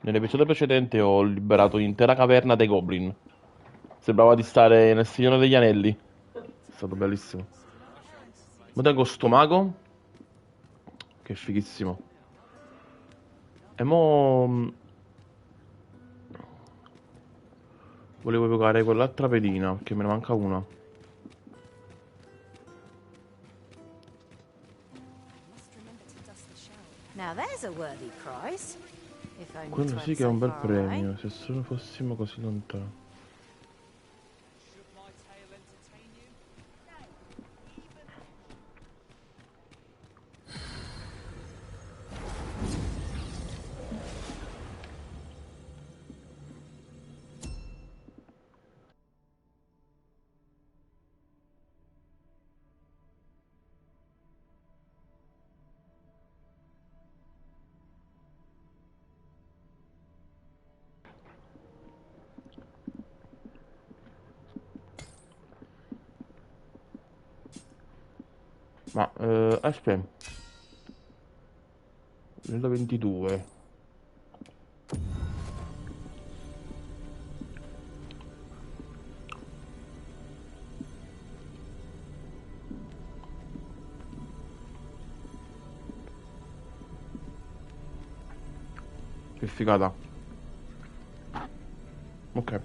Nell'episodio precedente ho liberato un'intera caverna dai goblin. Sembrava di stare nel Signore degli Anelli. È stato bellissimo. Ma tengo sto mago, che è fighissimo. E mo... volevo evocare quell'altra pedina, perché me ne manca una. Now there's a worthy prize. If only Quello sì t'weren't che è so un bel far away. premio, se solo fossimo così lontani. Ma, aspetta, livello 22. Che figata. Ok.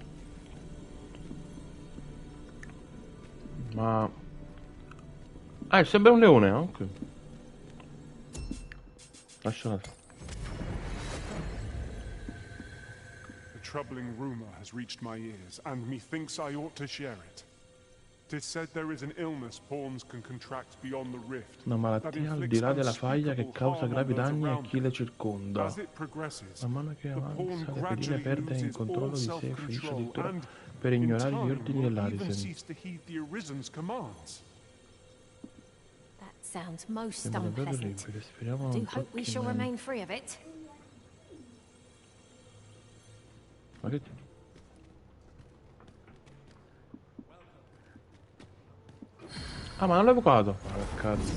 Ma... Ah, sembra un leone, ok. Lasciala. A troubling rumor has reached my ears, and methinks I ought to share it. 'Tis said there is an illness pawns can contract beyond the rift, Una that malattia al di inflicts là della faglia che unspeakable causa harm on gravi those danni a around chi them. le circonda. As it progresses, Man mano che the pawn avanza, le pedine gradually perde il loses all controllo di sé e finisce self-control, addirittura and, per in ignorare gli time, ordini will even dell'Arisen. cease to heed the Arisen's commands. That sounds most Sembra davvero unpleasant. orribile, speriamo I do non hope we tocchi shall me. remain free of it. Ma che... Ah, ma non l'ho evocato! Ma che cazzo.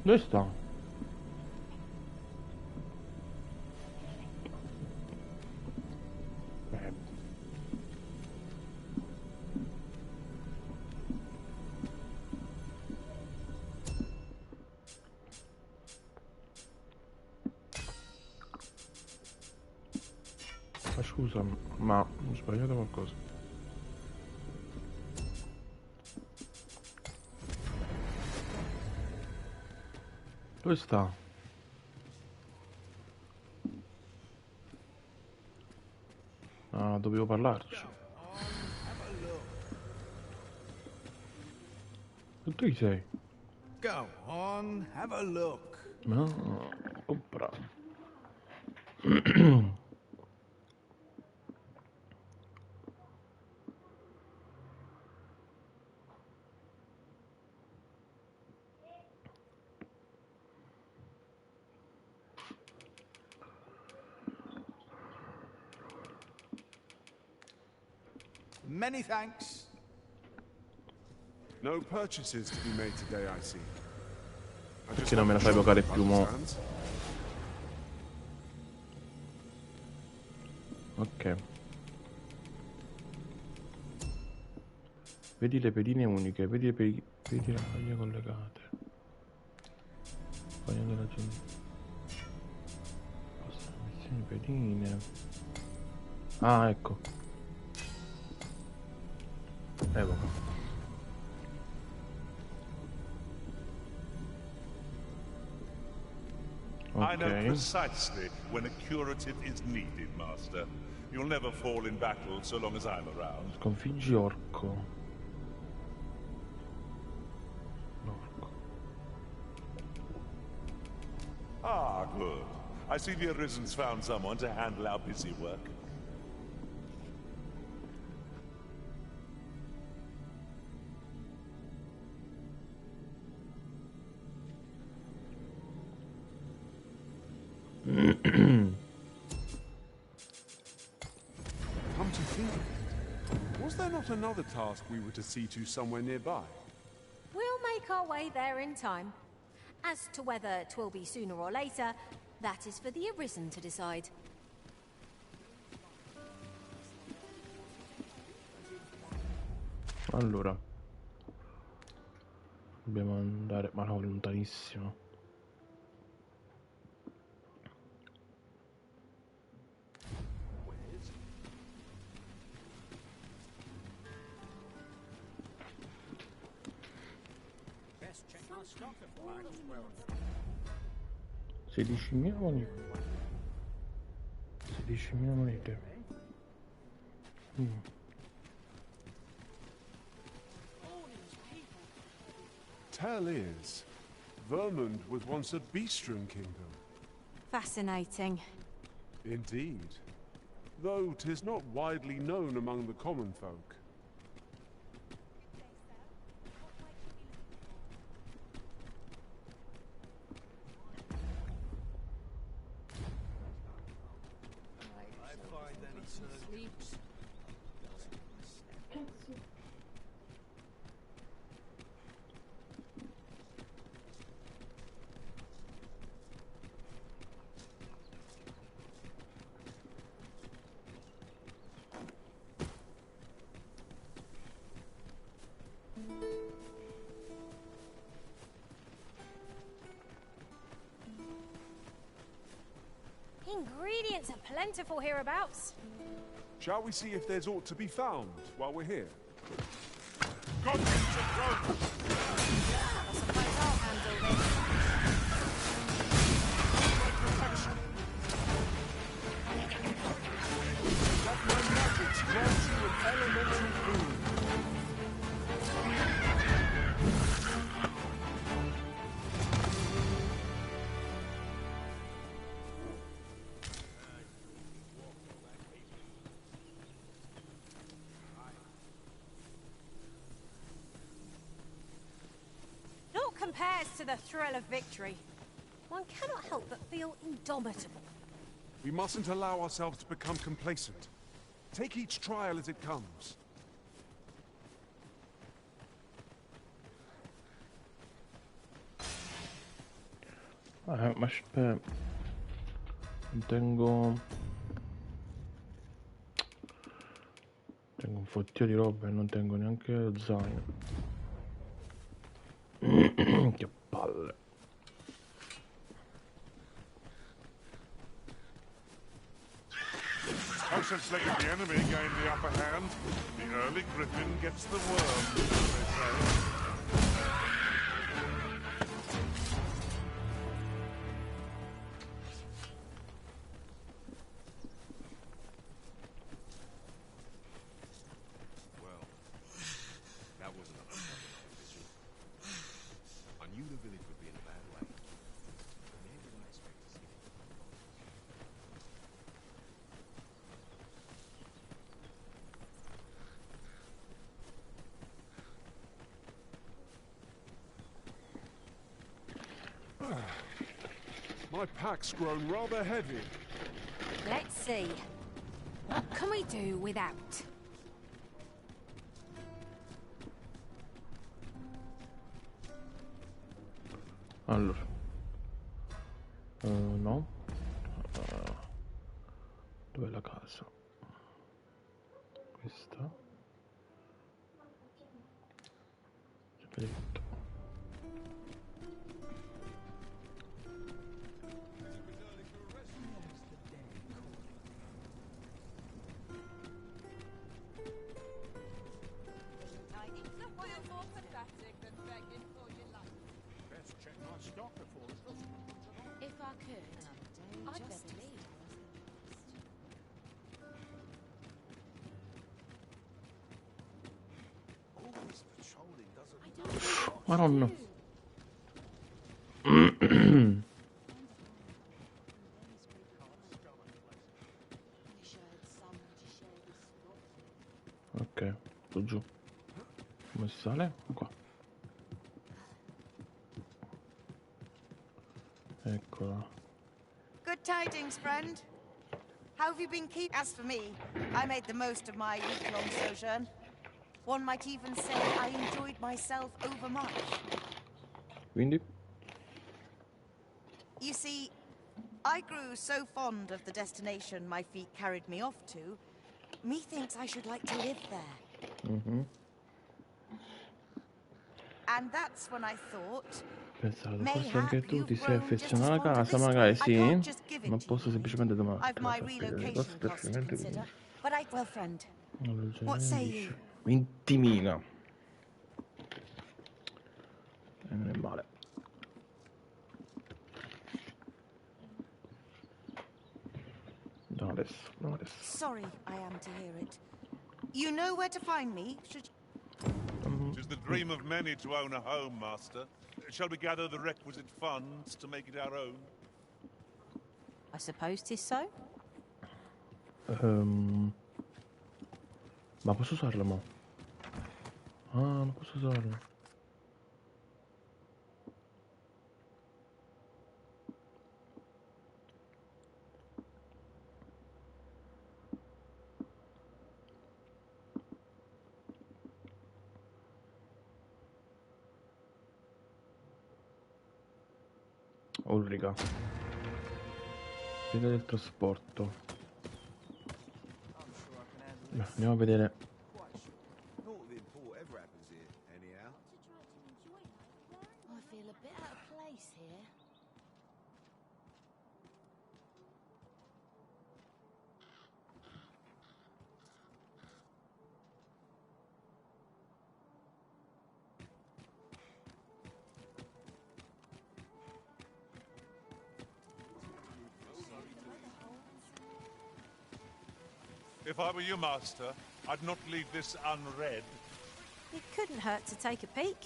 Dove sta? Eh, ma scusa, ma ho sbagliato qualcosa. Dove sta? Ah, dovevo parlarci. E tu chi sei? Go on, have a look. No, comprare. Many thanks. No purchases to be made today, I see. I just Perché non me la fai evocare più mo? understands. Ok. Vedi le pedine uniche, vedi le foglie collegate. Foglie della gente. Missioni pedine. Ah, ecco. Evoca. I know Ok. precisely when a curative is needed, Master. You'll never fall in battle so long as I'm around. Sconfiggi orco. Orco. Ah, good. I see the Arisen's found someone to handle our busy work. think of it, was there not another task we were to see to somewhere nearby? We'll make our way there in time. As to whether 'twill be sooner or later, that is for the Arisen to decide. Allora, dobbiamo andare, ma no, lontanissimo. Best check my stock before I well. 16.000 monete. 16.000 monete. Tell is, Vermund was once a beastren kingdom. Fascinating. Indeed. Though 'tis not widely known among the common folk. Ingredients are plentiful hereabouts. Shall we see if there's aught to be found while we're here? Got to approach! I suppose I'll handle this. That my maggots grant you an elemental boon. Naught compares to the thrill of victory. One cannot help but feel indomitable. We mustn't allow ourselves to become complacent. Take each trial as it comes. Ma aspetta. Non tengo... Tengo un fottio di roba e non tengo neanche lo zaino. Che palle. How since letting the enemy gain the upper hand, the early griffin gets the worm, they say. Well, that wasn't a vision. I knew the village would be in a bad way. Where did I expect to see it? My pack's grown rather heavy. Let's see. What can we do without? Allora. No. Dov'è la casa? Questa. Sempre detto. Best check my stock before If I could, I'd better leave. All this patrolling doesn't... Madonna. Ok, sto giù. Come si sale? Qua. Eccola. Good tidings, friend. How have you been keeping? As for me, I made the most of my week-long sojourn. One might even say I enjoyed myself overmuch. Quindi? You see, I grew so fond of the destination my feet carried me off to, methinks I should like to live there. Mm-hmm. And that's when I thought, Pensato, forse mayhap anche tu ti you've sei grown just as affezionata alla fond of casa, this magari place. I sì, can't just give it non to posso you. semplicemente I've my spiegare le cose relocation costs to perfettamente consider. But well, friend, what say you? intimina. E non è male. Non adesso, non adesso. Sorry I am to hear it. You know where to find me, should... It is the dream of many to own a home, Master. Shall we gather the requisite funds to make it our own? I suppose 'tis so. Ma posso usarlo, mo? Ah, non posso usarlo. Ulrica. Via del trasporto. Andiamo a vedere. I feel a bit out of place here. If I were you, Master, I'd not leave this unread. It couldn't hurt to take a peek.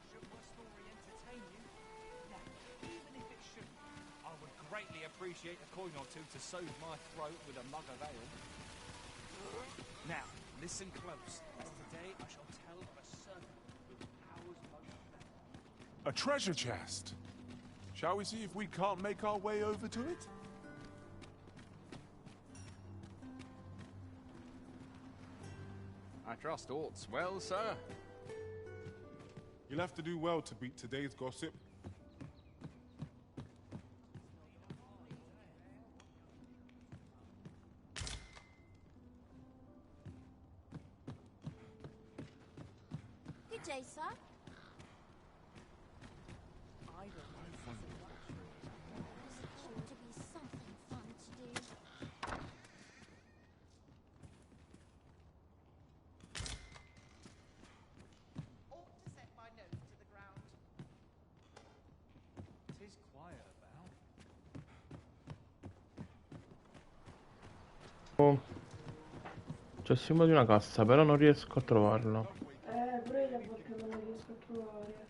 Should my story entertain you? Now, even if it shouldn't, I would greatly appreciate a coin or two to soothe my throat with a mug of ale. Now, listen close, as today I shall tell of a servant with powers most valuable. A treasure chest. Shall we see if we can't make our way over to it? I trust all's well, sir. You'll have to do well to beat today's gossip. Good day, sir. Sure to be something fun to do. Ought to set my nose to the ground. Tis quiet about. C'è il simbolo di una cassa, però non riesco a trovarlo. Pure io a volte non lo riesco a trovare.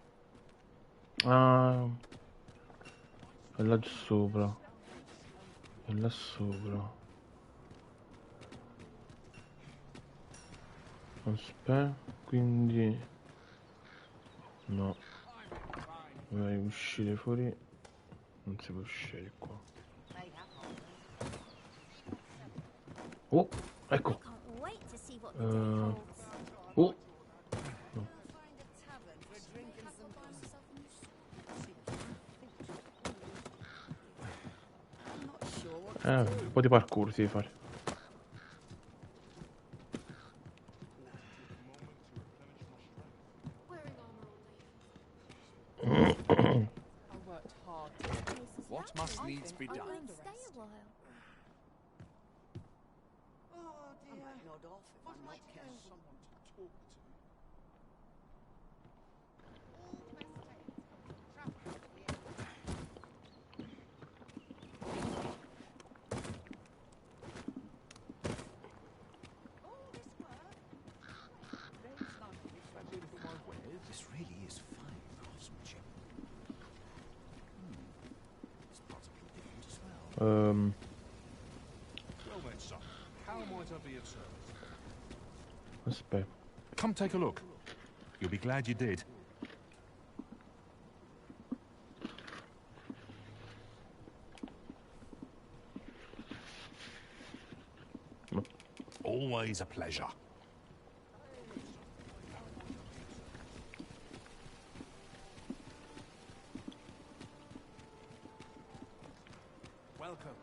Ah, è là sopra. È là sopra. Aspetta, quindi... No. Dovrei uscire fuori. Non si può uscire qua. Oh, ecco. Can't wait to see what the day holds. Oh. Un po' di parkour si deve fare. What must needs be I done? might stay a while. Oh dear. Nod off if I might catch someone to talk to. This really is fine craftsmanship. It's possibly different as well. Well then, son, how might I be of service? Aspetta. Come take a look. You'll be glad you did. Always a pleasure. Welcome.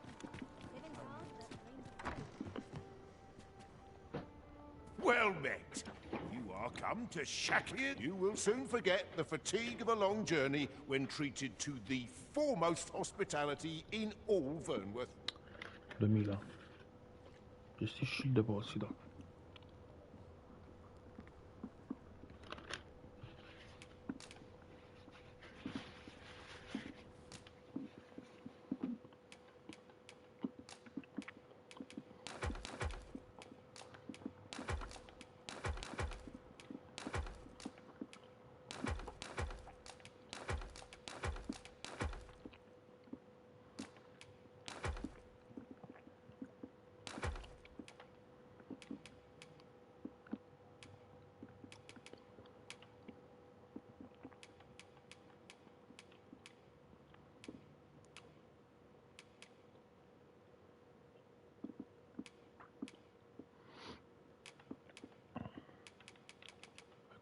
Well met. You are come to Shackley. You will soon forget the fatigue of a long journey when treated to the foremost hospitality in all Vernworth. 2000. Gestisci il deposito.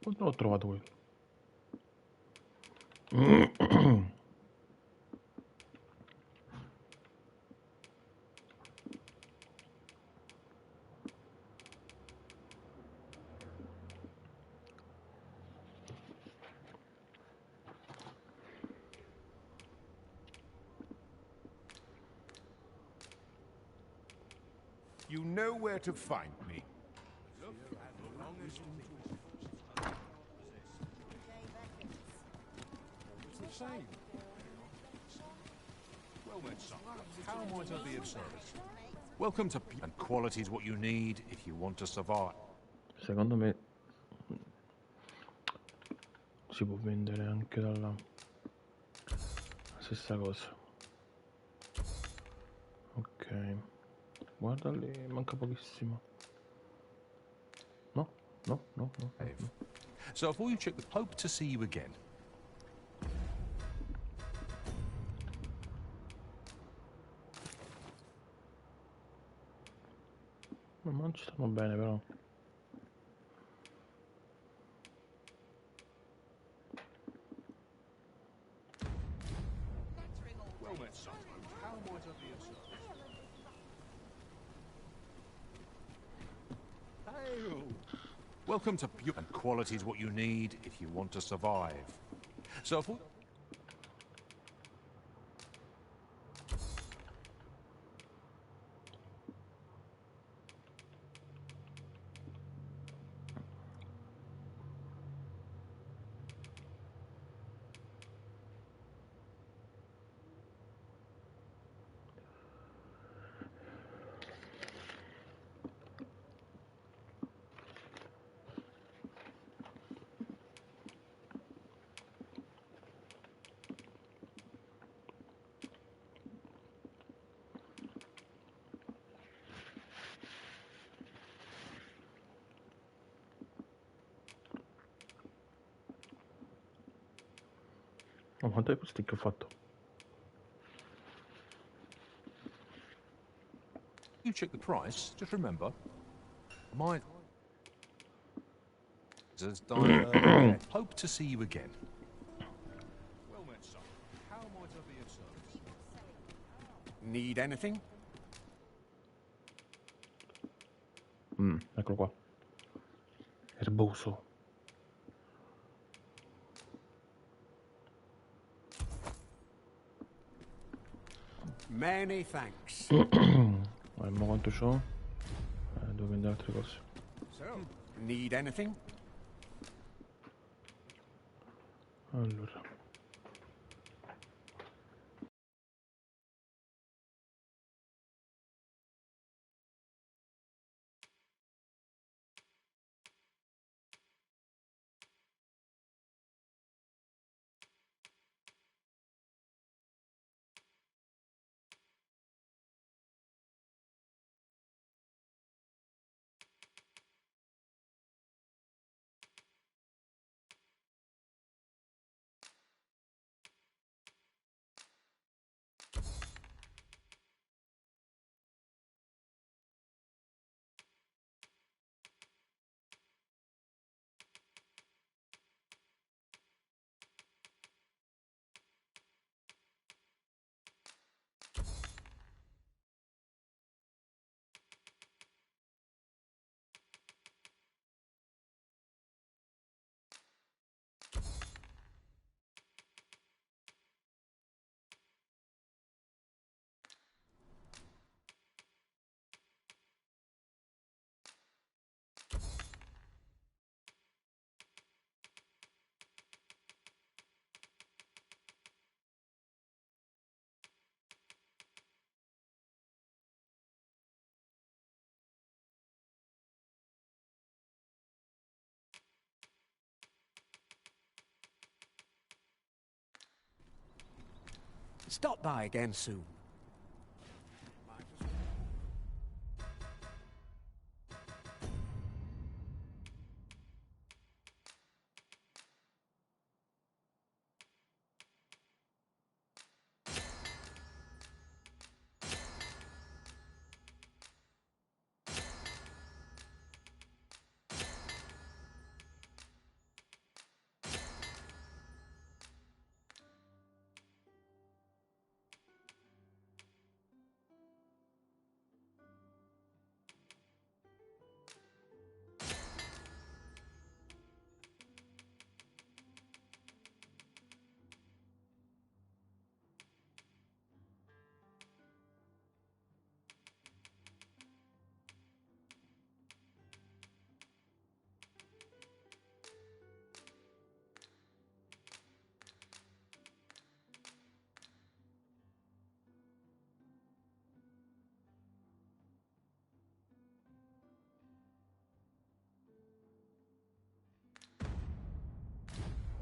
Quando l'ho trovato quello? You know where to find me. Well met, son. How might I be of service? Welcome to and quality is what you need if you want to survive. Secondo me si può vendere anche dalla stessa cosa. Ok, guarda lì, manca pochissimo. No, no, no, no, no, no. So before you check, hope to see you again. Ma non ci stanno bene però. Well met, son. How might I be of service? Hail! Welcome to pure and quality is what you need if you want to survive. So if we... Ma quanto è questi che ho fatto? You check the price, just remember, my... As hope to see you again. Well met, son. How might I be of service? Need anything? Eccolo qua. Erboso. Many thanks. Ma quanto c'ho? Devo vendere altre cose. So, need anything? Allora. stop by again soon.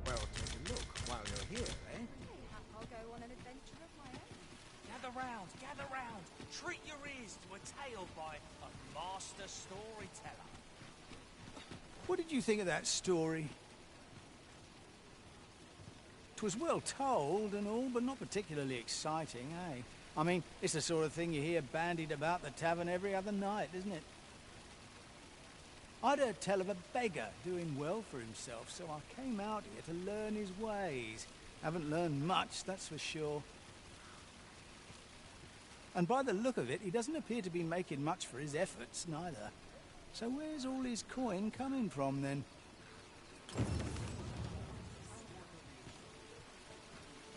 Well, take a look while you're here, eh? I'll go on an adventure of my own. Gather round, gather round. Treat your ears to a tale by a master storyteller. What did you think of that story? 'Twas well told and all, but not particularly exciting, eh? I mean, it's the sort of thing you hear bandied about the tavern every other night, isn't it? I'd heard tell of a beggar doing well for himself, so I came out here to learn his ways. Haven't learned much, that's for sure. And by the look of it, he doesn't appear to be making much for his efforts, neither. So where's all his coin coming from, then?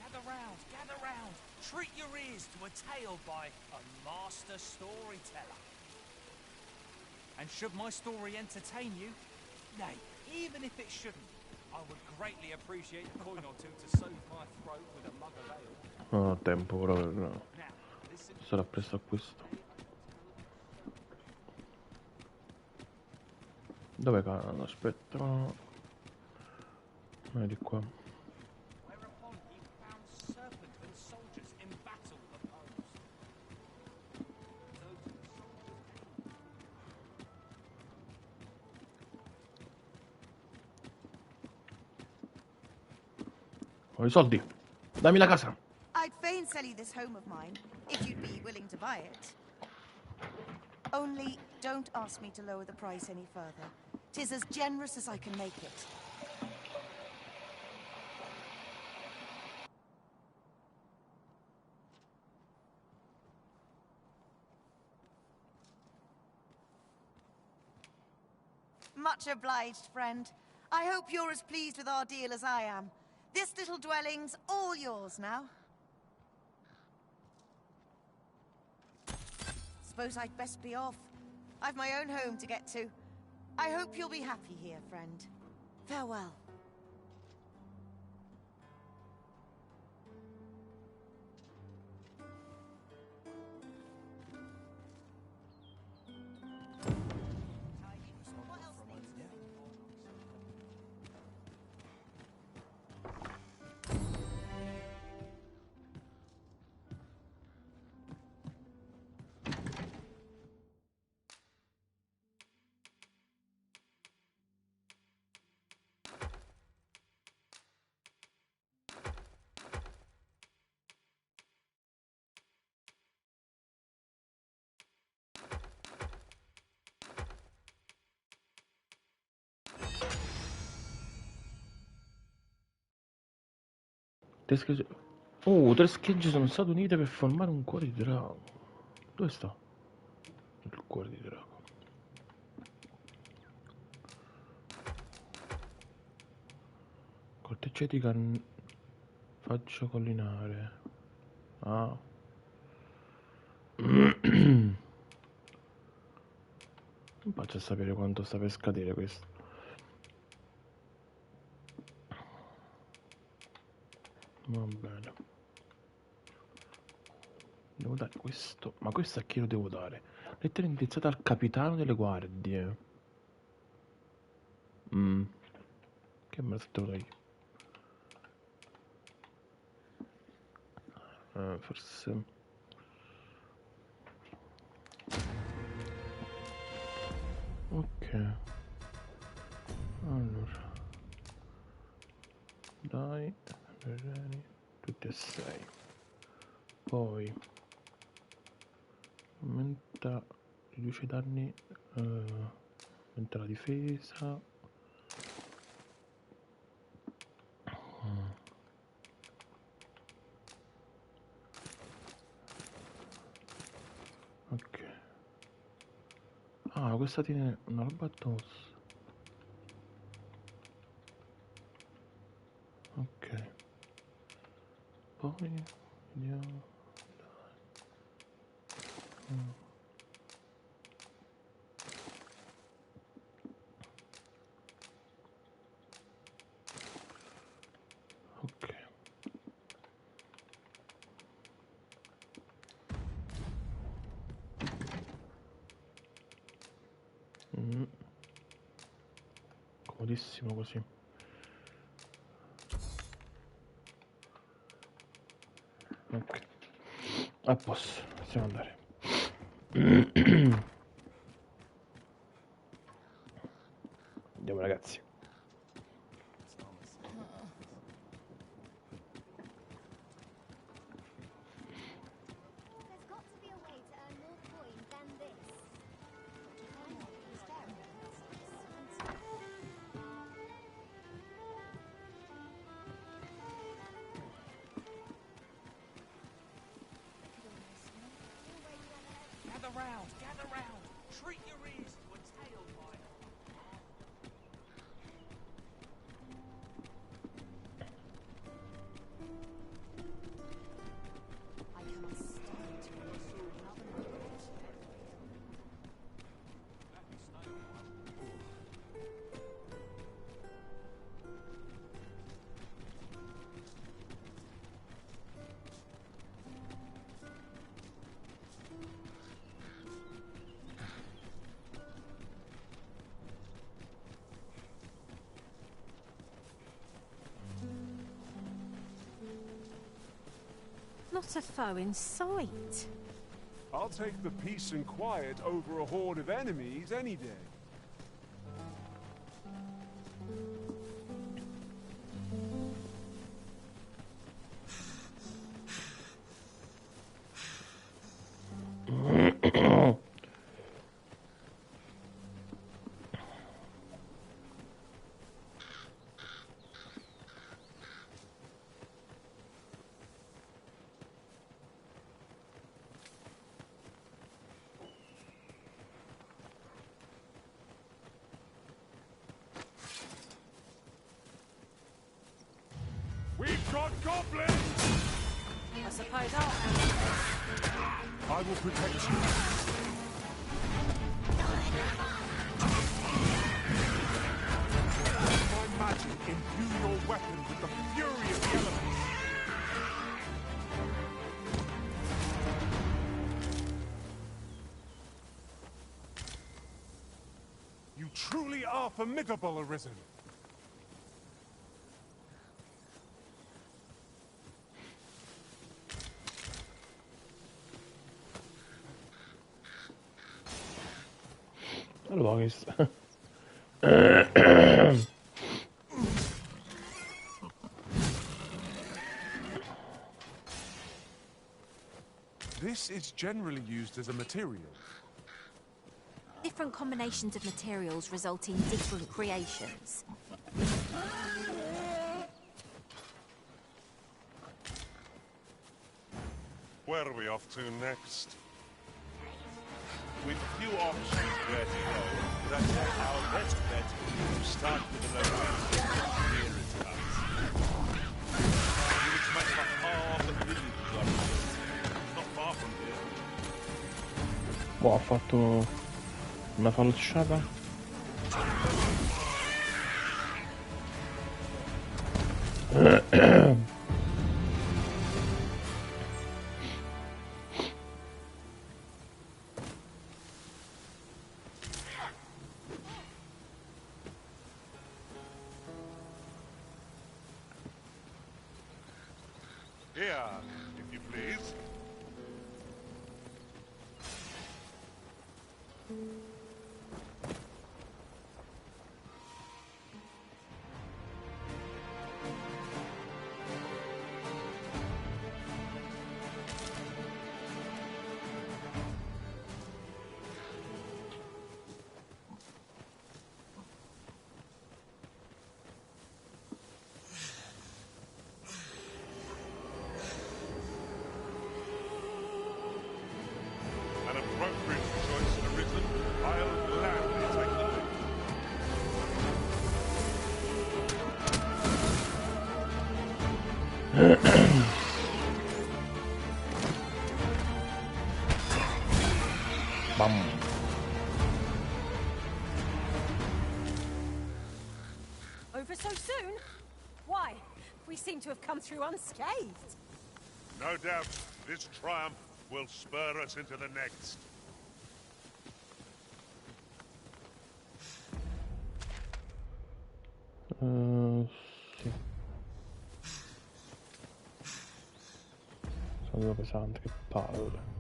Gather round, gather round. Treat your ears to a tale by a master storyteller. And should my story entertain you, nay, even if it shouldn't, I would greatly appreciate a coin or two to soothe my throat with a mug of ale. Non ho tempo proprio, no. Now, listen. Sarà presto a questo. Dove cade? Aspetta. Di qua. Whereupon he found serpent and soldiers in battle opposed. Ho i soldi. Dammi la casa. I'd fain sell you this home of mine, if you'd be willing to buy it. Only, don't ask me to lower the price any further. 'Tis as generous as I can make it. Much obliged, friend. I hope you're as pleased with our deal as I am. This little dwelling's all yours now. Suppose I'd best be off. I've my own home to get to. I hope you'll be happy here, friend. Farewell. What else needs doing? Tre schegge sono state unite per formare un cuore di drago. Dove sta? Il cuore di drago. Corteccia di faccia collinare. Ah. Non faccio a sapere quanto sta per scadere questo. Va bene. Devo dare questo. Ma questo a chi lo devo dare? Lettera indirizzata al capitano delle guardie. Che me lo devo dare io? Forse... Ok. Allora. Dai. Tutti e 6. Poi... Aumenta... Riduce i danni... aumenta la difesa... Ok. Ah, questa tiene una roba addosso. Ok. Poi vediamo. Ok. Comodissimo così. Ok. A posto, possiamo andare. Andiamo ragazzi. There's got to be a way to earn more coin than this. Why not use diamonds? Gather round, gather round. Treat your ears to a tail bite. I cannot stand to pursue another moment. Not a foe in sight. I'll take the peace and quiet over a horde of enemies any day. We've got goblins! I suppose I'll handle I will protect you. My magic imbue your weapon with the fury of the elements. You truly are formidable, Arisen. Allora, che sta... This is generally used as a material. Different combinations of materials result in different creations. Where are we off to next? With few options where to go, but I think our best bet is to start with the location nearest us. It's much of half a village to our place. Not far from here. Boh, ha fatto una falciata. Here, if you please. An appropriate choice arisen. I'll gladly take the lead. Bam. Over so soon? Why? We seem to have come through unscathed. No doubt, this triumph will spur us into the next. Sì. Sono pesante, che palle.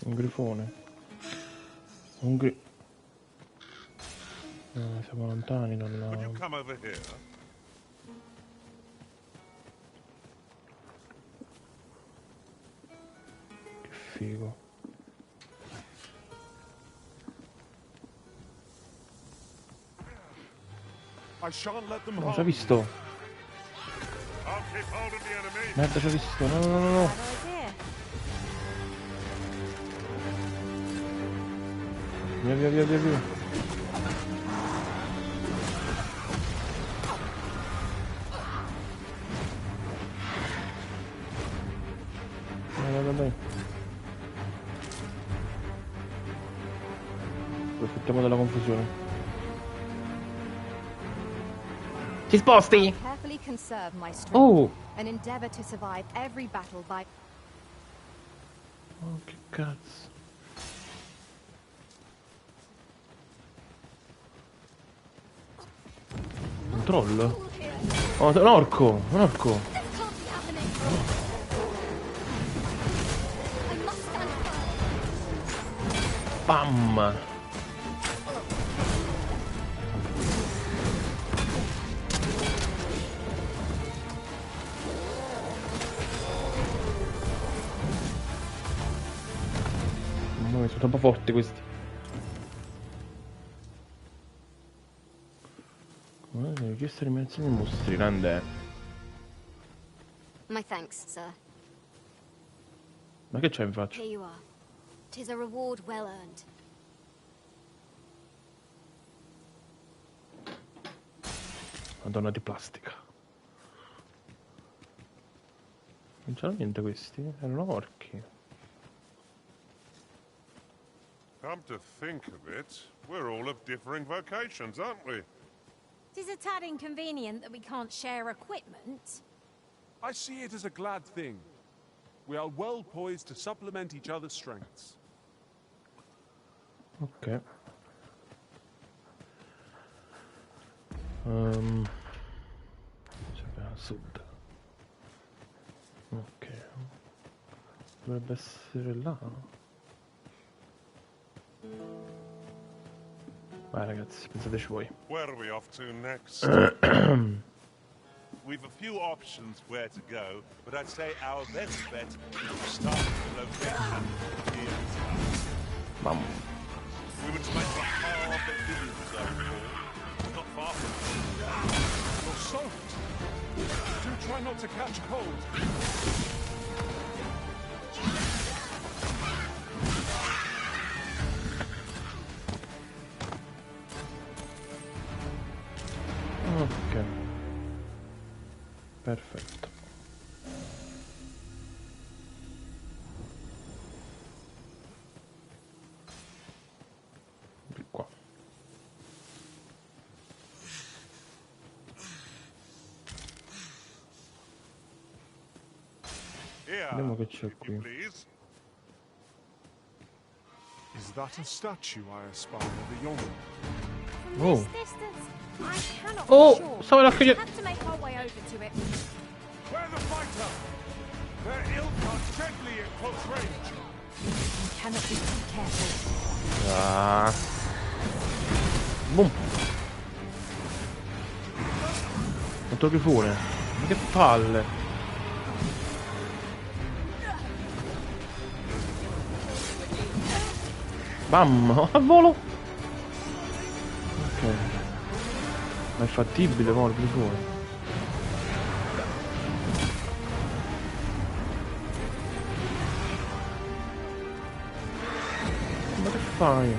Un grifone. Siamo lontani Could you dalla... come over here? Che figo. I shan't let them No, ci ha harm visto. I'll keep hold of the enemy. Merda, ci ha visto. No, no, no, no, no. Bad idea. Via, via, via, via, via. Dai, dai, dai. Approfittiamo della confusione. Ti sposti? Carefully conserve my strength Oh! and endeavor to survive every battle by... Oh, che cazzo. Un troll? Oh, un orco! Un orco! Bam! Mamma mia, sono troppo forti questi. Richiesta di eliminazione dei mostri, grande. My thanks, sir. Ma che c'è in faccia? Here you are. 'Tis a reward well earned. Madonna di plastica. Non c'era niente questi? Erano orchi. Come to think of it, we're all of differing vocations, aren't we? It is a tad inconvenient that we can't share equipment. I see it as a glad thing. We are well poised to supplement each other's strengths. Ok. Sempre a sud. Ok. Dovrebbe essere là. Vai ragazzi, pensateci voi. Where are we off to next? We've a few options where to go, but I'd say our best bet is to start with the location here at us. Mamma. We would spend the half of the zone hall. It's not far from us. You'll soaked. Do try not to catch cold. Ok. Perfetto. Di qua. Vediamo che c'è qui. Is that a statue I espy over yonder? Oh. This distance, I cannot Oh, be sure. stavo raccogliendo. We'll have to make our way over to it. Where the fighter? Their ilk are deadly at close range. We cannot be too careful. Ah. Boom. Quanto grifone. Ma che palle. Bam, a volo. Ok. Ma è fattibile, mo, il grifone. Ma che fai?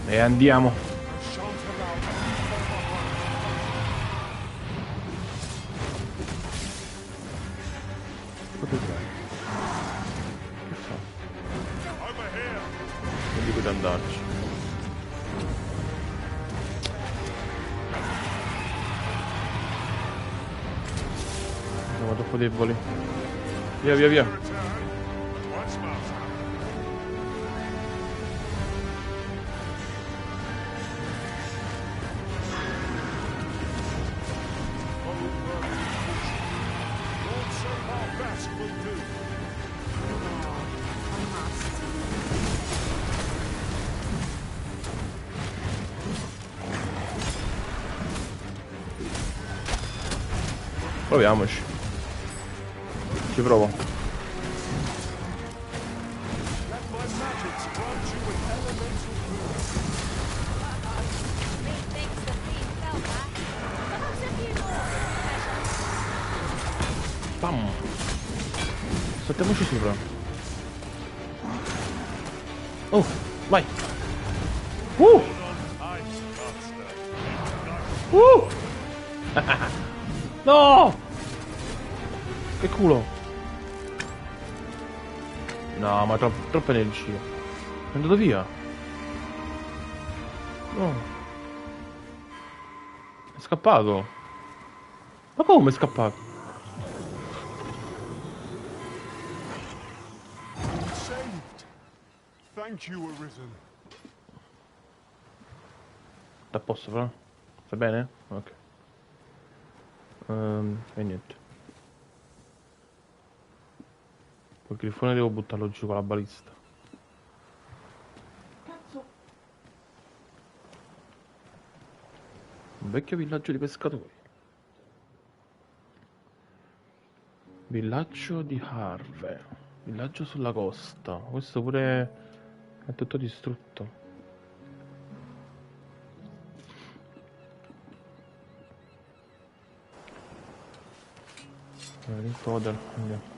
E andiamo. Che fa? Non dico di andarci. Siamo troppo deboli. Via, via, via. Proviamoci. Ci provo. Bam. Saltiamoci sopra. Oh, vai. No! Che culo! No, ma troppa energia. È andato via. No. È scappato. Ma come è scappato? Saved. Thank you, Arisen. Sta a posto, però? Sta bene? Ok. E niente. Quel grifone devo buttarlo giù con la balista. Cazzo. Un vecchio villaggio di pescatori. Villaggio di Harve. Villaggio sulla costa. Questo pure è tutto distrutto. Rinfoder, andiamo.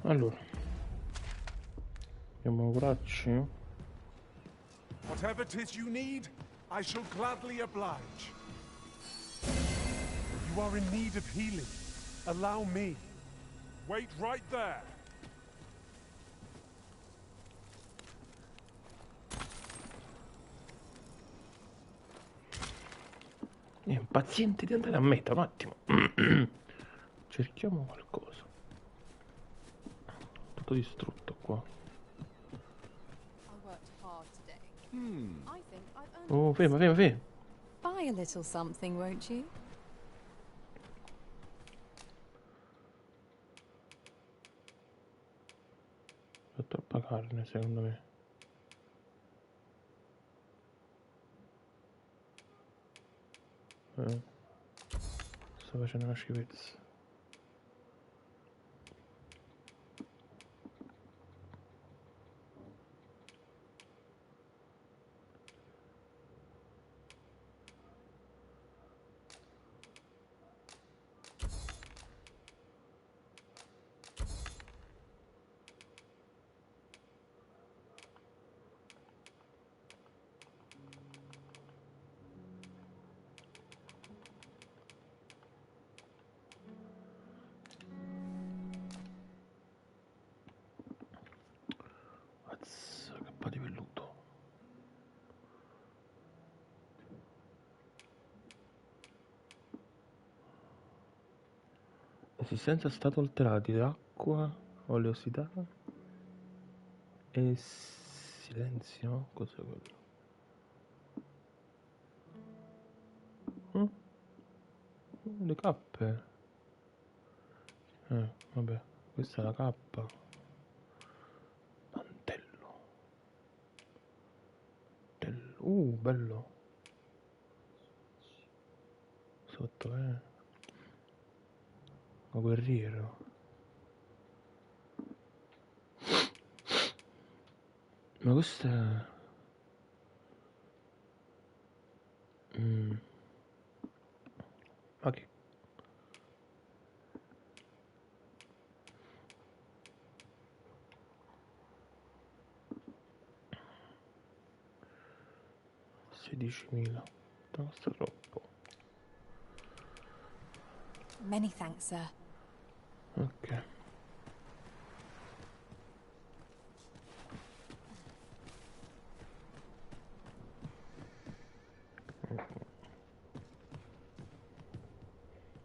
Allora, andiamo a curarci. Whatever 'tis you need, I shall gladly oblige. You are in need of healing. Allow me. Wait right there. È impaziente di andare a meta, un attimo. Cerchiamo qualcosa. tutto distrutto qua. Oh, ferma, ferma, ferma. Buy a little something, won't you? C'è troppa carne, secondo me. Sto facendo una schifezza. Mazza, che po' di velluto. Esistenza stato alterati d'acqua, oleosità e silenzio. Cos'è quello? Le cappe. Vabbè, questa è la cappa. Mantello. Bello. Sotto, Ma guerriero. Ma questo è... Ma che... $16.000. Costa troppo. Many thanks, sir. Ok.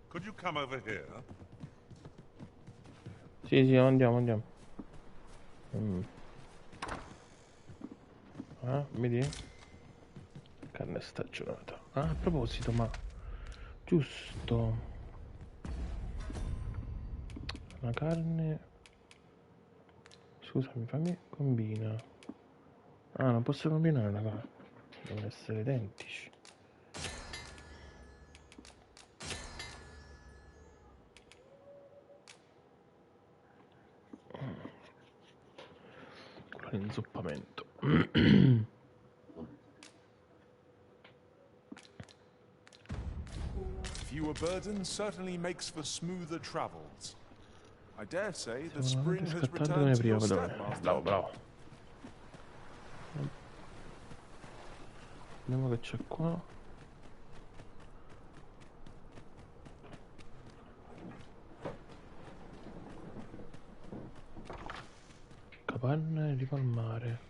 Could you come over here? Sì, andiamo. Vedi? Carne stagionata. A proposito, ma... Giusto. La carne... Scusami, fammi... Combina. Non posso combinare la carne. Devono essere identici. Quello l'inzuppamento. Fewer burdens certainly makes for smoother travels. I dare say the Siamo spring has scattati returned come to prima, your vedo. step, Master. Bravo. Vediamo che c'è qua. Capanna di palmare.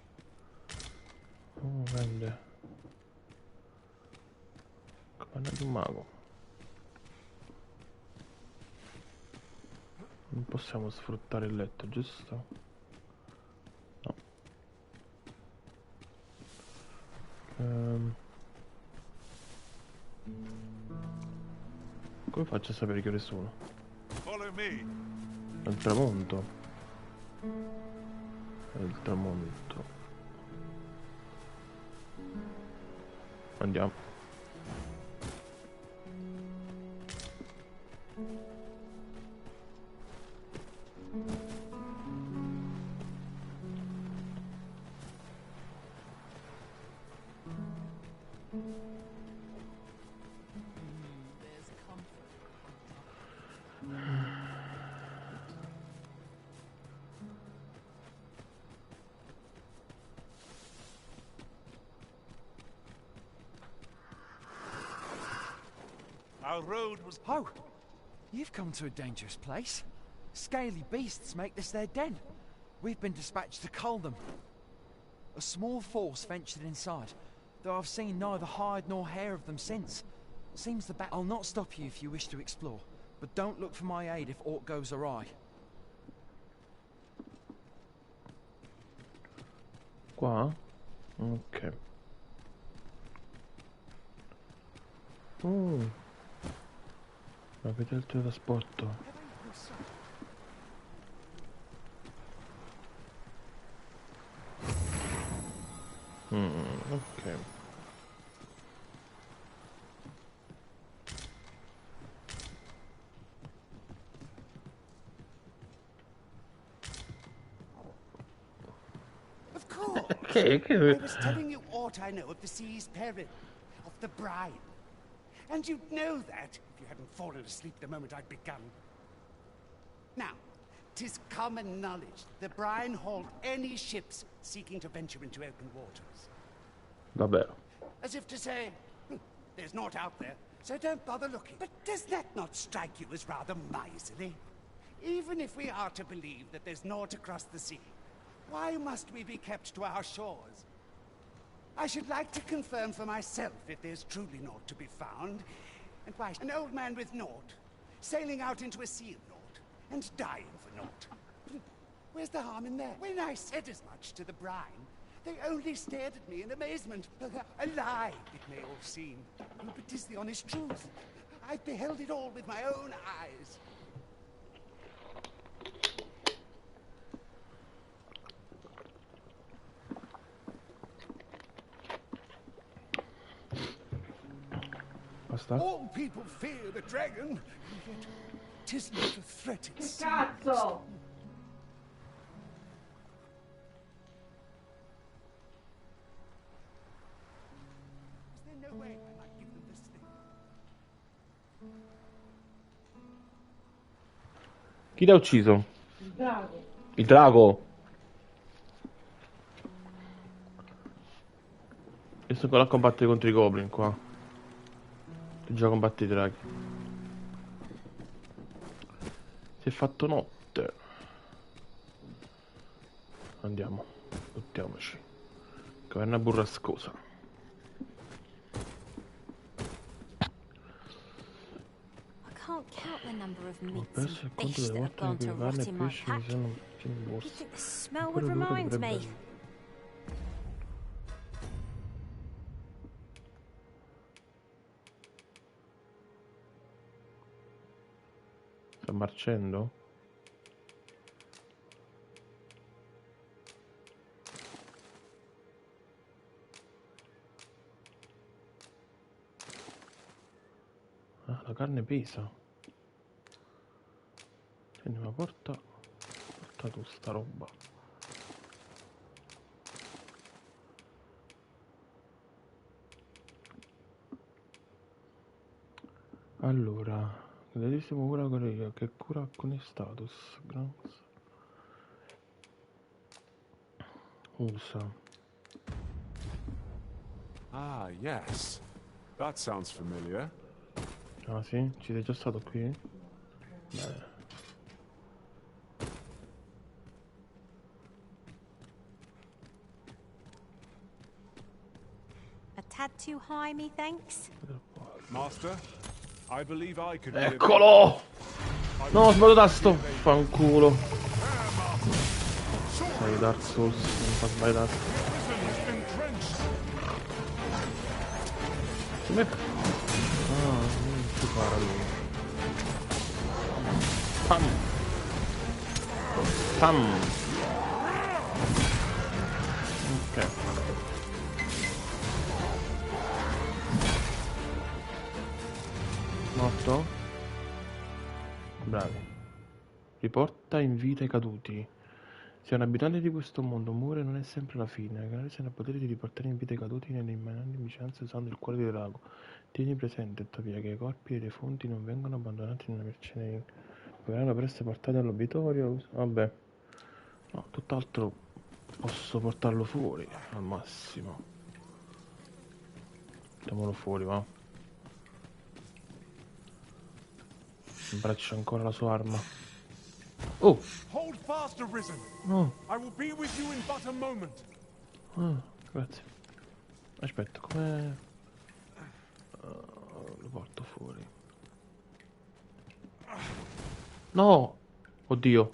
Grande. Capanna di un mago. Non possiamo sfruttare il letto, giusto? No. Come faccio a sapere che ore sono? Follow me. È il tramonto. È il tramonto. Andiamo. Our road was... Oh, you've come to a dangerous place. Scaly beasts make this their den. We've been dispatched to cull them. A small force ventured inside, though I've seen neither hide nor hair of them since. Seems the bat... I'll not stop you if you wish to explore, but don't look for my aid if aught goes awry. Qua? Ok. Ma vedi il teletrasporto? Ok. Of course. Che... I was telling you aught I know of the sea's peril, of the brine. And you'd know that if you hadn't fallen asleep the moment I'd begun. Now, 'tis common knowledge the brine halt any ships seeking to venture into open waters. Davvero. As if to say, there's naught out there, so don't bother looking. But does that not strike you as rather miserly? Even if we are to believe that there's naught across the sea, why must we be kept to our shores? I should like to confirm for myself if there's truly naught to be found. And why, an old man with naught, sailing out into a sea of naught, and dying for naught. Where's the harm in that? When I said as much to the brine, they only stared at me in amazement. A lie, it may all seem, but 'tis the honest truth. I beheld it all with my own eyes. Basta? All people fear the dragon, and yet 'tis not a threat it seems. Cazzo! Is there no way I might give them this thing? Chi l'ha ucciso? Il drago. Il drago. Io sto ancora a combattere contro i goblin qua. Ho già combattuto i draghi. Si è fatto notte. Andiamo. Buttiamoci. Caverna burrascosa. I can't count the number of Ho meats perso il and conto fish delle that have volte in gone cui to carne rot e in my pesce mi pack. sono più in You'd borsa. think the smell Eppure would lui remind dovrebbe... me. Sta marcendo? Ah, la carne pesa. Quindi ma porta tu sta roba. Allora, vedessimo ora Corea che cura alcuni status. Grants. Usa. Ah, yes. That sounds familiar. Ah sì? Ci sei già stato qui? Bene. A tad too high, methinks. Master, I believe I could... Eccolo! No, ho sbagliato tasto! Fanculo. Sei Dark Souls, non fa sbagliare. Come... Ah, non si para lui. Pam! Pam! Ok. Morto? Bravi. Riporta in vita i caduti. Se un abitante di questo mondo muore non è sempre la fine. Il canale si ha il potere di riportare in vita i caduti nelle immanenti vicinanze usando il cuore del drago. Tieni presente, tuttavia, che i corpi e i defunti non vengono abbandonati nella merceneria. Verranno presto portati all'obitorio. Vabbè. No, tutt'altro posso portarlo fuori al massimo. Mettiamolo fuori, va. Abbraccia ancora la sua arma. Oh! Hold fast, Arisen. Oh. I will be with you in but a moment. Ah, grazie. Aspetta, come... lo porto fuori. No! Oddio.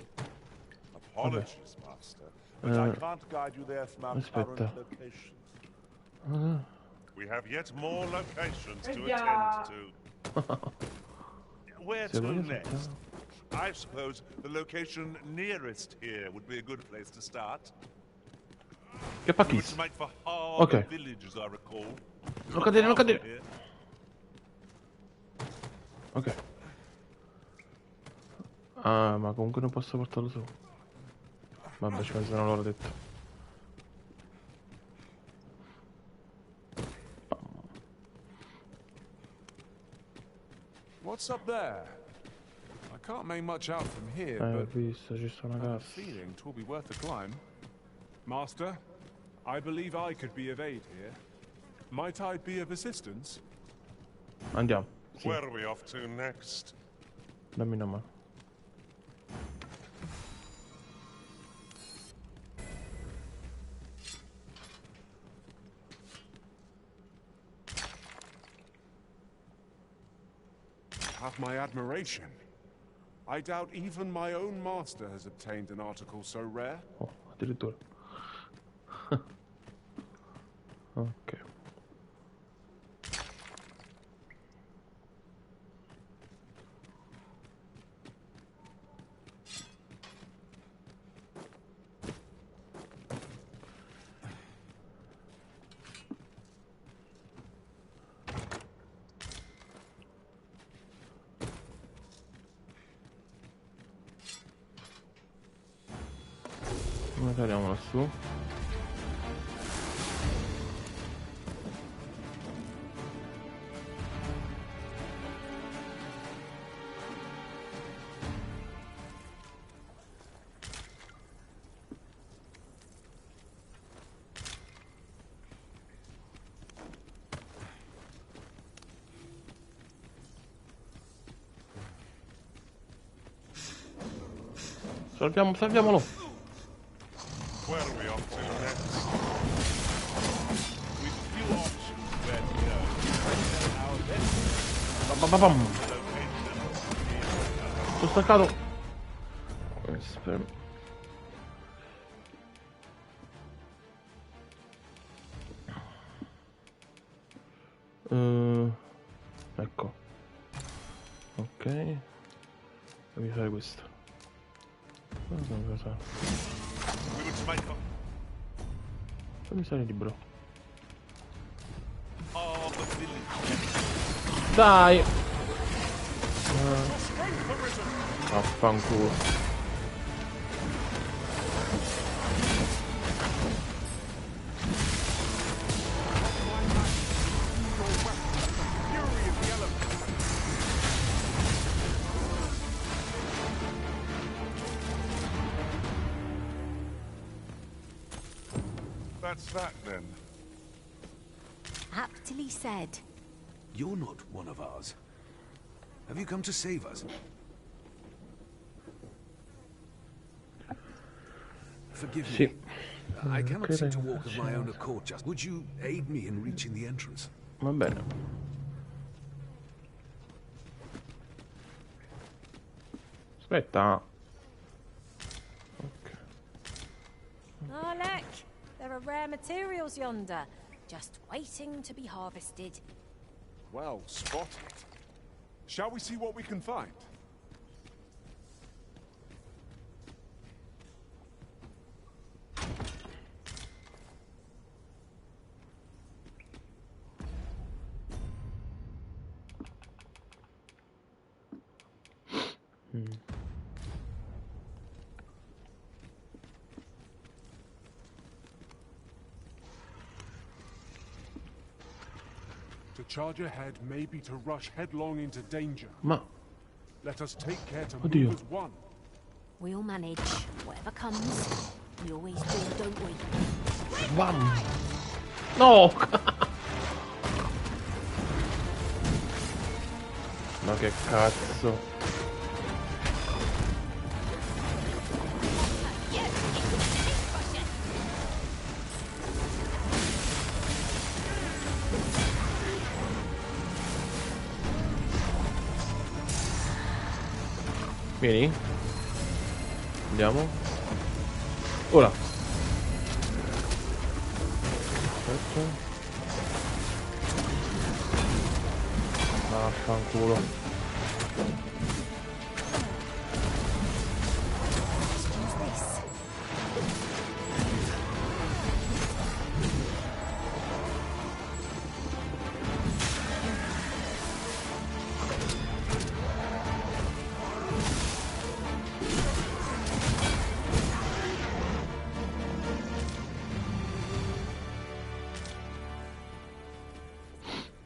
Apologies, Master. but I can't guide you there from our current aspetta. location. Ah. We have yet more locations to già. attend to. Where Se to voglio next? facciamo. I suppose the location nearest here would be a good place to start. Che We were pacchis. to make for Harbor Ok. Village, as I recall. Non cadere, non Far from cadere. here. Ok. Ah, ma comunque non posso portarlo su. Vabbè, ci penso, non l'ho detto. What's up there? I can't make much out from here, Ho but visto, ci sta una I have a cassa. feeling 'twill be worth the climb. Master, I believe I could be of aid here. Might I be of assistance? Andiamo. Sì, Where are we off to next? dammi una mano. Have my admiration. I doubt even my own master has obtained an article so rare. Oh, addirittura. Ok. Come cariamola su? Salviamolo! Where are we off to next? With few options where to go. Our Bam. location. Sono staccato. Spero. Ecco. Ok. Devi fare questo. Cosa? We were to make a Fammi stare libero. Harbor Village. Dai! Vaffanculo. That's that then. Aptly said. You're not one of ours. Have you come to save us? Forgive me. Sì. I cannot seem to walk of my own accord just. Would you aid me in reaching the entrance? Va bene. Aspetta. Oh, look! There are rare materials yonder, just waiting to be harvested. Well spotted. Shall we see what we can find? To charge ahead may be to rush headlong into danger. Ma... Let us take care to Oddio. move as one. We'll manage. Whatever comes, we always do, don't we? Bam! No! Ma che cazzo? Vieni. Andiamo. Ora. Vaffanculo. Use this.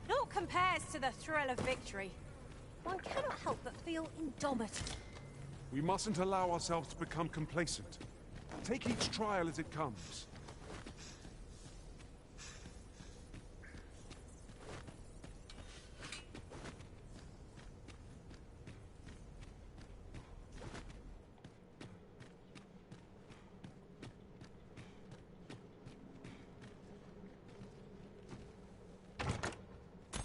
Naught compares to the thrill of victory. One cannot help but feel indomitable. We mustn't allow ourselves to become complacent. Take each trial as it comes.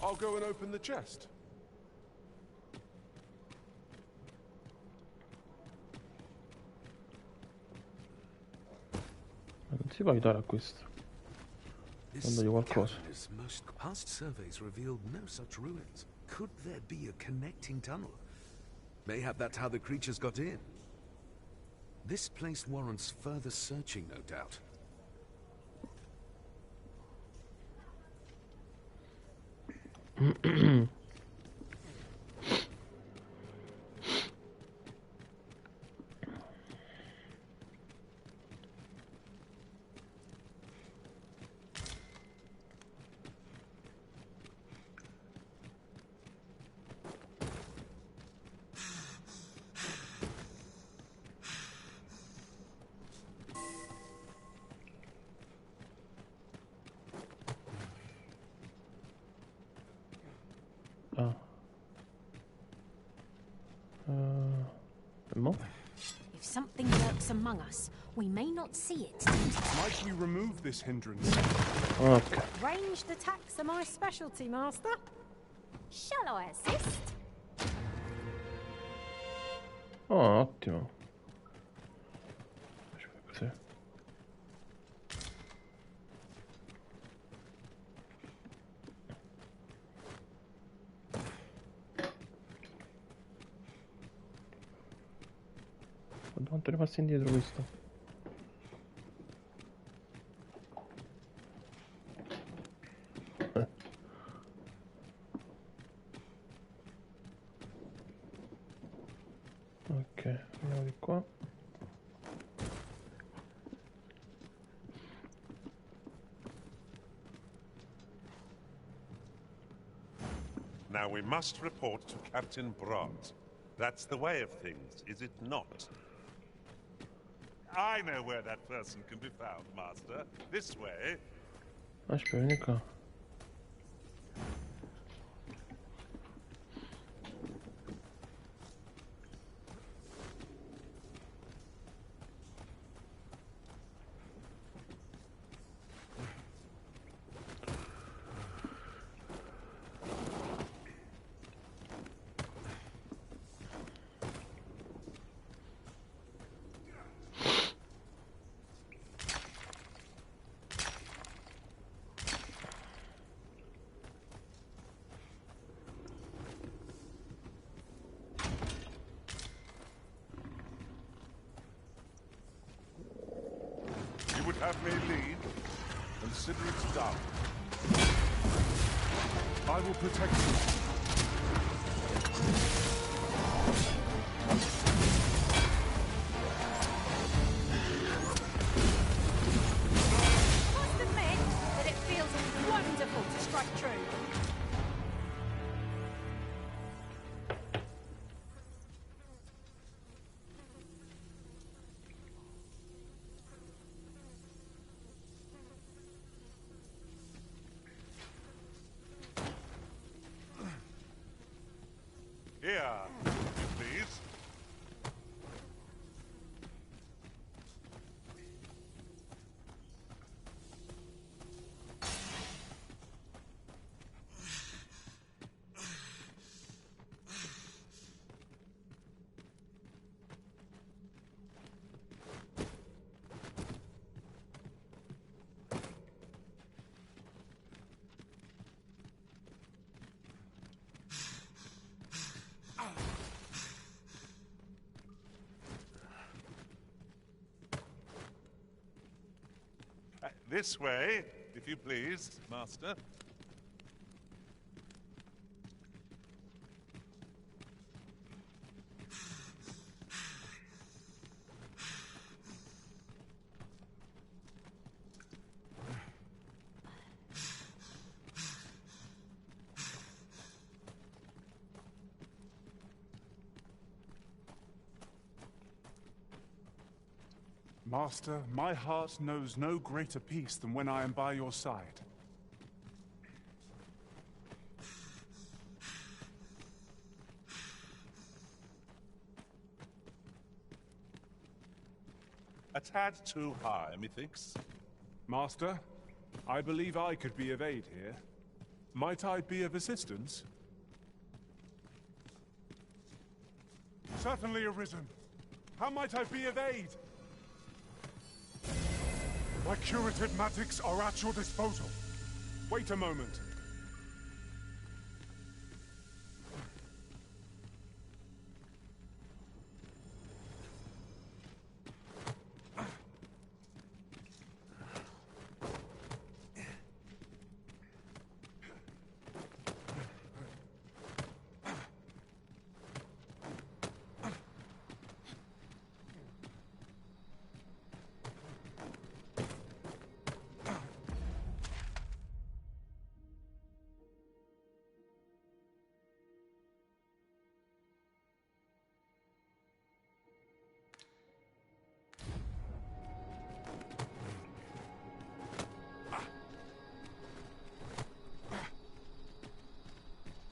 I'll go and open the chest. Non si può aiutare a questo. Mandagli qualcosa. Most past surveys revealed no such ruins. Could there be a connecting tunnel? Mayhap that's how the creatures got in. This place warrants further searching, no doubt. Ah. Mo? If something lurks among us, we may not see it. Might we remove this hindrance? Ok. Ranged attacks are my specialty, Master. Shall I assist? Oh, ottimo. Così. Quanto ne passa indietro questo? Ok, andiamo di qua. Now we must report to Captain Brott. That's the way of things, is it not? I know where that person can be found, Master. This way. Aspetta, vieni qua. You would have me lead? Consider it done. I will protect you. I must admit that it feels wonderful to strike true. Here, This way, if you please, Master. Master, my heart knows no greater peace than when I am by your side. A tad too high, methinks. Master, I believe I could be of aid here. Might I be of assistance? Certainly, Arisen. How might I be of aid? My curative magics are at your disposal. Wait a moment.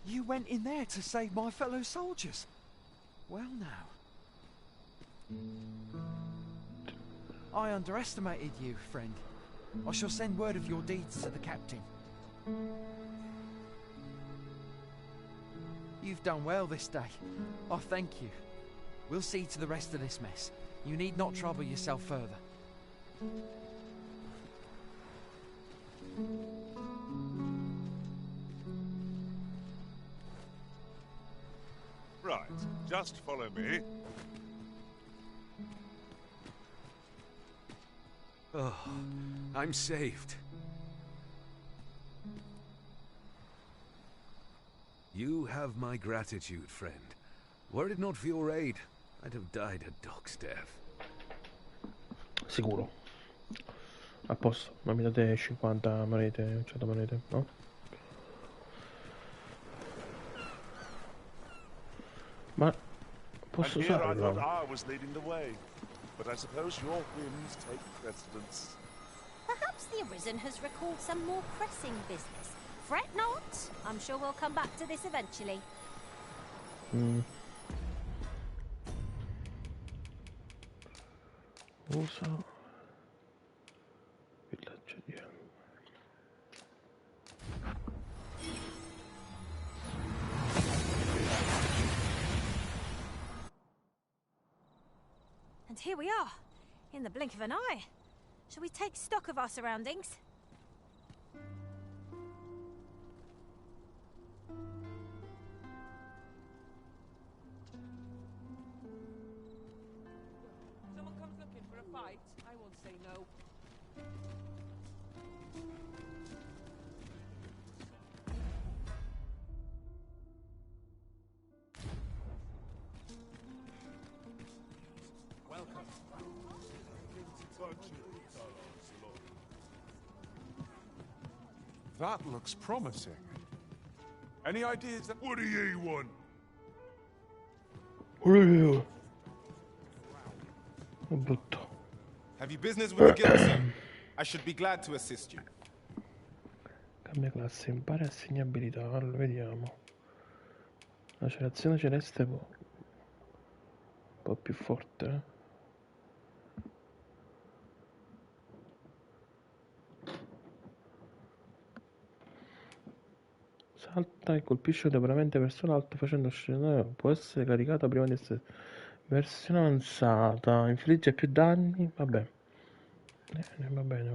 You went in there to save my fellow soldiers. Well now. I underestimated you, friend. I shall send word of your deeds to the captain. You've done well this day. I thank you. We'll see to the rest of this mess. You need not trouble yourself further. Right, just follow me. Oh, I'm saved. You have my gratitude, friend. Were it not for your aid, I'd have died a dog's death. Sicuro. A posto, ma mi date 50 monete, 100 monete, no? Ma posso And here I usarlo? thought I was leading the way, but I suppose your whims take precedence. Perhaps the Arisen has recalled some more pressing business. Fret not. I'm sure we'll come back to this eventually. Usa villaggio di And here we are, in the blink of an eye. Shall we take stock of our surroundings? Someone comes looking for a fight, I won't say no. Welcome. That looks promising. Any ideas that... What do you want? È brutto. Have you business with the guild, sir? I should be glad to assist you. Cambia classe, impara e assegna abilità. Allora, vediamo. Lacerazione celeste un po' più forte, eh? Salta e colpisce debolmente verso l'alto facendo scendere. Può essere caricata prima di essere... Versione avanzata. Infligge più danni. Vabbè. Va bene.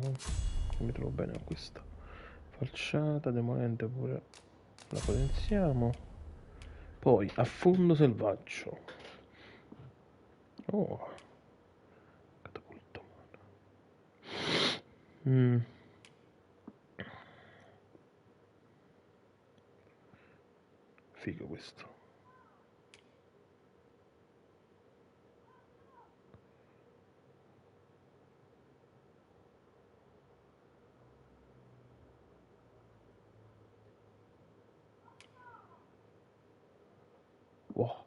Mi trovo bene con questa. Falciata, demolente pure. La potenziamo. Poi, affondo selvaggio. Oh. Catapulta umana. Figo questo. Wow.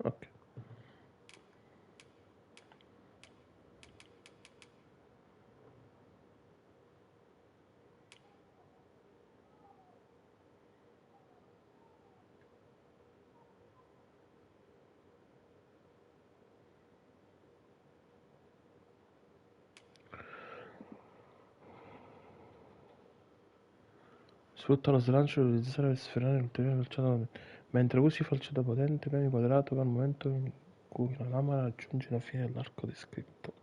Ok. Sfrutta lo slancio per utilizzare per sferrare l'ulteriore falciata, mentre usi falciata potente, premi quadrato per il momento in cui la lama raggiunge la fine dell'arco descritto.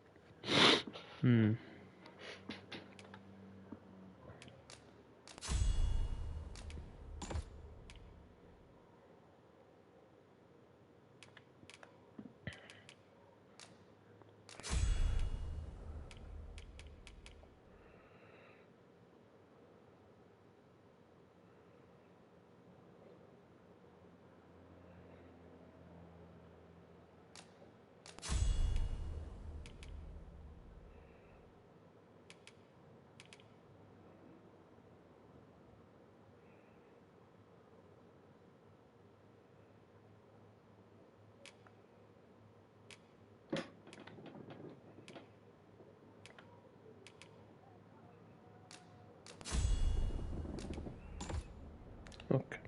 Ok.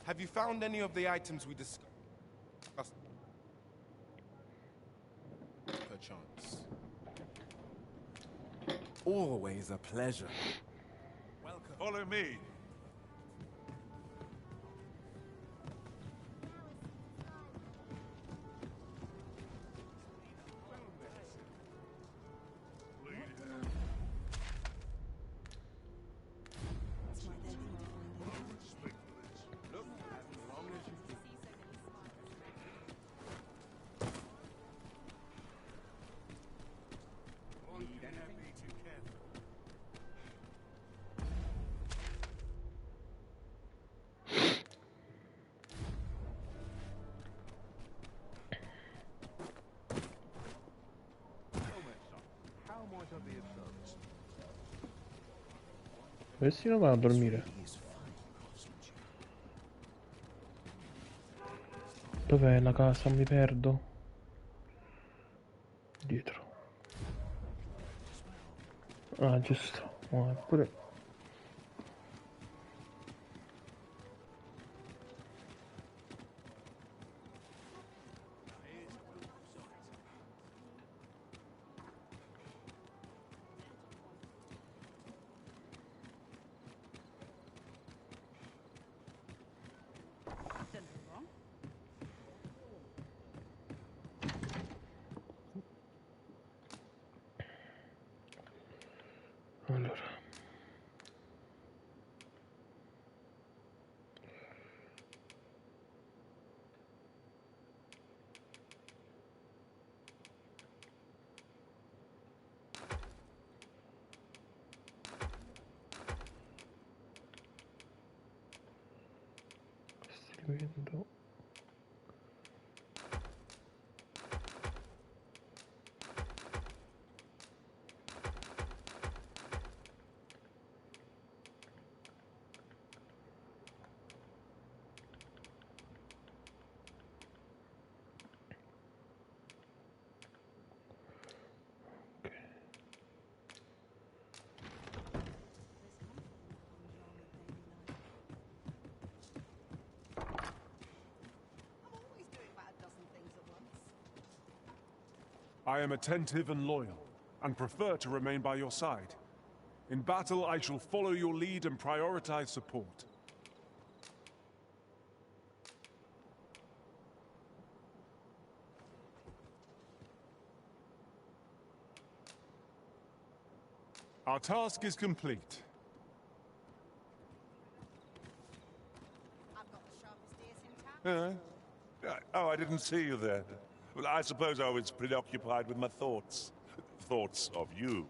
Have you found any of the items we discussed? Perchance. Always a pleasure. Welcome. Follow me. Questi non vanno a dormire. Dov'è la casa? Mi perdo. Dietro. Ah, giusto. Oh, pure... Allora. Scrivendo. I am attentive and loyal, and prefer to remain by your side. In battle, I shall follow your lead and prioritize support. Our task is complete. Oh, I didn't see you there. Well, I suppose I was preoccupied with my thoughts. Thoughts of you.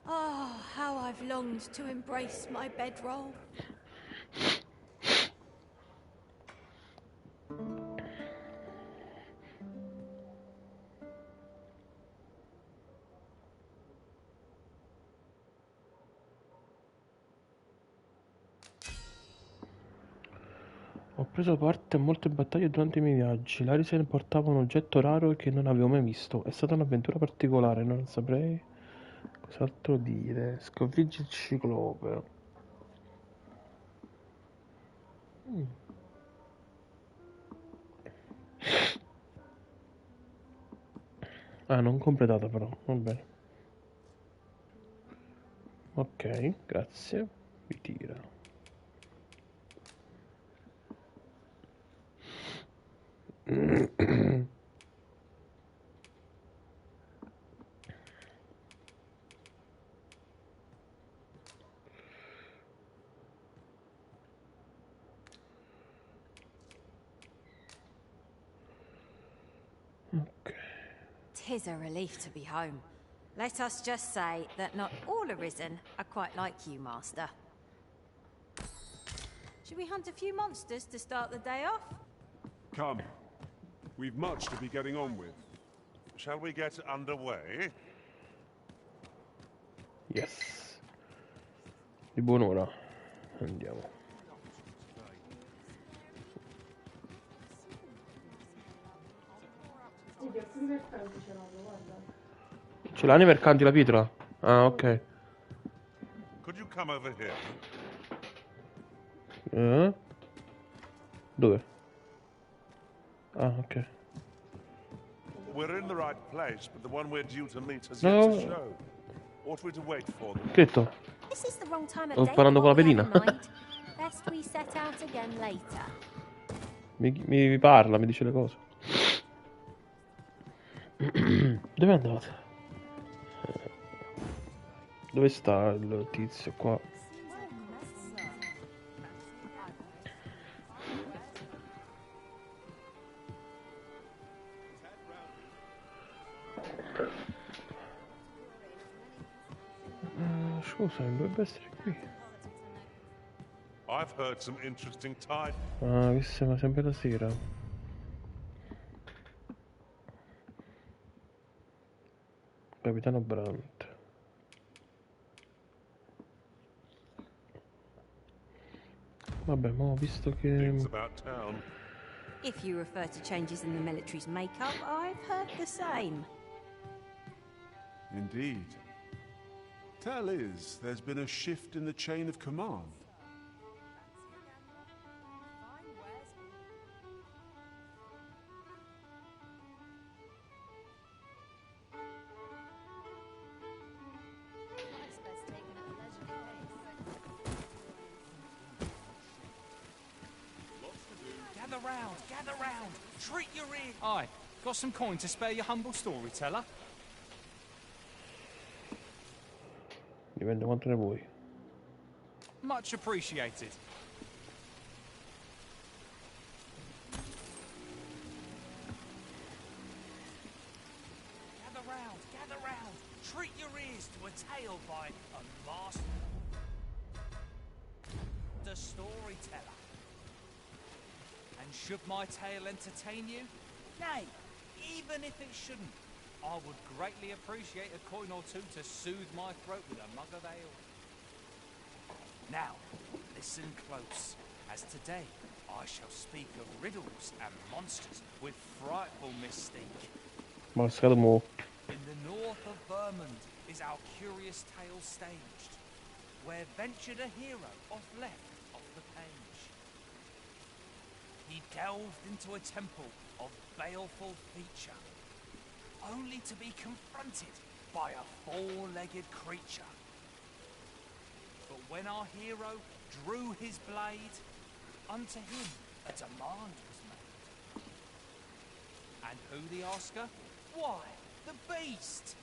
Oh, how I've longed to embrace my bedroll. Ho preso parte a molte battaglie durante i miei viaggi. L'Arisen portava un oggetto raro che non avevo mai visto. È stata un'avventura particolare, non saprei cos'altro dire. Sconfiggi il ciclope. Mm. Ah, non completata però, va bene. Ok, grazie. Ritira. Tis a relief to be home. Let us just say that not all Arisen are quite like you, Master. Should we hunt a few monsters to start the day off? Come. We've much to be getting on with. Shall we get underway? Yes. Di buon'ora. Andiamo. Sì, che qui mercanti ce l'hanno, guarda. Ce l'ha nei mercanti la pietra? Ah, ok. Could you come over here? Dove? Ah, ok. We're in the right place, but the one we're due to meet has No. yet to show. Ought we to wait for them? Scritto. This is the wrong time of Sto day parlando for con la what we have pedina. in mind. Best we set out again later. Mi parla, mi dice le cose. Dove andate? Dove sta il tizio qua? Scusa, dovrebbe essere qui. I've heard some interesting tide. Ah, qui siamo sempre la sera. Capitano Brandt. Vabbè, ma ho visto che... Things about town. If you refer to changes in the military's makeup, I've heard the same. Indeed. Tell is, there's been a shift in the chain of command. Gather round, treat your ear. Aye, got some coin to spare your humble storyteller? Dipende quanto ne vuoi. Much appreciated. Gather round, treat your ears to a tale by a master storyteller. And should my tale entertain you? Nay, even if it shouldn't, I would greatly appreciate a coin or two to soothe my throat with a mug of ale. Now, listen close, as today I shall speak of riddles and monsters with frightful mystique. Mascado mo. In the north of Vermund is our curious tale staged, where ventured a hero off left off the page. He delved into a temple of baleful feature, only to be confronted by a four-legged creature. But when our hero drew his blade, unto him a demand was made. And who the asker? Why, the beast!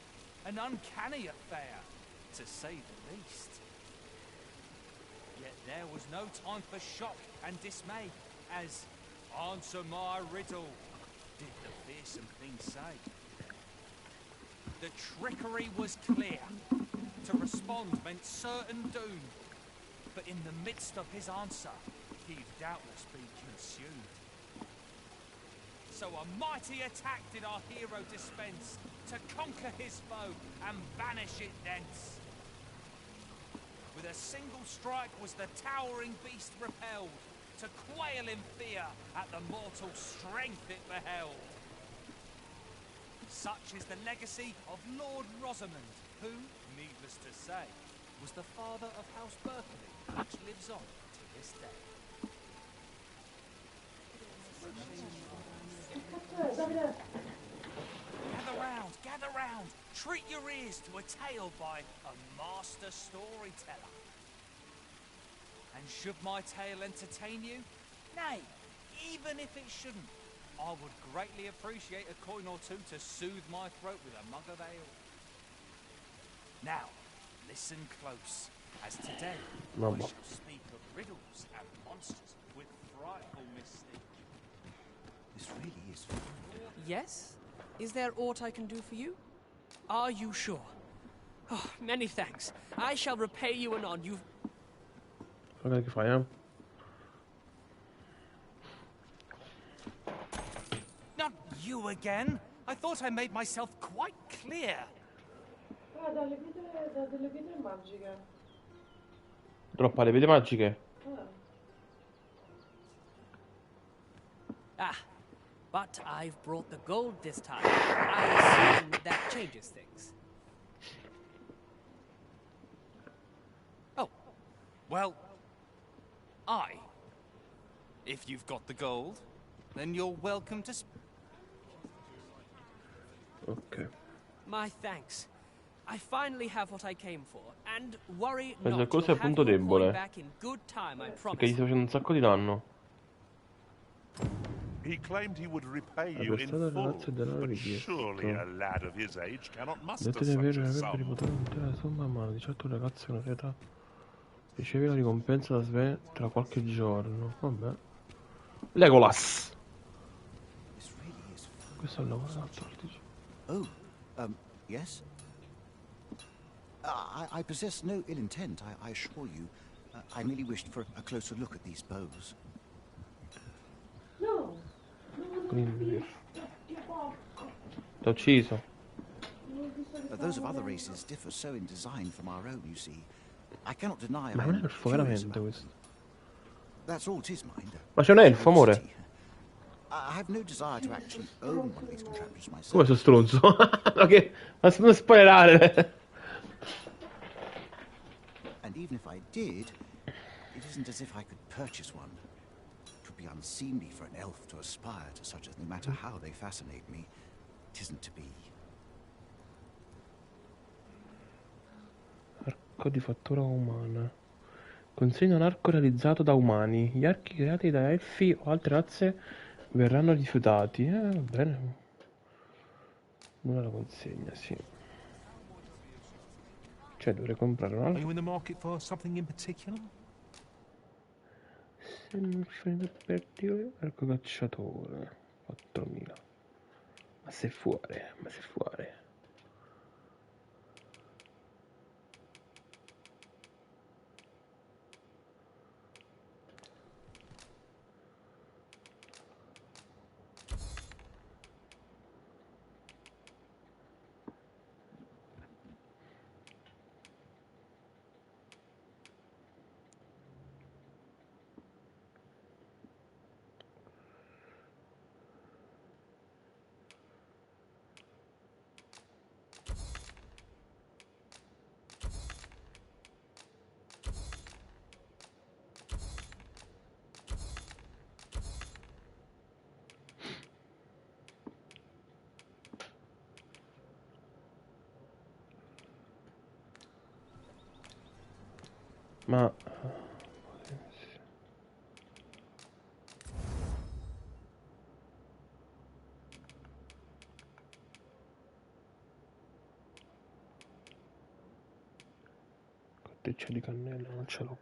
An uncanny affair, to say the least. Yet there was no time for shock and dismay, as "Answer my riddle," did the fearsome thing say. The trickery was clear. To respond meant certain doom. But in the midst of his answer, he'd doubtless be consumed. So a mighty attack did our hero dispense, to conquer his foe and banish it thence. With a single strike was the towering beast repelled, to quail in fear at the mortal strength it beheld. Such is the legacy of Lord Rosamond, who, needless to say, was the father of House Berkeley, which lives on to this day. Gather round, treat your ears to a tale by a master storyteller. And should my tale entertain you? Nay, even if it shouldn't, I would greatly appreciate a coin or two to soothe my throat with a mug of ale. Now, listen close, as today I shall speak of riddles and monsters with frightful mystique. This really is fun. Yes? Is there aught I can do for you? Are you sure? Oh, many thanks. I shall repay you anon. You've... Guarda che fai, eh? Not you again. I thought I made myself quite clear. Ah, dalle delle pietre magiche. Troppa le pietre magiche. Ah, but I've brought the gold this time. I assume that changes things. Oh, well, if you've got the gold, then you're welcome to... Ok. My thanks. I finally have what I came for, and worry Penso not, che questo è you'll il have punto your coin debole. back in good time, I Perché gli promise. sta facendo un sacco di danno. He claimed he would repay Ha you in prestato il full, ragazzo il denaro but richiesto. surely a lad of his age cannot muster Dovete such avere a avrebbe sum. ripotato l'intera somma, ma di certo un ragazzo con una età ricevi la ricompensa da Sve tra qualche giorno. Vabbè. Legolas! Questo è il lavoro dell'altro. Oh, yes? I possess no ill intent, I assure you. I merely wished for a closer look at these bows. No! Quindi t'ho ucciso. Those of other races differ so in design from our own, you see. I cannot deny Ma I non è am elfo curious veramente about questo. That's all it is, mind. Ma c'è un elfo, amore? I have no desire to actually own one of these contraptions myself. Come sono stronzo? Ma non spoilerare. And even if I did, it isn't as if I could purchase one. It would be unseemly for an elf to aspire to such as, no matter how they fascinate me, it isn't to be. Arco di fattura umana. Consegna un arco realizzato da umani. Gli archi creati da elfi o altre razze verranno rifiutati. Va bene. Una la consegna, sì. Cioè dovrei comprare un Are altro. you in the market for something in particular? Se non finite per dire arco cacciatore 4000. Ma sei fuori, ma sei fuori. Ma bottiglia di cannella, non ce l'ho.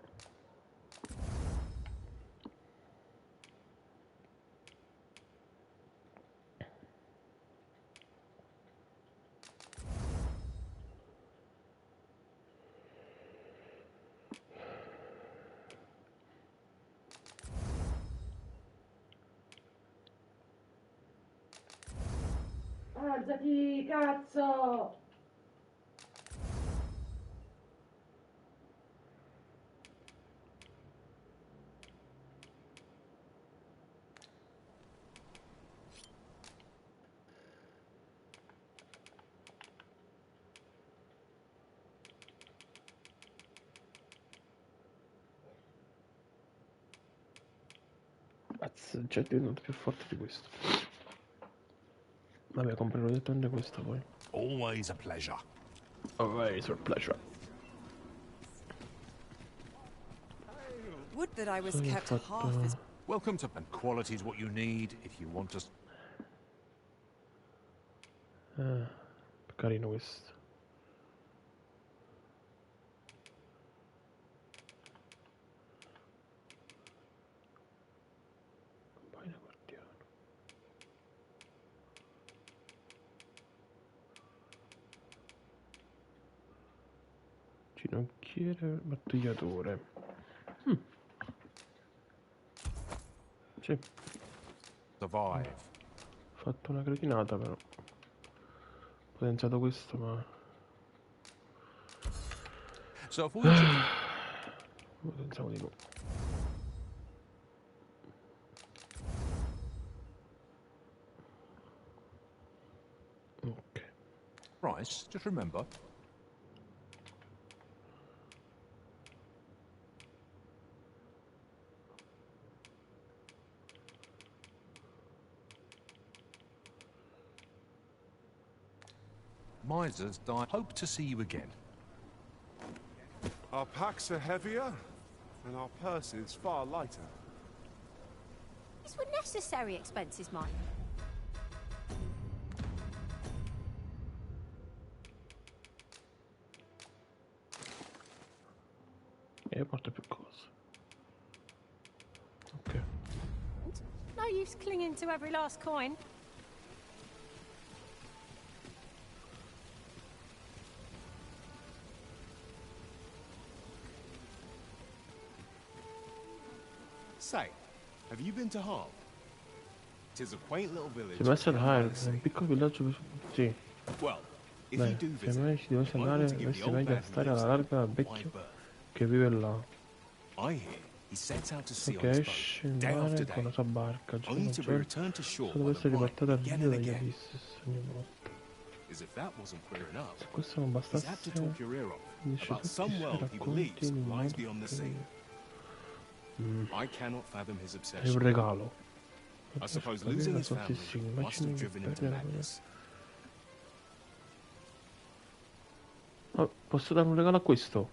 Alzati, cazzo! Cazzo, già è diventato più forte di questo. Vabbè, comprerò direttamente questo poi. Always a pleasure. Always a pleasure. Would that I was Cosa gli ho kept half fatto? as... Welcome to... And quality's what you need if you want to... Carino questo. Compagno guardiano. Ginocchiere, battigliatore. Sì. Survive. Ho fatto una cretinata però. Ho potenziato questo ma... So if we Potenziamo di nuovo. Ok. Price, just remember. Misers die. Hope to see you again. Our packs are heavier, and our purses far lighter. These were necessary expenses, Mike. E porto più cose. Ok. No use clinging to every last coin. Say, have you been to Hull? Tis a quaint little village. Se vai a Hire, è un piccolo villaggio. Sì. Well, if Beh, you do se visit, mai ci dovessi you might andare, want to give the dovresti old meglio man who stare alla lives larga al there a vecchio wide berth. che vive là. I hear he sets out to So sea on che his esce in boat, day mare after con la day, sua barca, giorno only a to be giorno, returned to shore solo by per essere the riportato al right again riso and dagli again. abissi ogni volta. As if that wasn't queer enough, Se questo non he's bastasse, apt to talk your ear off dice about tutti i some suoi world he racconti believes in un lies modo beyond the sea. I cannot fathom his È un obsession. regalo. I suppose Capire losing la his sua family ossessione, must have immagini che driven him to perdere... madness. Oh, posso dare un regalo a questo?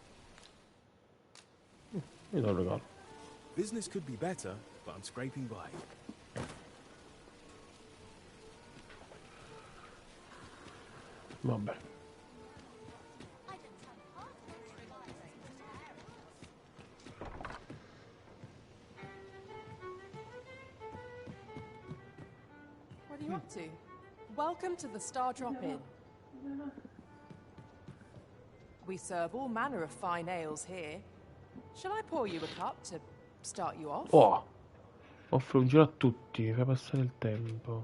Io do un regalo. Business could be better, but I'm scraping by. Vabbè. What are you up to? Welcome to the Star Drop Inn. We serve all manner of fine ales here. Shall I pour you a cup to start you off? Oh! Offro un giro a tutti, fai passare il tempo.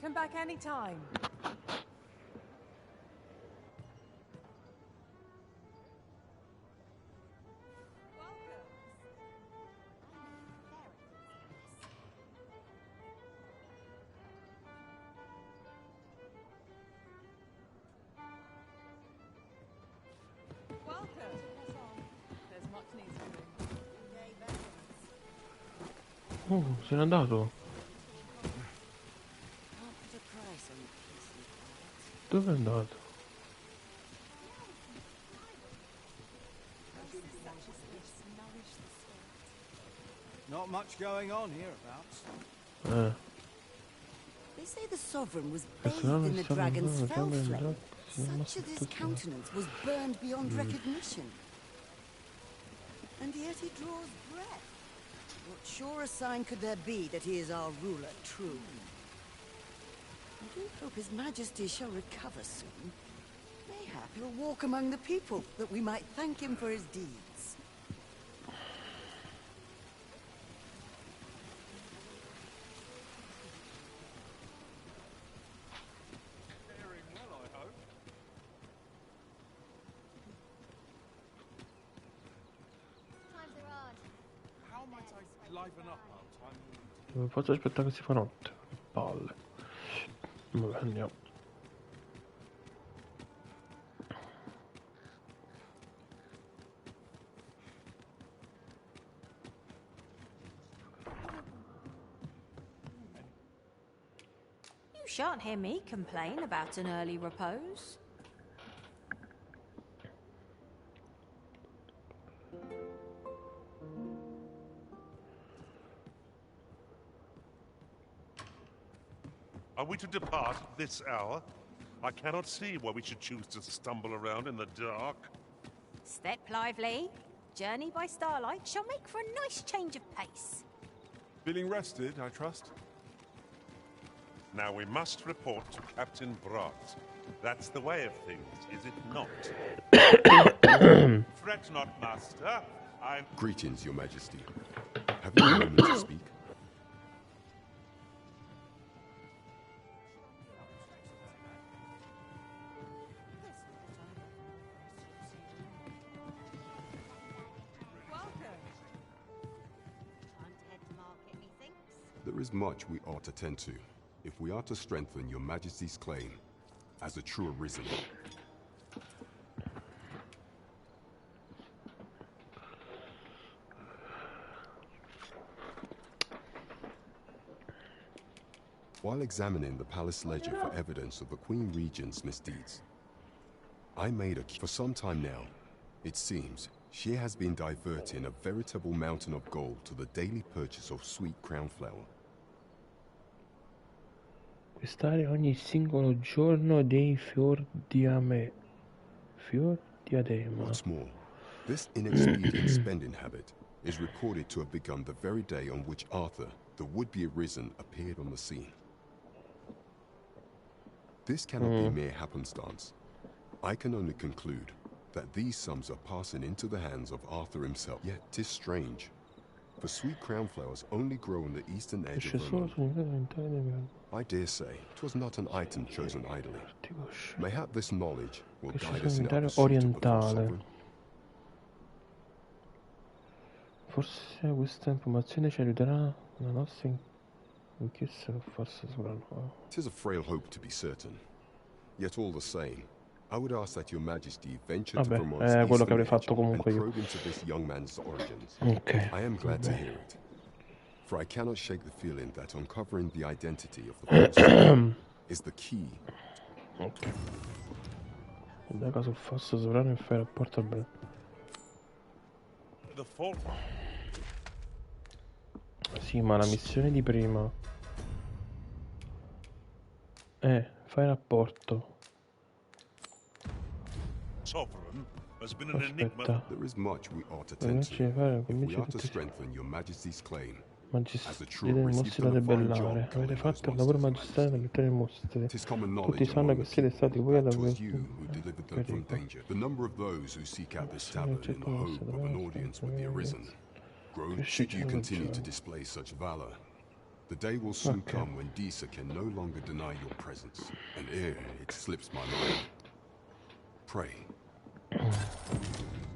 Come back anytime. Welcome. There's much needs doing. Se n'è andato. Dove è andato? Not much going on hereabouts. They say the sovereign was Questo bathed nome in the sta dragon's andando, fell sembra flame. Such of his countenance was burned beyond recognition. And yet he draws breath. What surer sign could there be that he is our ruler, true? I do hope his majesty shall recover soon. Mayhap he'll walk among the people, that we might thank him for his deeds. Faring well, I hope. Times are hard. How might I liven up our time? Non posso aspettare che si fa notte. Che palle. Vabbè, andiamo. You shan't hear me complain about an early repose. Are we to depart at this hour? I cannot see why we should choose to stumble around in the dark. Step lively. Journey by starlight shall make for a nice change of pace. Feeling rested, I trust? Now we must report to Captain Brat. That's the way of things, is it not? Fret not, Master. I'm... Greetings, Your Majesty. Have you a moment to speak? There is much we ought to tend to, if we are to strengthen Your Majesty's claim as a true Arisen. While examining the palace ledger for evidence of the Queen Regent's misdeeds, I made a... For some time now, it seems, she has been diverting a veritable mountain of gold to the daily purchase of sweet crown flower. Acquistare ogni singolo giorno dei fior di diadema. What's more, this inexpedient spending habit is reported to have begun the very day on which Arthur, the would-be Arisen, appeared on the scene. This cannot be mere happenstance. I can only conclude that these sums are passing into the hands of Arthur himself. Yet 'tis strange, for sweet crown flowers only grow on the eastern edge of Vermont. I dare say 'twas not an item chosen idly. Mayhap this knowledge will guide us in our pursuit of the false sovereign. Forse questa informazione ci aiuterà nella nostra inchiesta per forza sovrano. 'Tis a frail hope to be certain. Yet all the same, I would ask that Your Majesty venture to Vermont's quello che avrei eastern fatto edge comunque and io. probe into this young man's origins. Ok. I am glad to hear it, for I cannot shake the feeling that uncovering the identity of the false sovereign is the key. Ok. Indaga sul falso sovrano e fai rapporto al breve. The fault. Sì, ma la missione di prima fai rapporto. Sovereign has been an enigma. Aspetta. There is much we ought to tend to if we are to strengthen Your Majesty's claim as a true Dei Arisen. mostri da debellare. Avete fatto il lavoro magistrale per aiutare i mostri. Tutti sanno che siete stati voi ad aver... The number of those who seek out this tablet in the hope of an audience with the Arisen grows should you continue to display such valor. The day will soon come when Disa can no longer deny your presence, and ere it slips my mind. Pray.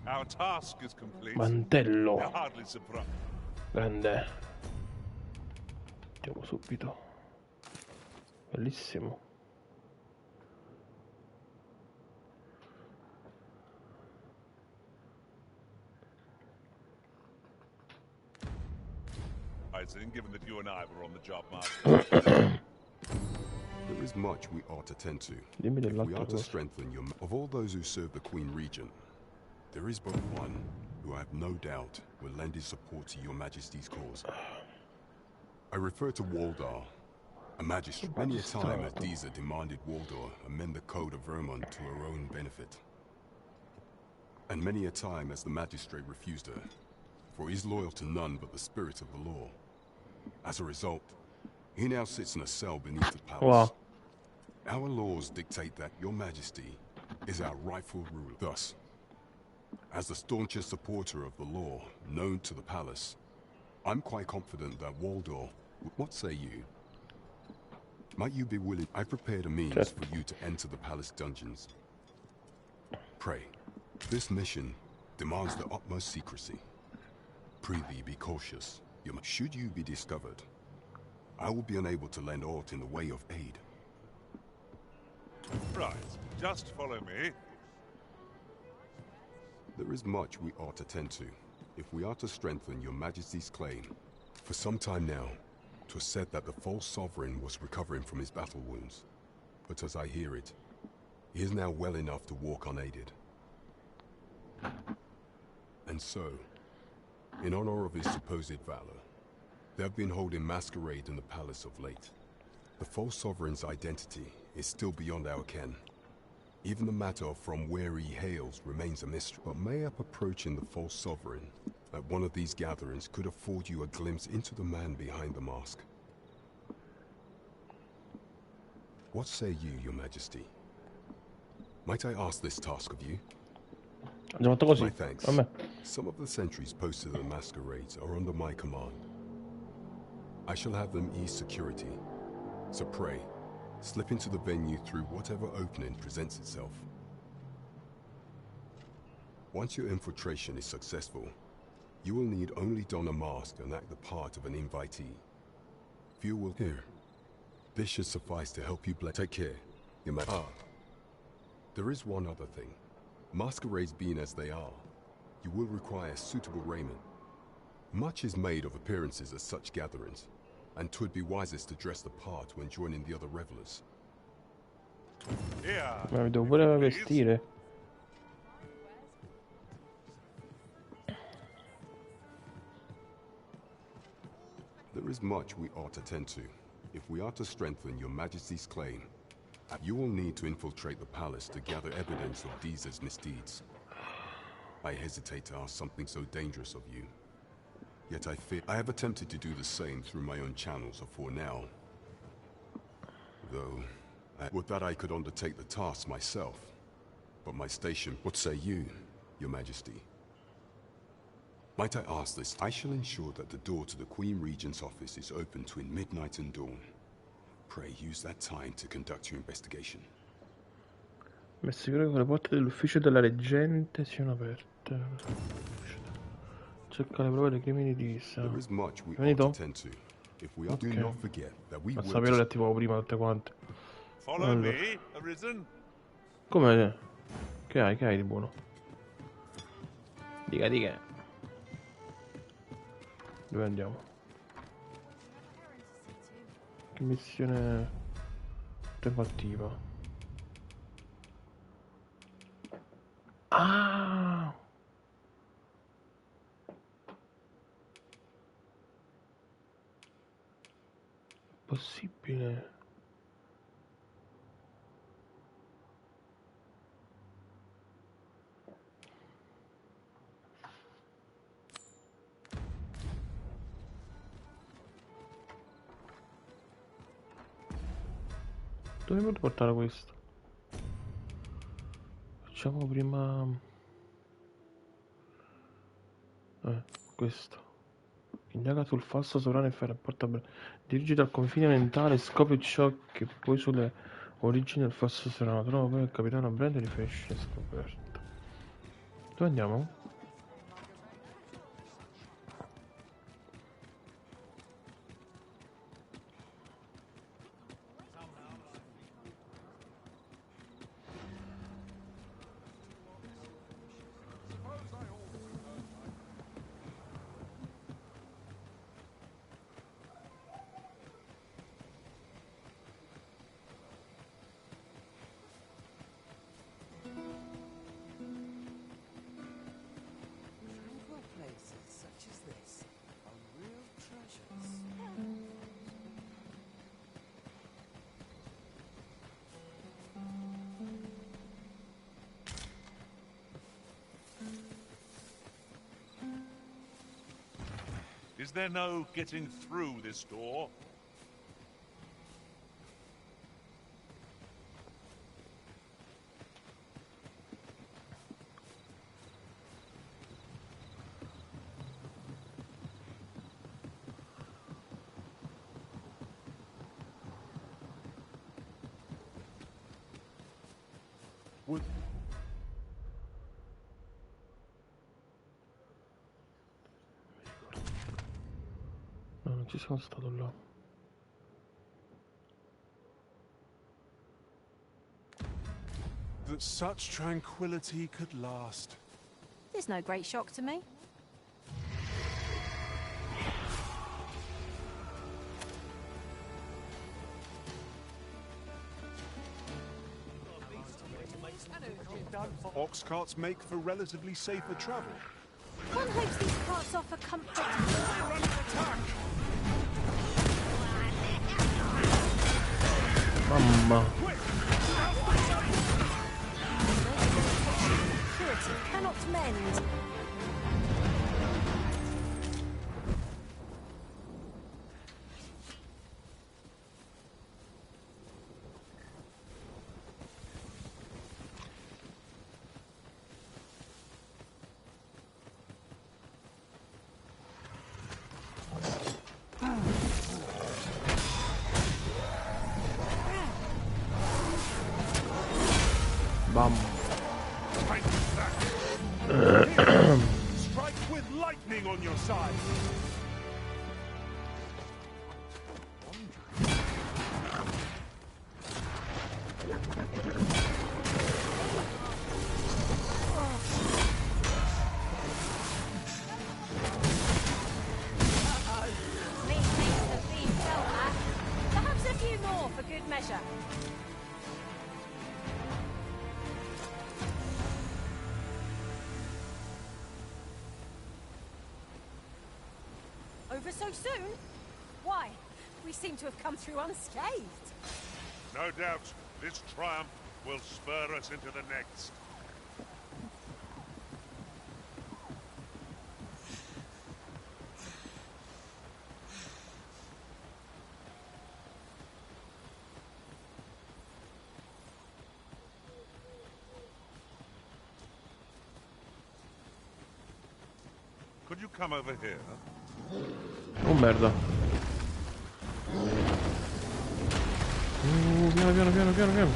Our task is complete. Mantello. They're hardly surprised. Grande. Andiamo subito. Bellissimo. Given that you and I were on the job, Master. There is much we ought to tend to if we are to strengthen your... Of all those who serve the Queen Regent, there is but one who I have no doubt will lend his support to Your Majesty's cause. I refer to Waldar, A magistrate. Many a time Adiza demanded Waldor amend the code of Vermont to her own benefit. And many a time as the magistrate refused her, for he is loyal to none but the spirit of the law. As a result, he now sits in a cell beneath the palace. Wow. Our laws dictate that your majesty is our rightful ruler. Thus, as the staunchest supporter of the law known to the palace, I'm quite confident that Waldor... What say you? Might you be willing? I prepared a means for you to enter the palace dungeons. Pray, this mission demands the utmost secrecy. Prithee, be cautious. Should you be discovered, I will be unable to lend aught in the way of aid. Right, just follow me. There is much we ought to tend to, if we are to strengthen your majesty's claim. For some time now, 'twas said that the false sovereign was recovering from his battle wounds. But as I hear it, he is now well enough to walk unaided. And so, in honor of his supposed valor, they have been holding masquerade in the palace of late. The false sovereign's identity is still beyond our ken. Even the matter of from where he hails remains a mystery. But mayhap approaching the false sovereign at one of these gatherings could afford you a glimpse into the man behind the mask. What say you, your majesty? Might I ask this task of you? My thanks. Some of the sentries posted at the masquerades are under my command. I shall have them ease security. So pray, slip into the venue through whatever opening presents itself. Once your infiltration is successful, you will need only don a mask and act the part of an invitee. Few will hear. This should suffice to help you take care, your majesty. There is one other thing. Masquerades being as they are, you will require suitable raiment. Much is made of appearances at such gatherings, and 'twould be wisest to dress the part when joining the other revelers. Ma mi devo pure vestire. There is much we ought to tend to, if we are to strengthen your majesty's claim. You will need to infiltrate the palace to gather evidence of Diza's misdeeds. I hesitate to ask something so dangerous of you. Yet I fear I have attempted to do the same through my own channels afore now. Though, would that I could undertake the task myself. But my station, what say you, your majesty? Might I ask this? I shall ensure that the door to the Queen Regent's office is open between midnight and dawn. Pray use that time to conduct your investigation. Mi assicuro che le porte dell'ufficio della reggente siano aperte. Cerca le prove dei crimini di Lisa. Finito? Ok. Ma sapevo che attivavo prima tutte quante. Allora. Come? Che hai di buono? Dica. Dove andiamo? Che missione tempo attiva? Ah! Possibile. Dove mi devo portare questo? Facciamo prima questo. Indaga sul falso sovrano e fai rapporto a dirigiti al confine mentale, scopri ciò che puoi sulle origini del falso sovrano. Trova poi il capitano Brand e riferisci le scoperte. Dove andiamo? Is there no getting through this door? Would... No, non ci sono stato là. That such tranquility could last. There's no great shock to me. Ox carts make for relatively safer travel. One hopes these carts offer comfort. Mamma. Purity cannot mend. Bam. Strike with lightning on your side. Methinks the theme fell back. Perhaps a few more for good measure. Over so soon? Why? We seem to have come through unscathed. No doubt, this triumph will spur us into the next. Could you come over here? Oh merda. Piano piano piano piano piano.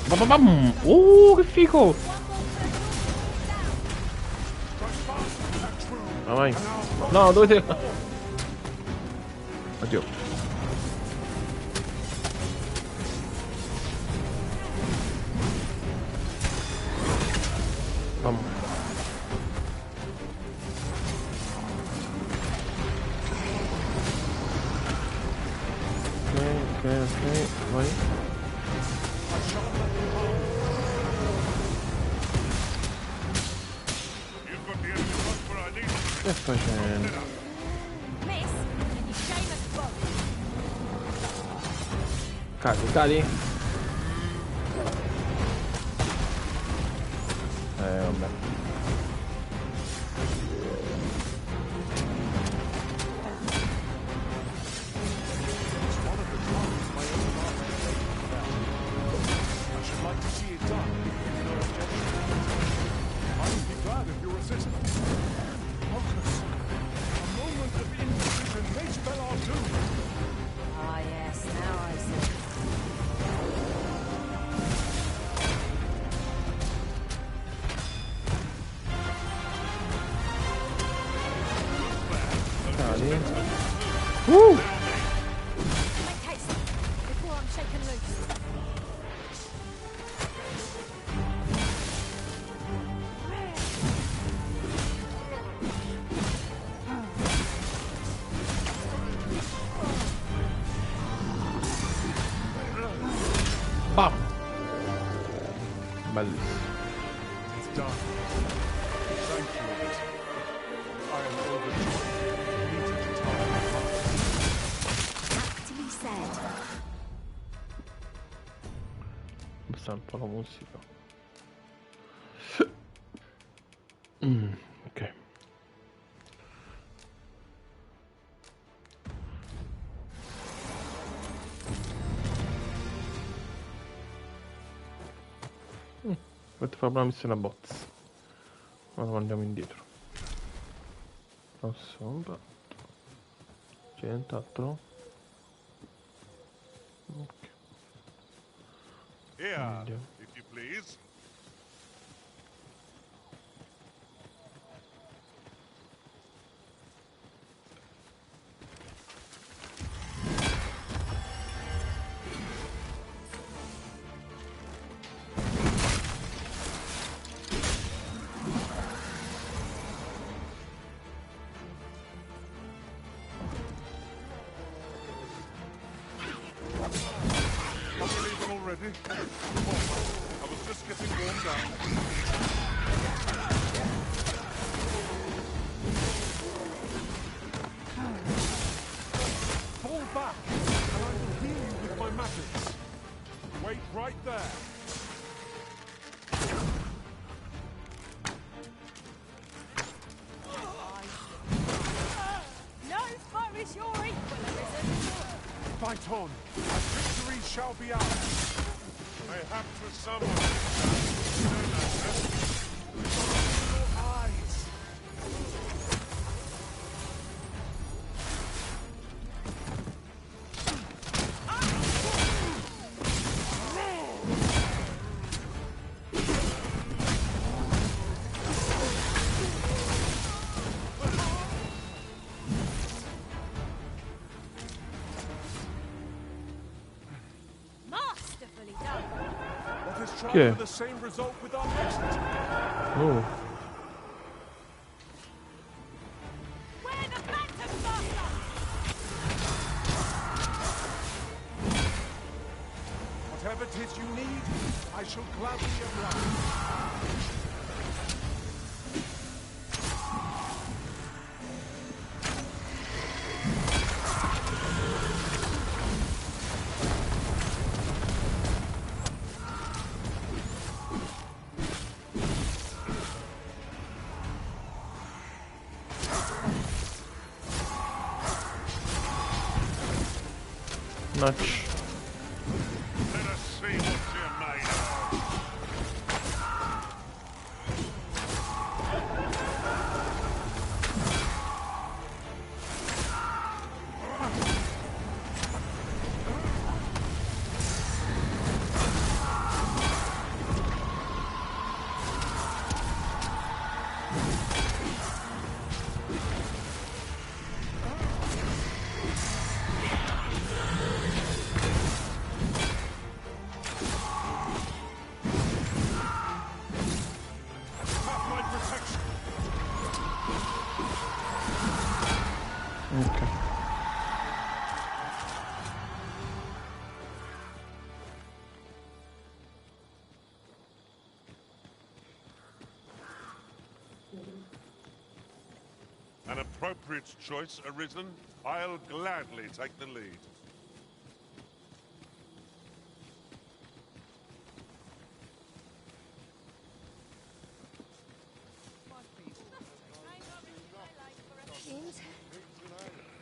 Bam bam bam. Che figo. Ah, vai. No, dovete... Oddio. Bam. Ok, vai. Che sta facendo? Miss, can you shame us both? Cadi, cadi? Vabbè. I should like to see it done. No objection. I would be glad if you assist. Focus. A moment of indecision may spell our doom. Ah, yes, now I see. Cadi. Make haste before I'm shaken loose. Bam. Bellissimo. It's done. Thank you. I am overjoyed. Needed time. Questa è un po' la musica. Ok. Dovete fare una missione a bots. Ora andiamo indietro. Prossimo. C'è nient'altro? Ok. Here, Andiamo. if you please. Are we leaving already? Oh, I was just getting warmed up. Fall back, and I will heal you with my magics. Wait right there. No foe is your equal, Arisen. Fight on, and victory shall be ours. Mayhap to someone. Your eyes. Masterfully done. Let us try Chi è? for the same result with our next attack. Oh. We're the Phantom Buster! Whatever it is you need, I shall gladly oblige. Notch. Let us see what you're made of. Have my protection. Ok. An appropriate choice, Arisen. I'll gladly take the lead. Seems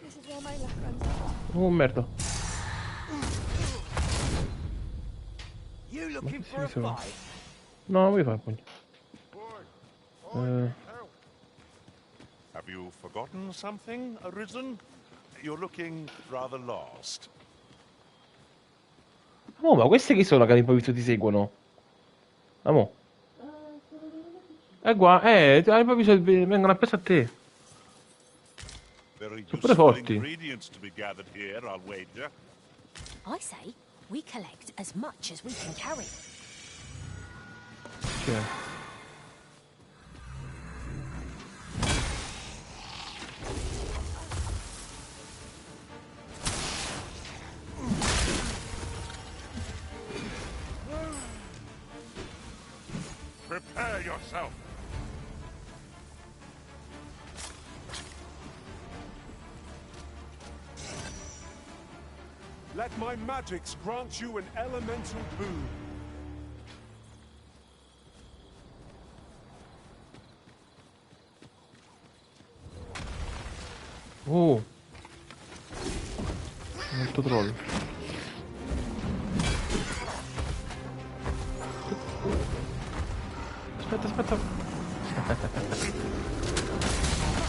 this is where my luck runs out. Oh merda. You Ma looking che for a si sono? fight? No, non voglio fare il pugno. Have you forgotten something, Arisen? You're looking rather lost. Oh, ma queste chi sono che all'improvviso ti seguono? Amo. Qua, all'improvviso vengono appeso a te. Very Sono pure useful forti. ingredients to be gathered here, I'll wager. I say we collect as much as we can carry. Cioè. Prepare yourself. Let My magics grant you an elemental boon. Oh, molto troll. Aspetta.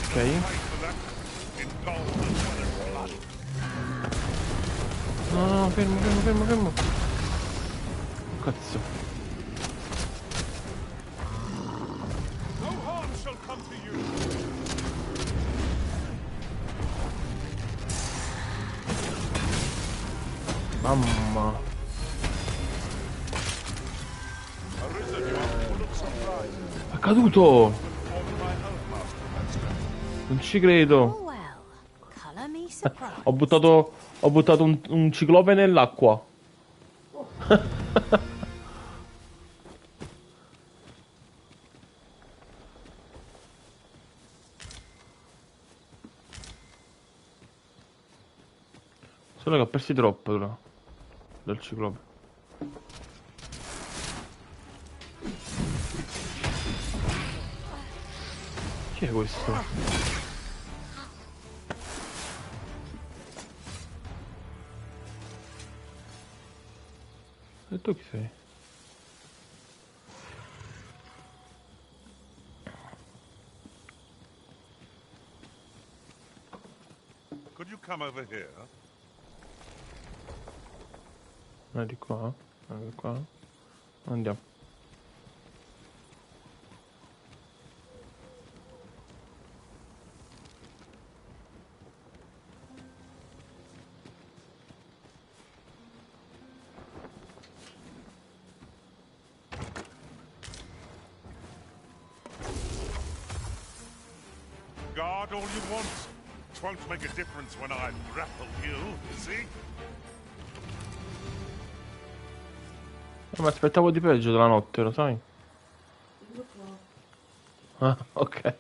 Ok. No, fermo. Cazzo. No harm shall come to you. Mamma. È caduto. Non ci credo. Ho buttato un ciclope nell'acqua. Solo che ho persi troppo ora. Dal ciclope. Chi è questo? E tu chi sei? Could you come over here? Di qua? Di qua? Andiamo. Guard all you want. It won't make a difference when I grapple you, see? Ma aspettavo di peggio della notte, lo sai? Ah, ok. È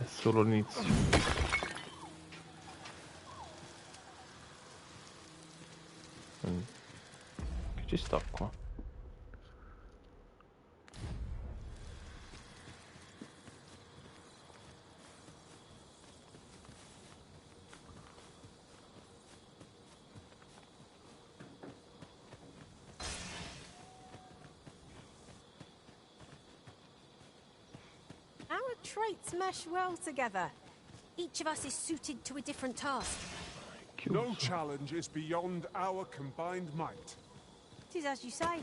solo l'inizio. Che ci sta qua? Our traits mesh well together. Each of us is suited to a different task. No challenge is beyond our combined might. It is as you say.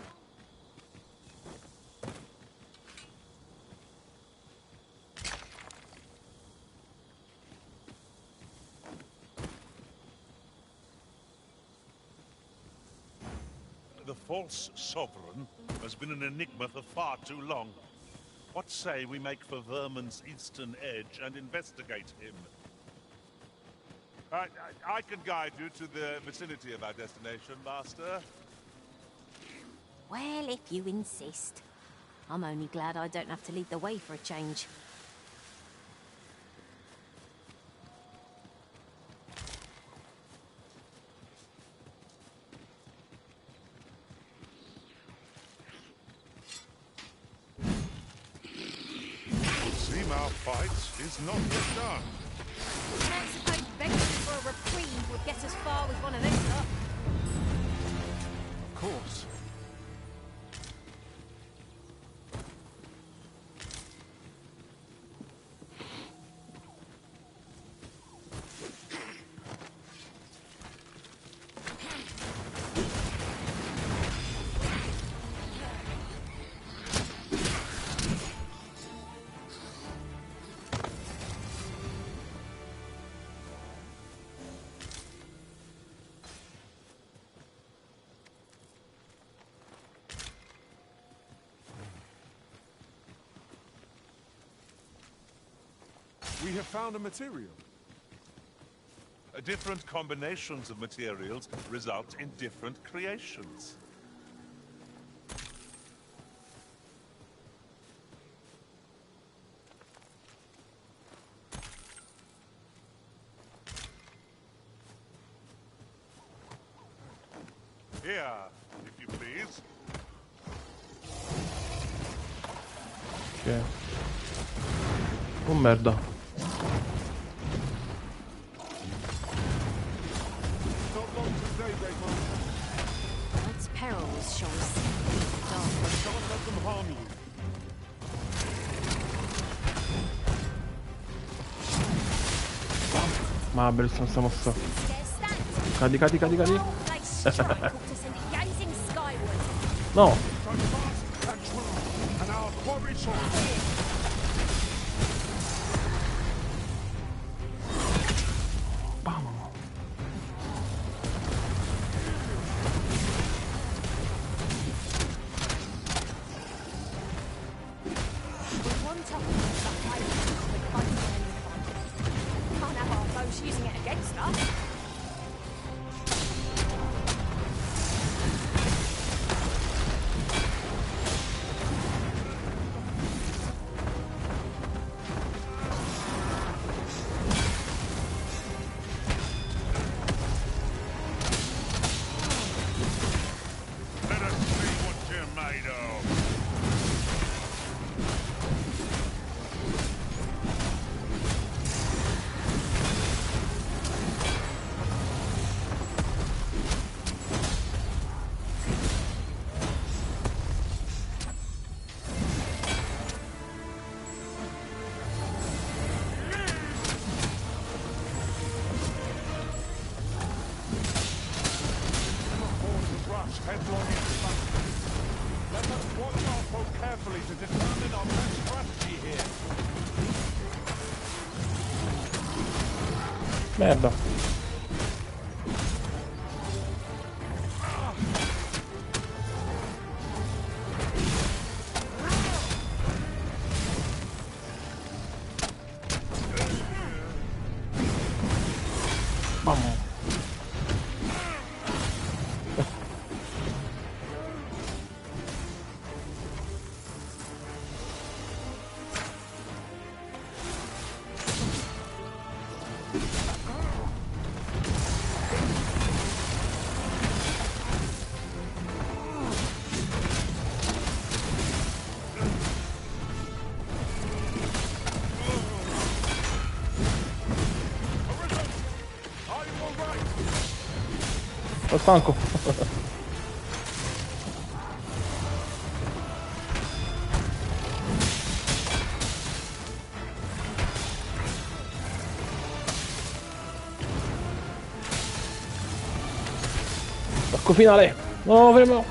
The false sovereign has been an enigma for far too long. What say we make for Vermin's eastern edge and investigate him? I can guide you to the vicinity of our destination, Master. Well, if you insist. I'm only glad I don't have to lead the way for a change. Our fight is not yet done. I don't suppose begging for a reprieve would get us far with one of them, lot. Of course. We have found a material. Different combinations of materials result in different creations. Here, if you please. Ok. Oh merda. God's perils shall receive the dark. Don't let them harm you. Ma bellissima sta mossa. Cadi, cadi, cadi, cadi. No. And our quarry shall With one top of the high with fighting anyone. Can't have our foes using it against us. Let us see what you're made of. rush headlong into battle. Let us watch our foe carefully to determine our best strategy here. Merda. Vamos. Sono stanco. Attacco finale. No, fermo.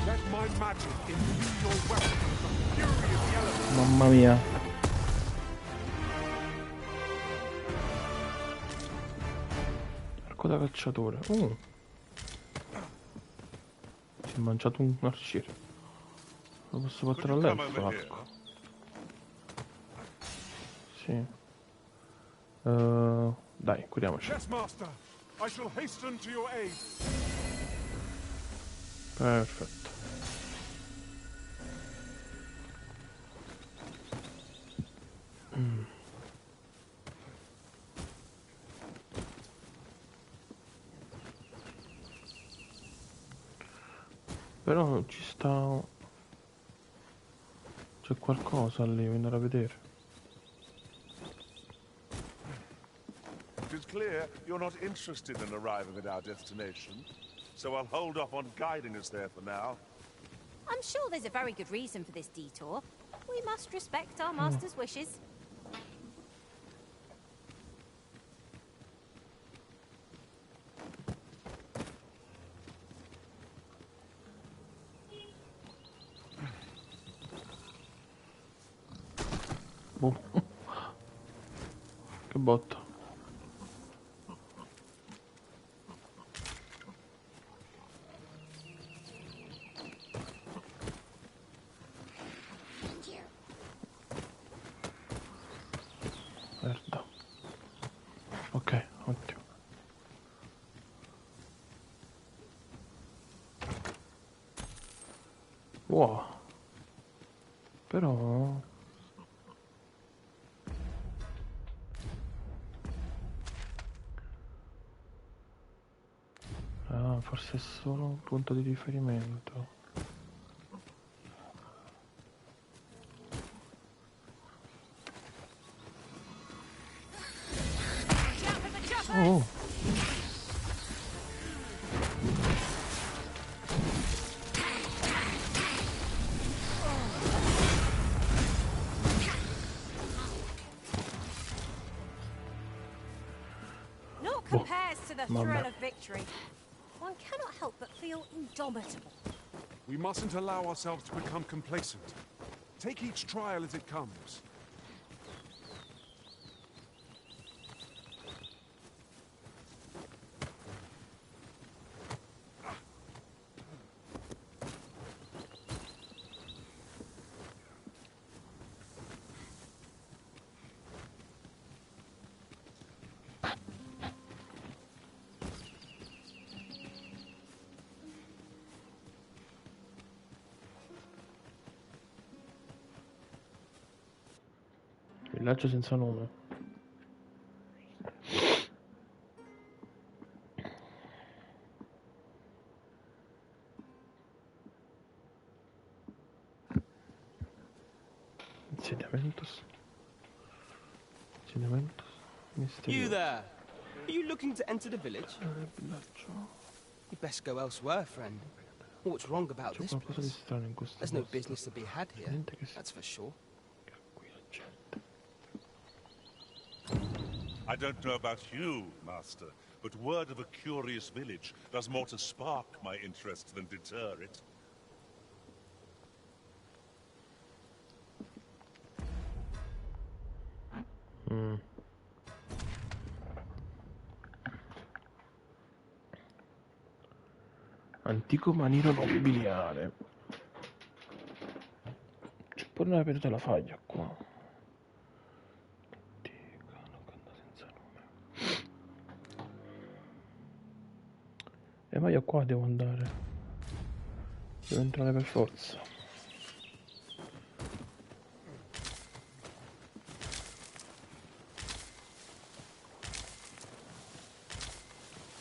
Let my magic imbue your weapon with the fury of the elements. Mamma mia. Arco da cacciatore. Si è mangiato un arciere. Lo posso portare all'elfo l'arco. Sì. Dai, curiamoci. Yes, master. I shall hasten to your aid. Perfetto. Però non ci sta... C'è qualcosa lì, voglio andare a vedere. It is clear you're not interested in arriving at our destination, so I'll hold off on guiding us there for now. I'm sure there's a very good reason for this detour. We must respect our master's wishes. Boh. Che botta. Merda. Ok, ottimo. Wow. Però... Ah. forse è solo un punto di riferimento. Oh. Not compares to the Vabbè. thrill of victory. One cannot help but feel indomitable. We mustn't allow ourselves to become complacent. Take each trial as it comes. Villaggio senza nome. Insediamentos. Insediamentos. You Misterioso. there! Are you looking to enter the village? You best go elsewhere, friend. What's wrong about C'è this qualcosa di place? strano in questo There's no posto. business to be had here, Niente che si- that's for sure. I don't know about you, Master, but word of a curious village does more to spark my interest than deter it. Antico maniero nobiliare. C'è pure una veduta la faglia qua. Antica, locanda senza nome. Ma io qua devo andare. Devo entrare per forza.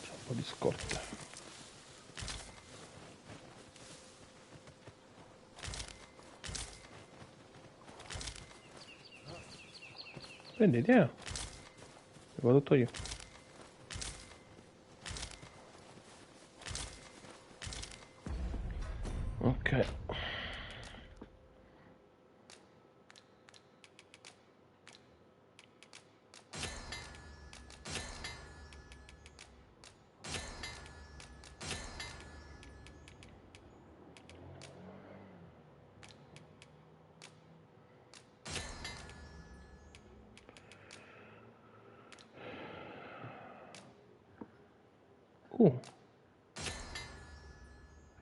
C'è un po' di scorte. Prenditi, Lo vado tutto io. Ok.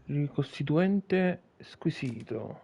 Ricostituente squisito.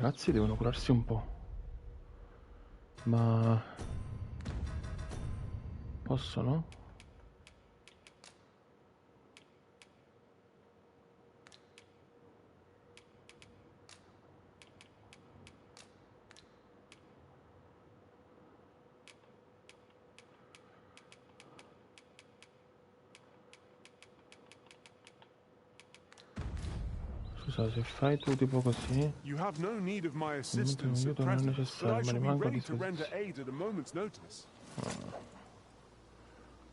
Ragazzi devono curarsi un po'. Ma... possono? Scusa, se fai tu tipo così... You have no need of my un assistance at aiuto non è present, but necessario, I ma shall be rimango a ready to render disposizione. aid at a moment's notice.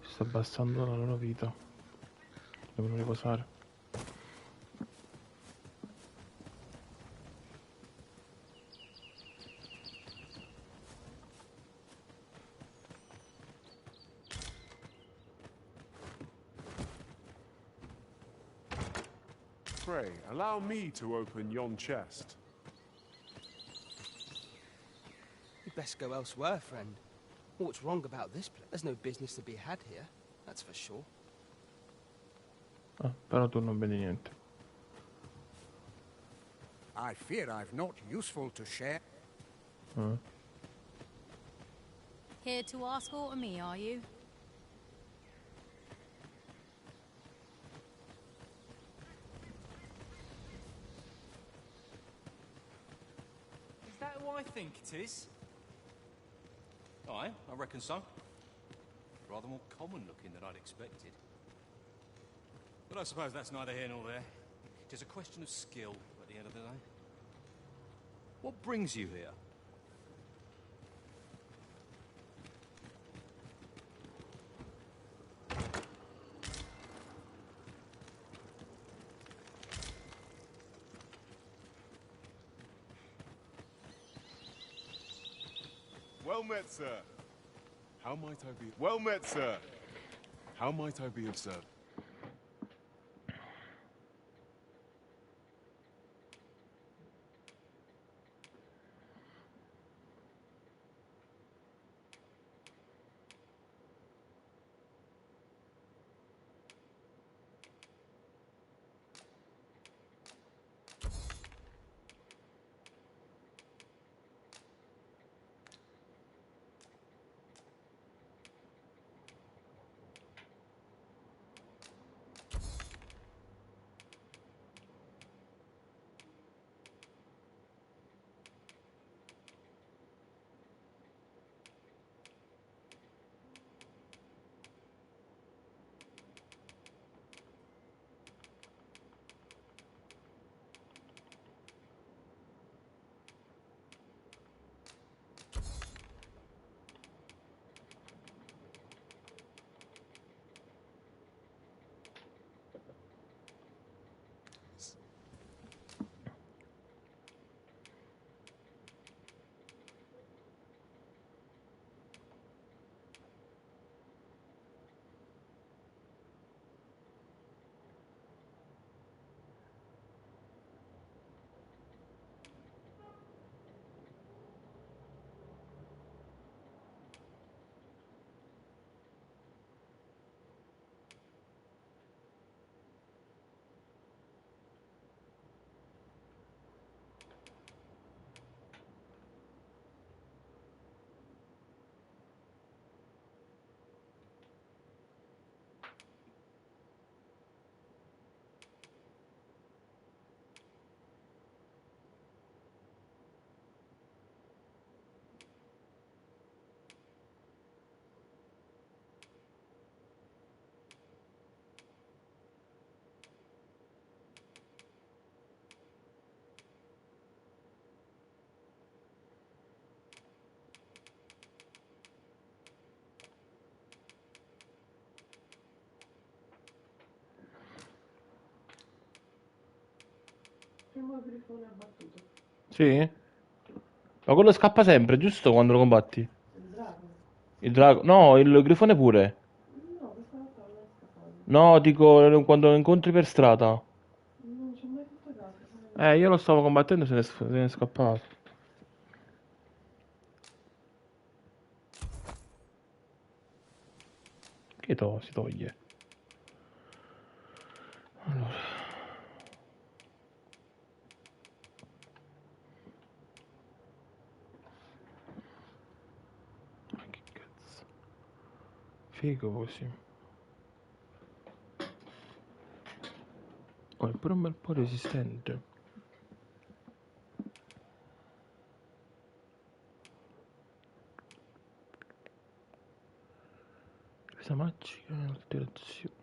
Si sta abbassando la loro vita. Devono riposare. Pray, allow me to open yon chest. You'd best go elsewhere, friend. What's wrong about this place? There's no business to be had here, that's for sure. Ah, però tu non vedi niente. I fear I've not useful to share. Ah. Here to ask aught of me, are you? Is that who I think it is? Aye, I reckon so. Rather more common looking than I'd expected. But I suppose that's neither here nor there. It's a question of skill at the end of the day. What brings you here? Well met, sir. How might I be... Well met, sir. How might I be of service? Primo grifone abbattuto. Sì? Ma quello scappa sempre, giusto? Quando lo combatti? Il drago? Il drago... No, il grifone pure. No, questa volta non è scappato. No, dico quando lo incontri per strada. Non ci ho mai fatto caso, sai? Io lo stavo combattendo e se ne è scappato. Che si toglie? Allora. Figo così. Oh, è pure un bel po' resistente. Difesa magica e alterazioni.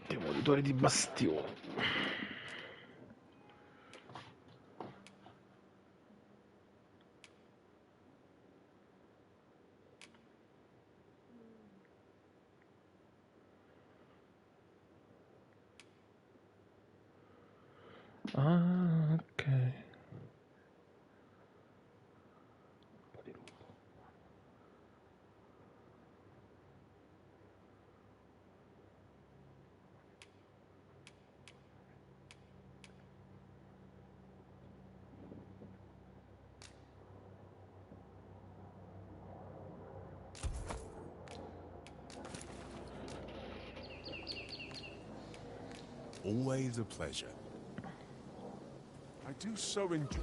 Demolitore di bastioni. Ah, ok. Always a pleasure. I do so enjoy.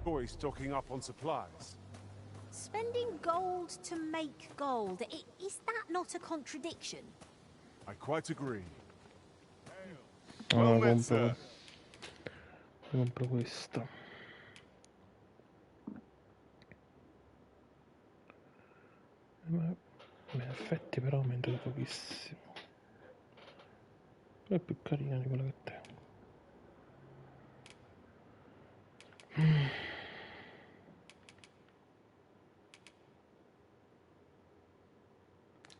Boy stocking up on supplies. Spending gold to make gold, is that not a contradiction? I quite agree. Allora compro questo. Ma in effetti però aumenta di pochissimo. È più carina di quella che tengo.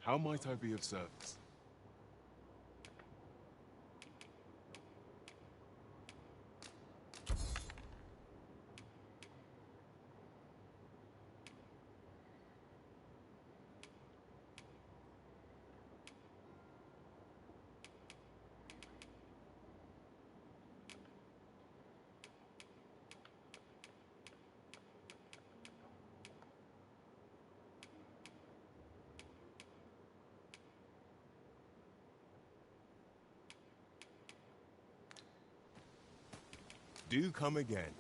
How might I be of service? Do come again.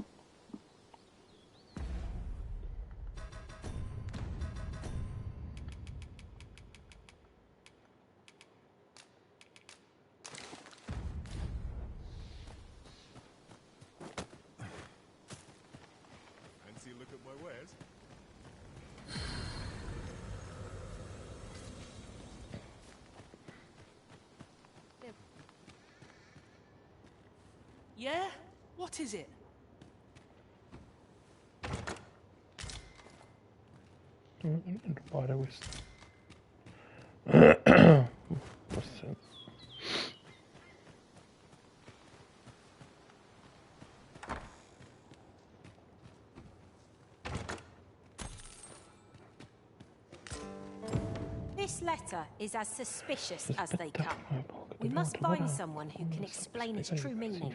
Fancy a look at my wares? Yeah? What is it? Rubare questo. Forse. This letter is as suspicious as they come. We must find someone who can explain its true meaning.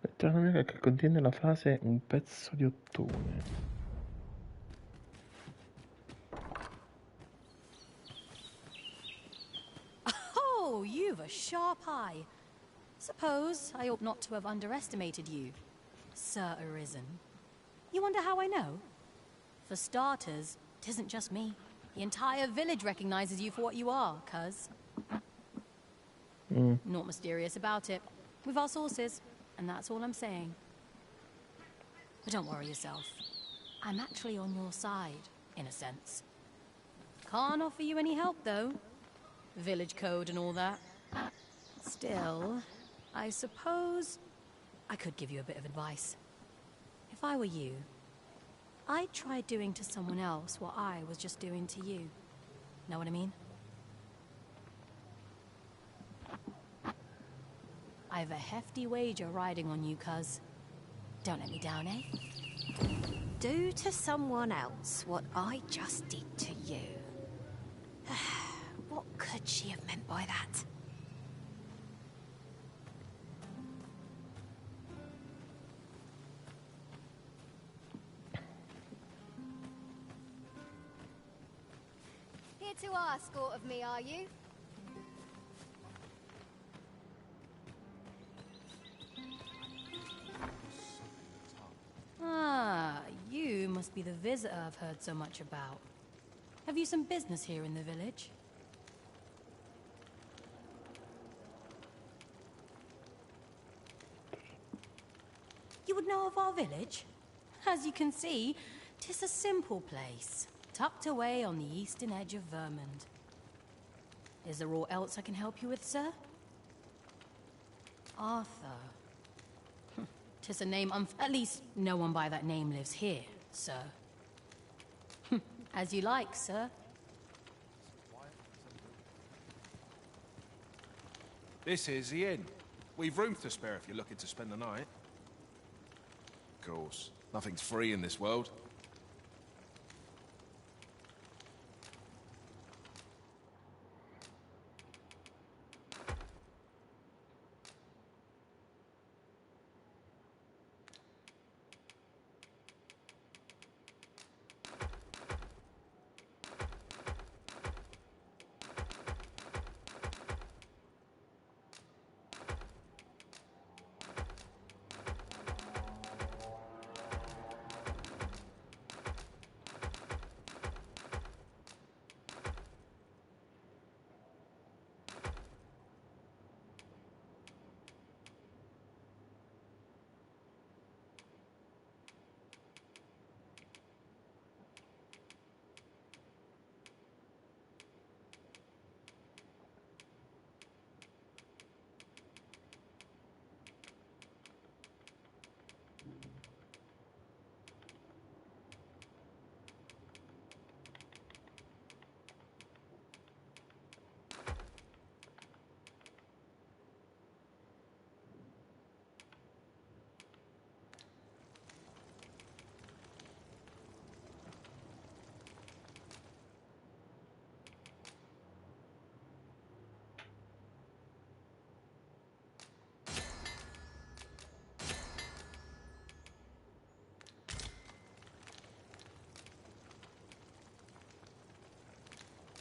Lettera nera che contiene la frase un pezzo di ottone. Oh, you've a sharp eye. Suppose I ought not to have underestimated you, Sir Arisen. You wonder how I know? For starters, it isn't just me. The entire village recognizes you for what you are, cuz. Not mysterious about it. We've our sources, and that's all I'm saying. But don't worry yourself. I'm actually on your side, in a sense. Can't offer you any help, though. Village code and all that. Still, I suppose I could give you a bit of advice. If I were you, I'd try doing to someone else what I was just doing to you. Know what I mean? I've a hefty wager riding on you, cuz. Don't let me down, eh? Do to someone else what I just did to you. What could she have meant by that? Here to ask aught of me, are you? Ah, you must be the visitor I've heard so much about. Have you some business here in the village? You would know of our village? As you can see, 'tis a simple place, tucked away on the eastern edge of Vermund. Is there aught else I can help you with, sir? Arthur. 'Tis a name at least no one by that name lives here, sir. As you like, sir. This is the inn. We've room to spare if you're looking to spend the night. Of course, nothing's free in this world.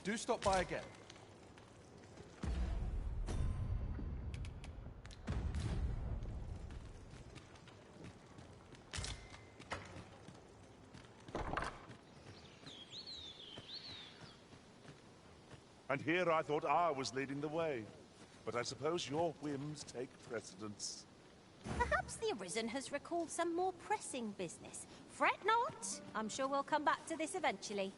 Do stop by again. And here I thought I was leading the way. But I suppose your whims take precedence. Perhaps the Arisen has recalled some more pressing business. Fret not. I'm sure we'll come back to this eventually.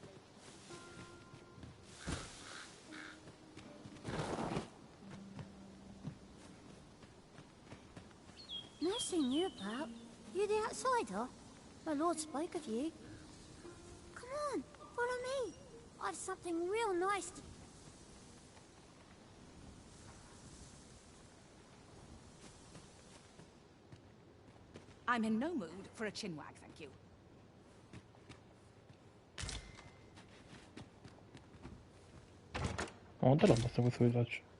No seen you about. You the outsider? My lord spoke of you. Come on, follow me. I've something real nice to... I'm in no mood for a chinwag, thank you. Non te l'ho basta questo villaggio.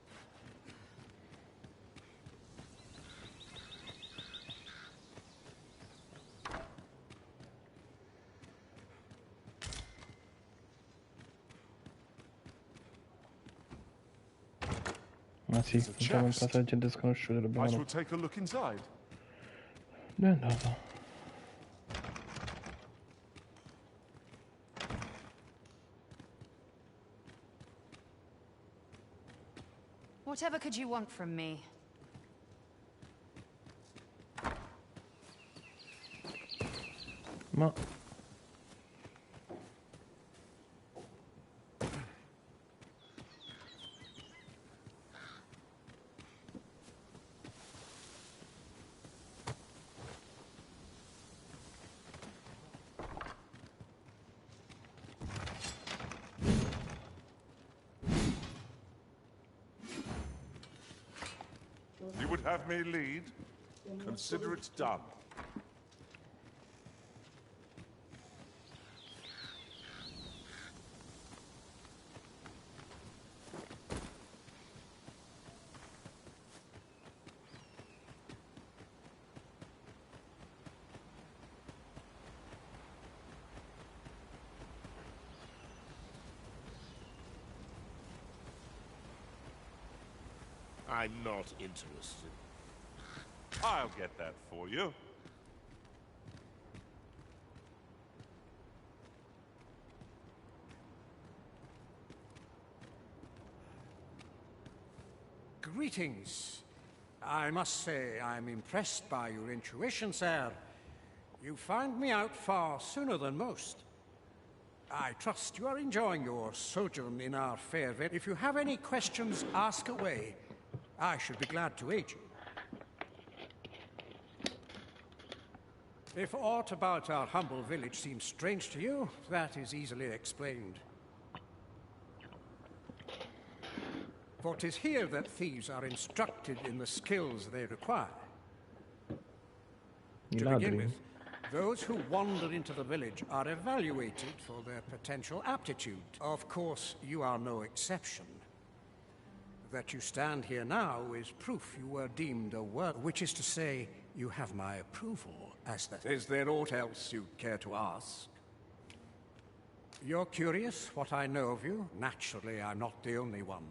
Ah sì, entriamo in casa di gente sconosciuta, I dobbiamo... shall take a look inside. Dove è andato? Whatever could you want from me? Ma... You would have me lead? Consider it done. I'm not interested. I'll get that for you. Greetings. I must say I'm impressed by your intuition, sir. You found me out far sooner than most. I trust you are enjoying your sojourn in our fair village. If you have any questions, ask away. I should be glad to aid you. If aught about our humble village seems strange to you, that is easily explained. For 'tis here that thieves are instructed in the skills they require. To begin with, those who wander into the village are evaluated for their potential aptitude. Of course, you are no exception. That you stand here now is proof you were deemed a worthy, which is to say, you have my approval as the... Is there aught else you'd care to ask? You're curious what I know of you? Naturally, I'm not the only one.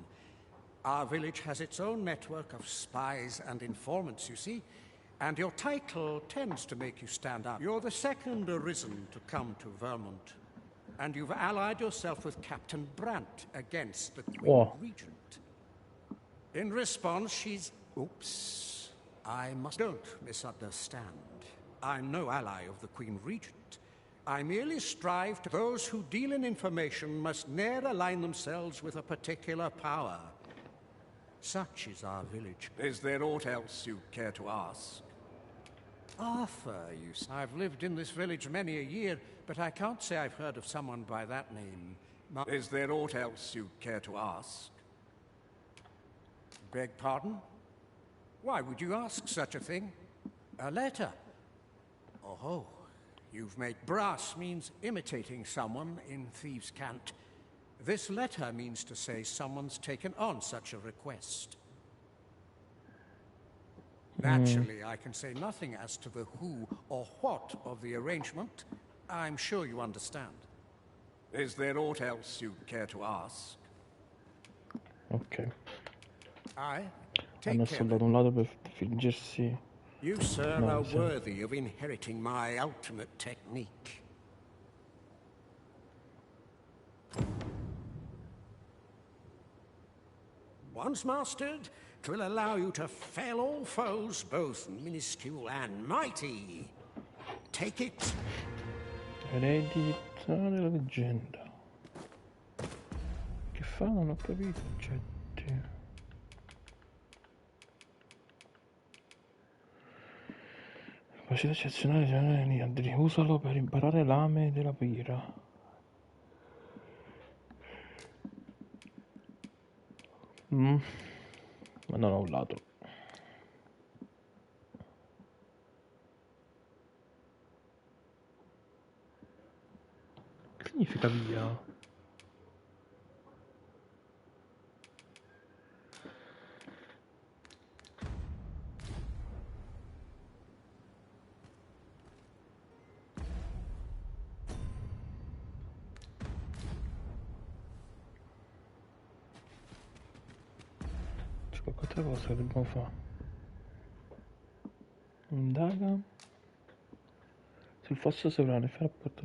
Our village has its own network of spies and informants, you see, and your title tends to make you stand out. You're the second arisen to come to Vermont, and you've allied yourself with Captain Brandt against the Queen Regent. In response, she's... Oops. I must... Don't misunderstand. I'm no ally of the Queen Regent. I merely strive to... Those who deal in information must ne'er align themselves with a particular power. Such is our village. Is there aught else you care to ask? Arthur, you say. I've lived in this village many a year, but I can't say I've heard of someone by that name. Is there aught else you care to ask? Beg pardon? Why would you ask such a thing? A letter? Oh, you've made brass means imitating someone in thieves' cant. This letter means to say someone's taken on such a request. Naturally, I can say nothing as to the who or what of the arrangement. I'm sure you understand. Is there aught else you care to ask? Ok. Take Hanno care. soldato un lato per fingersi... You, sir, No, are sì. worthy of inheriting my ultimate technique. Once mastered, it will allow you to fell all foes, both minuscule and mighty. Take it. Eredità della leggenda. Che fa? Non ho capito, oggetti. Capacità eccezionale di Niandri. Usalo per imparare lame della pira. Ma non ho un lato. Che significa via? C'è qualche altra cosa che dobbiamo fare? Indaga sul fosso sovrano e fa rapporto.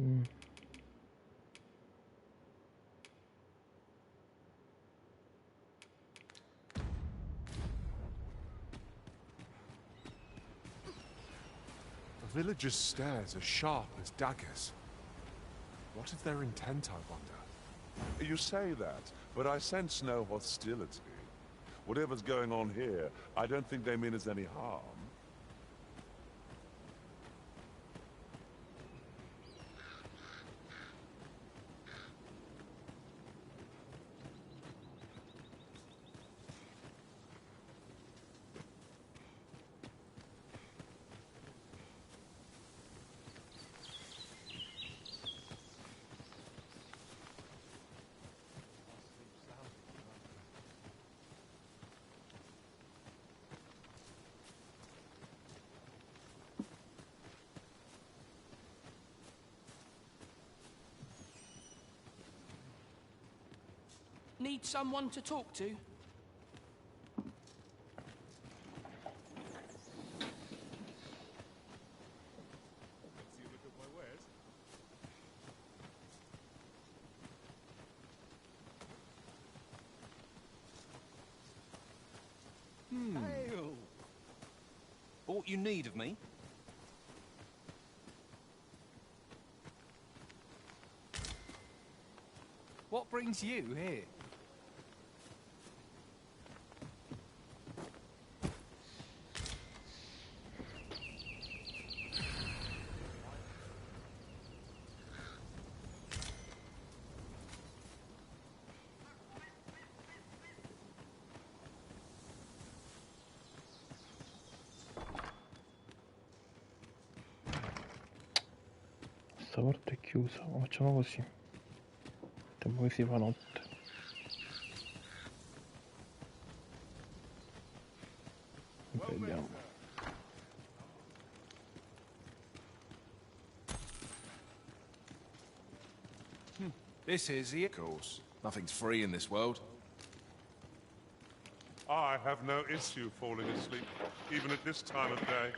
The villagers' stares are sharp as daggers. What is their intent, I wonder? You say that, but I sense no hostility. Whatever's going on here, I don't think they mean us any harm. Need someone to talk to? Ale. Aught you need of me? What brings you here? Questa porta è chiusa, facciamo così. Tempo che si fa notte. Vediamo. This is the... Of course. Nothing's free in this world. I have no issue falling asleep, even at this time of day.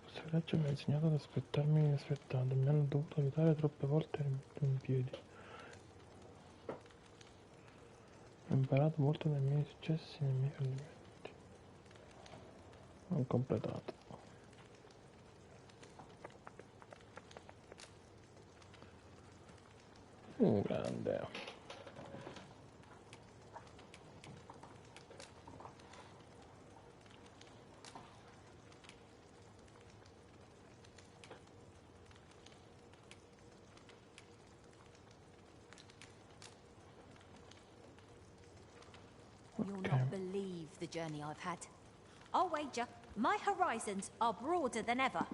Questo viaggio mi ha insegnato ad aspettarmi inaspettato, mi hanno dovuto aiutare troppe volte in piedi. Ho imparato molto dai miei successi e dai miei fallimenti. Ho completato. Grande. You'll not believe the journey I've had. I'll wager my horizons are broader than ever.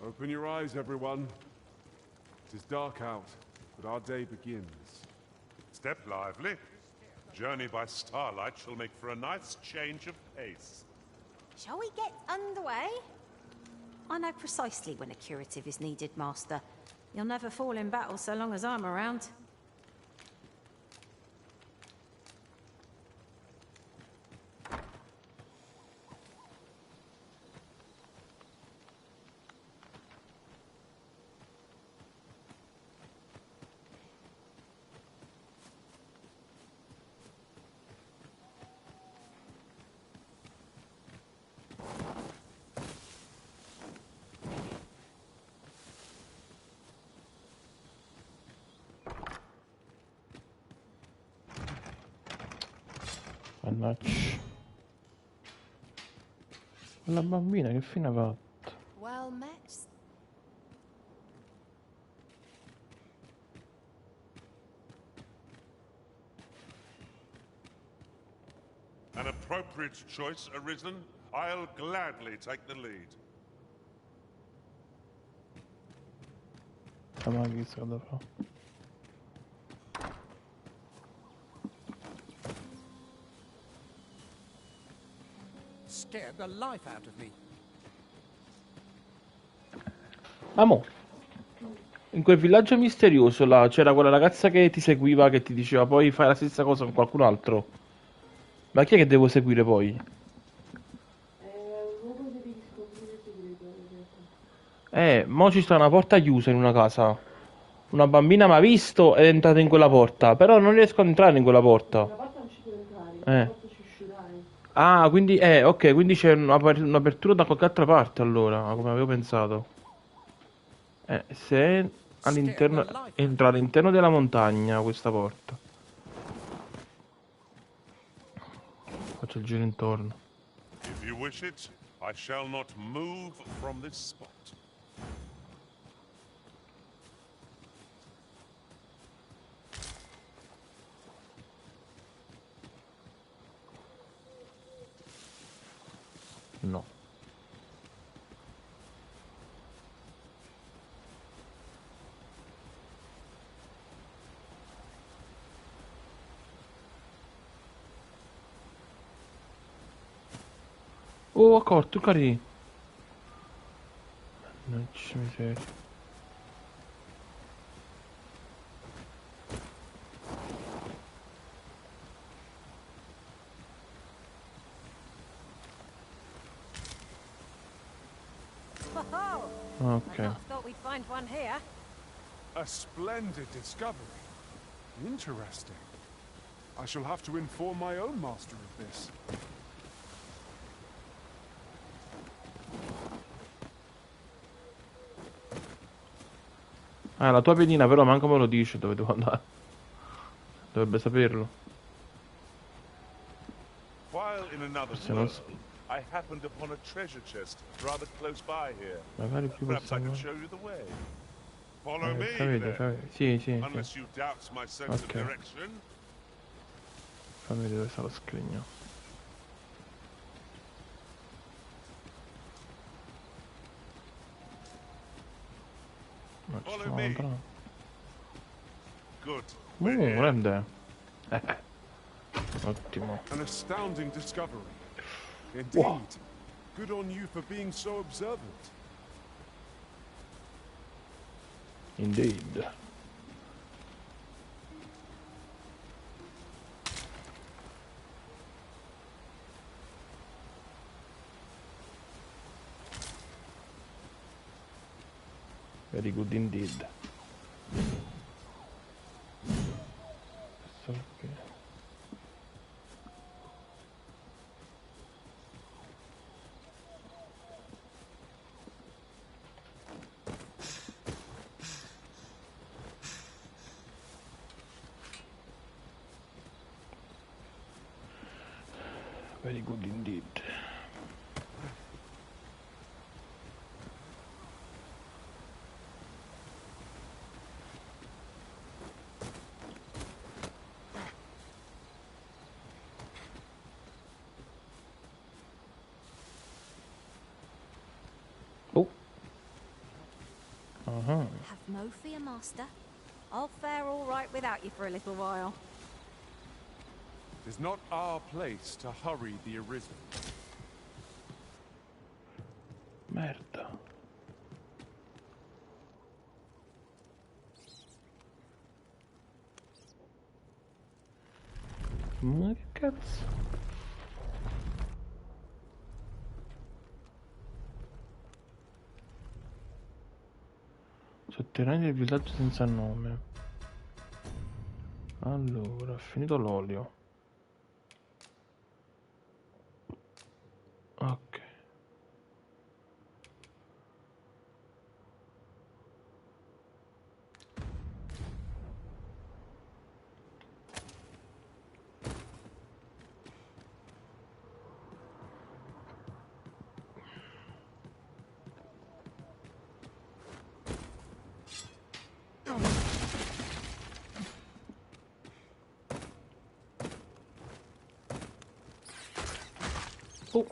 Open your eyes, everyone. It is dark out, but our day begins. Step lively. Journey by starlight shall make for a nice change of pace. Shall we get underway? I know precisely when a curative is needed, Master. You'll never fall in battle so long as I'm around. Mannaggia. Quella bambina che fine ha fatto? Well met. An appropriate choice arisen. I'll gladly take the lead. Ma chissà cosa fa. Scared the life out of me. Amo, in quel villaggio misterioso là c'era quella ragazza che ti seguiva, che ti diceva poi fai la stessa cosa con qualcun altro. Ma chi è che devo seguire poi? Mo ci sta una porta chiusa in una casa. Una bambina mi ha visto ed è entrata in quella porta. Però non riesco ad entrare in quella porta. Quella porta non ci puoi entrare, Eh. quella porta ci uscirai. Ah, quindi, ok, quindi c'è un'apertura da qualche altra parte allora, come avevo pensato. Se all'interno, entra all'interno della montagna questa porta. Faccio il giro intorno. If you wish it, I shall not move from this spot. No. Oh, accorto, carino. Mannaggia miseria. Whoa! Ok. I thought we'd find one here. A splendid discovery. Interesting. I shall have to inform my own master of this. Ah, la tua pedina però manco me lo dice dove devo andare. Dovrebbe saperlo. While in another Se non world, s- I happened upon a treasure chest rather close by here. Magari qui Perhaps I possiamo... could show you the way. Follow me, Capito, then. sì, sì, Unless sì. you doubt my sense of Ok. direction. Fammi vedere dove sta lo scrigno. Non ci Follow sono me. lontano. Good. We're here. Grande. Ottimo. An astounding discovery. Indeed. Wow. Good on you for being so observant. Indeed. Very good indeed. So, okay. Very good indeed. Oh. Uh-huh. Have no fear, Master. I'll fare all right without you for a little while. It is not our place to hurry the Arisen. Merda. Ma che cazzo? Sotterranei del villaggio senza nome. Allora, ho finito l'olio. Ok. Oh.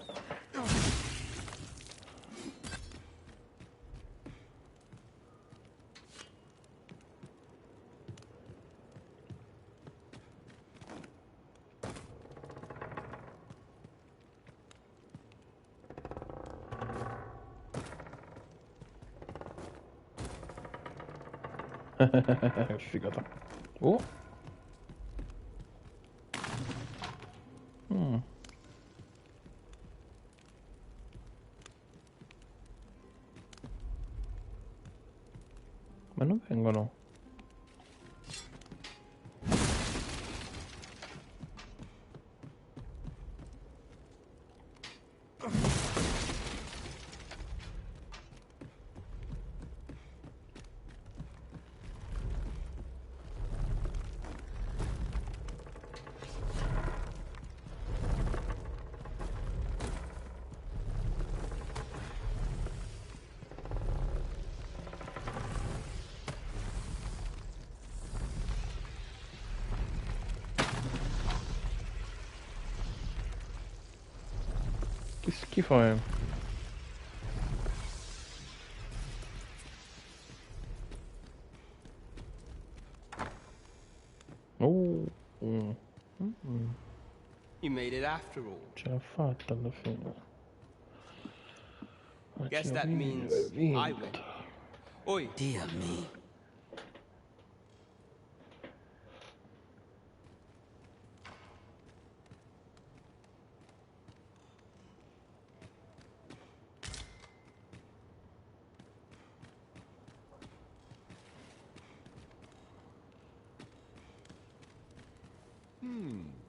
Figata. Oh. Mm. Ma non vengono. Che schifo è. You made it after all. Ce l'ha fatta alla fine. Ma Guess ce that l'avevi means I win. vinto. Oi. Dear me.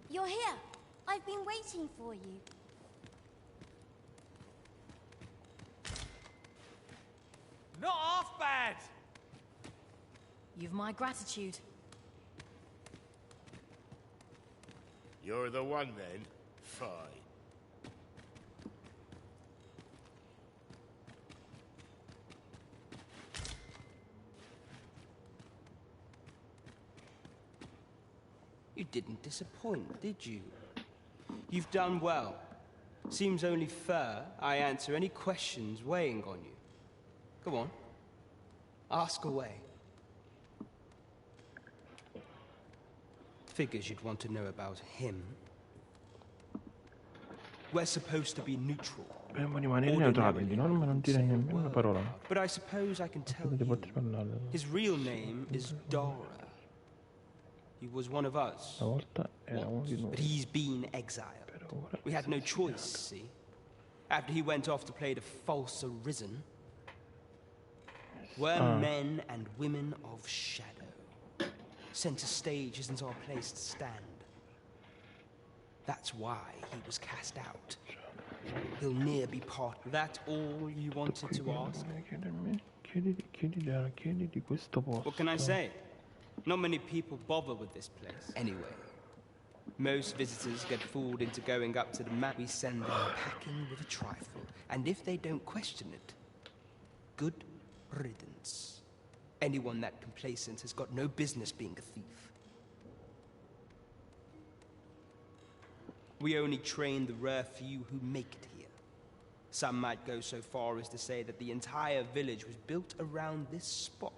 You're here. I've been waiting for you. Not half bad! You've my gratitude. You're the one then? Fine. You didn't disappoint, did you? You've done well. Seems only fair I answer any questions weighing on you. Go on. Ask away. Figures you'd want to know about him. We're supposed to be neutral. Dobbiamo rimanere neutrali, di norma non dire nemmeno una parola. But I suppose I can tell Potete you. poter parlare. His real name is Dora. He was one of us. Una volta era uno di noi. But he's been exiled. We had no choice, see? After he went off to play the false arisen, we're men and women of shadow. Center stage isn't our place to stand. That's why he was cast out. He'll ne'er be part. That all you wanted to ask? Chiedi di questo posto. What can I say? Not many people bother with this place. Anyway, most visitors get fooled into going up to the map. We send them packing with a trifle. And if they don't question it, good riddance. Anyone that complacent has got no business being a thief. We only train the rare few who make it here. Some might go so far as to say that the entire village was built around this spot.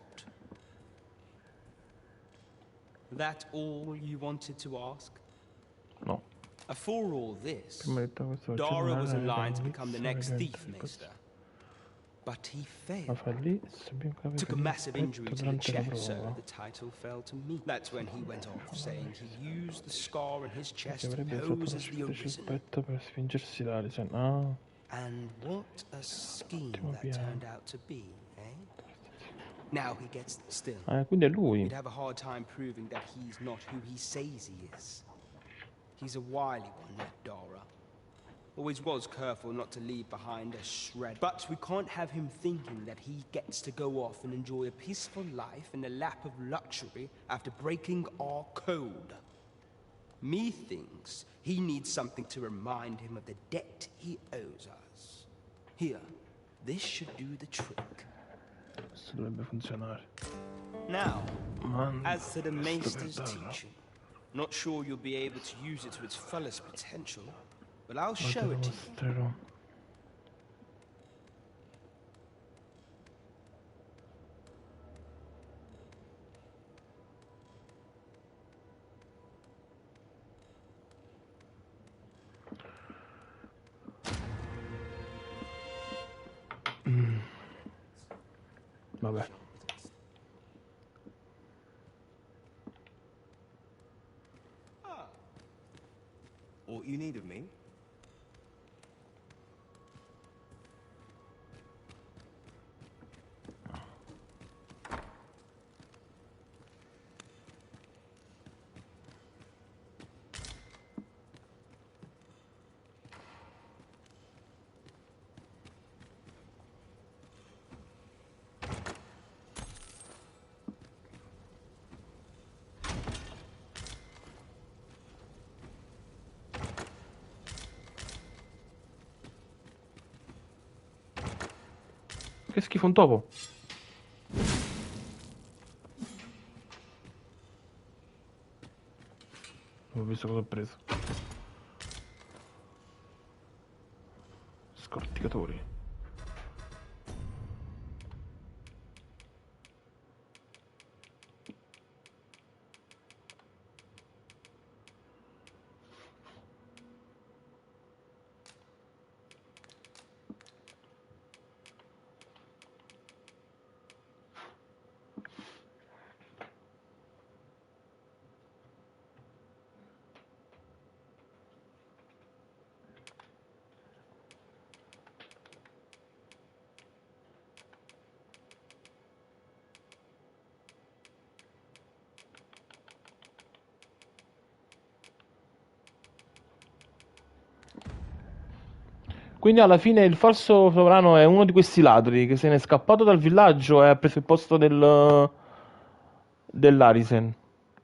That all you wanted to ask? No. For all this, Prima di tutto questo Dara was in cellulare line to era become the un next vizio thief, elegante. Maester. But he La failed. fa lì, subito che Took a aveva massive injury to the durante la chest, so prova. the title fell to me. That's when he went off, saying he used the scar in his chest Che to avrebbe usato pose lo as the specie arisen. petto per spingersi l'Alison. Ah, And what a scheme Ottimo that piano. turned out to be, eh? Now he gets still. Quindi è lui. He'd have a hard time proving that he's not who he says he is. He's a wily one, that Dara. Always was careful not to leave behind a shred. But we can't have him thinking that he gets to go off and enjoy a peaceful life in a lap of luxury after breaking our code. Methinks he needs something to remind him of the debt he owes us. Here, this should do the trick. Questo dovrebbe funzionare. Now, Man, as to the questo Maester's per darlo. teaching, not sure you'll be able to use it to its fullest potential, but I'll Ma te show lo it to you. mostrerò. Vabbè. What you need of me? Che schifo, un topo. Non ho visto cosa ho preso. Scorticatori. Quindi alla fine il falso sovrano è uno di questi ladri che se n'è scappato dal villaggio e ha preso il posto dell'Arisen.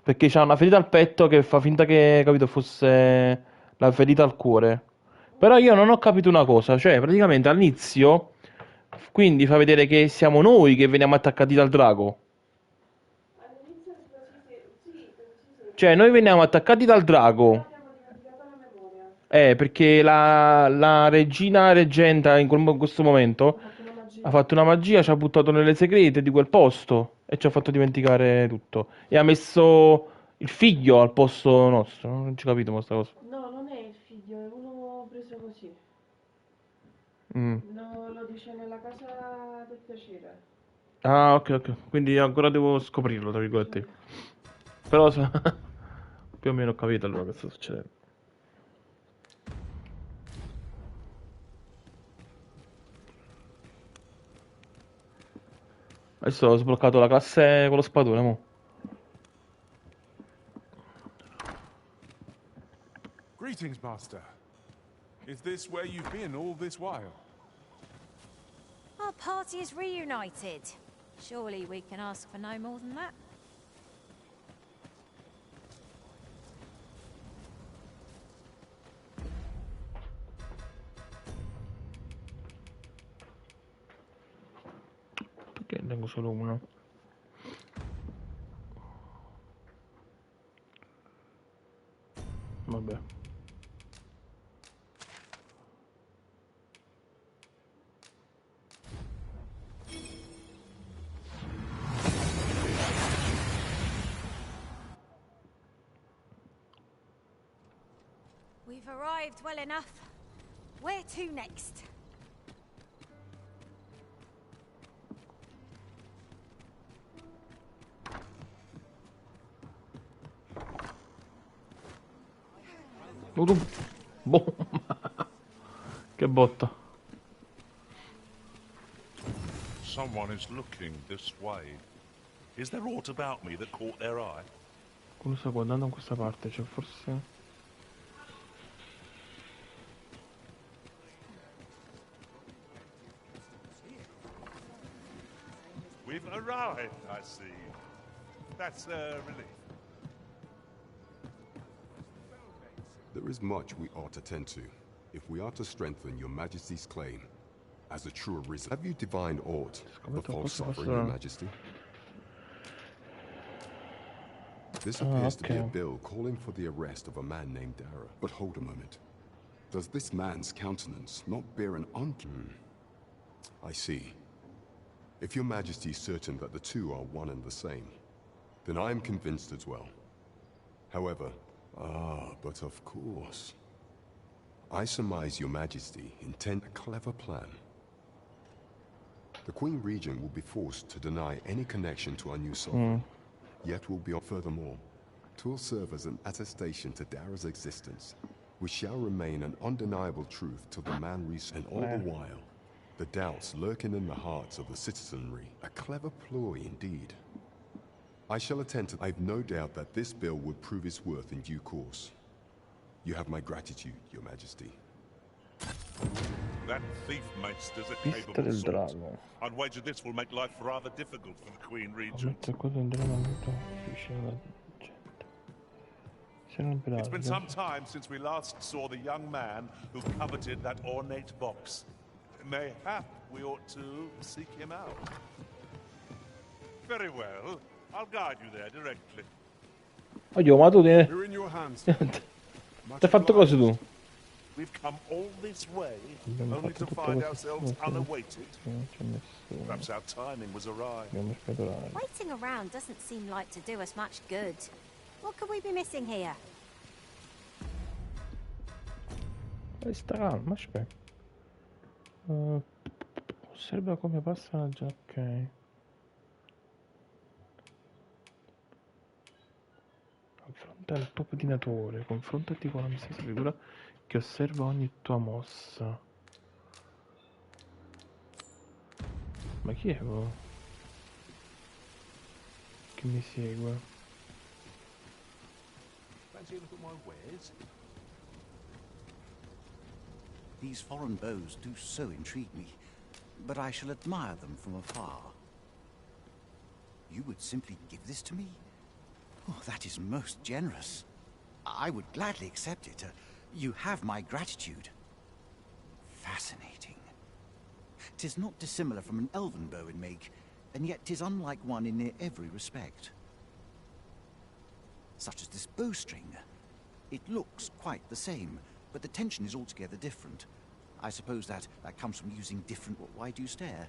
Perché c'ha una ferita al petto che fa finta che, capito, fosse la ferita al cuore. Però io non ho capito una cosa, cioè praticamente all'inizio, quindi fa vedere che siamo noi che veniamo attaccati dal drago. Cioè noi veniamo attaccati dal drago. Perché la regina reggenta in questo momento ha fatto una magia, ci ha buttato nelle segrete di quel posto e ci ha fatto dimenticare tutto. E ha messo il figlio al posto nostro. Non ci ho capito questa cosa. No, non è il figlio, è uno preso così. Mm. Lo dice nella casa del piacere. Ah, ok, ok. Quindi ancora devo scoprirlo, tra virgolette. Però più o meno ho capito allora che sta succedendo. Adesso ho sbloccato la classe con lo spadone, mo. Greetings, Master. Is this where you've been all this while? Our party is reunited. Surely we can ask for no more than that. Perché ne tengo solo uno? Vabbè. We've arrived well enough. Where to next? Boh. Che botta. Someone is looking this way. Is there aught about me that caught their eye? Quello sta guardando in questa parte, cioè forse... We've arrived, I see. That's a relief. There is much we ought to tend to, if we are to strengthen your Majesty's claim as a true arisen. Have you divined aught of false suffering, your Majesty? This appears to be a bill calling for the arrest of a man named Dara. But hold a moment. Does this man's countenance not bear an I see. If your Majesty is certain that the two are one and the same, then I am convinced as well. However, but of course. I surmise your Majesty intend a clever plan. The Queen Regent will be forced to deny any connection to our new sovereign. Yet will be furthermore. 'Twill serve as an attestation to Dara's existence, which shall remain an undeniable truth till the man and all the while, the doubts lurking in the hearts of the citizenry. A clever ploy indeed. I shall attend to. I've no doubt that this bill would prove its worth in due course. You have my gratitude, your Majesty. That thief maester's a capable sort. I'd wager this will make life rather difficult for the Queen Regent. It's been some time since we last saw the young man who coveted that ornate box. Mayhap we ought to seek him out. Very well. I'll guide you there directly. Oddio, ma tu tieni... We're in your hands. Ti hai fatto cosa tu? We've come all this way Abbiamo only fatto to tutto find questo. ourselves unawaited. Non c'è nessuno. Perhaps our timing was awry. Dobbiamo aspettare. Waiting around doesn't seem like to do us much good. What could we be missing here? Sta calma, aspetta. Osserva come passa già, ok. Confronta il popinatore, confrontati con la misteriosa figura che osserva ogni tua mossa. Ma chi è quello che mi segue? Fancy a look at my wares? These foreign bows do so intrigue me, but I shall admire them from afar. You would simply give this to me? Oh, that is most generous. I would gladly accept it. You have my gratitude. Fascinating. 'Tis not dissimilar from an elven bow in make, and yet 'tis unlike one in near every respect. Such as this bowstring. It looks quite the same, but the tension is altogether different. I suppose that comes from using different... Why do you stare?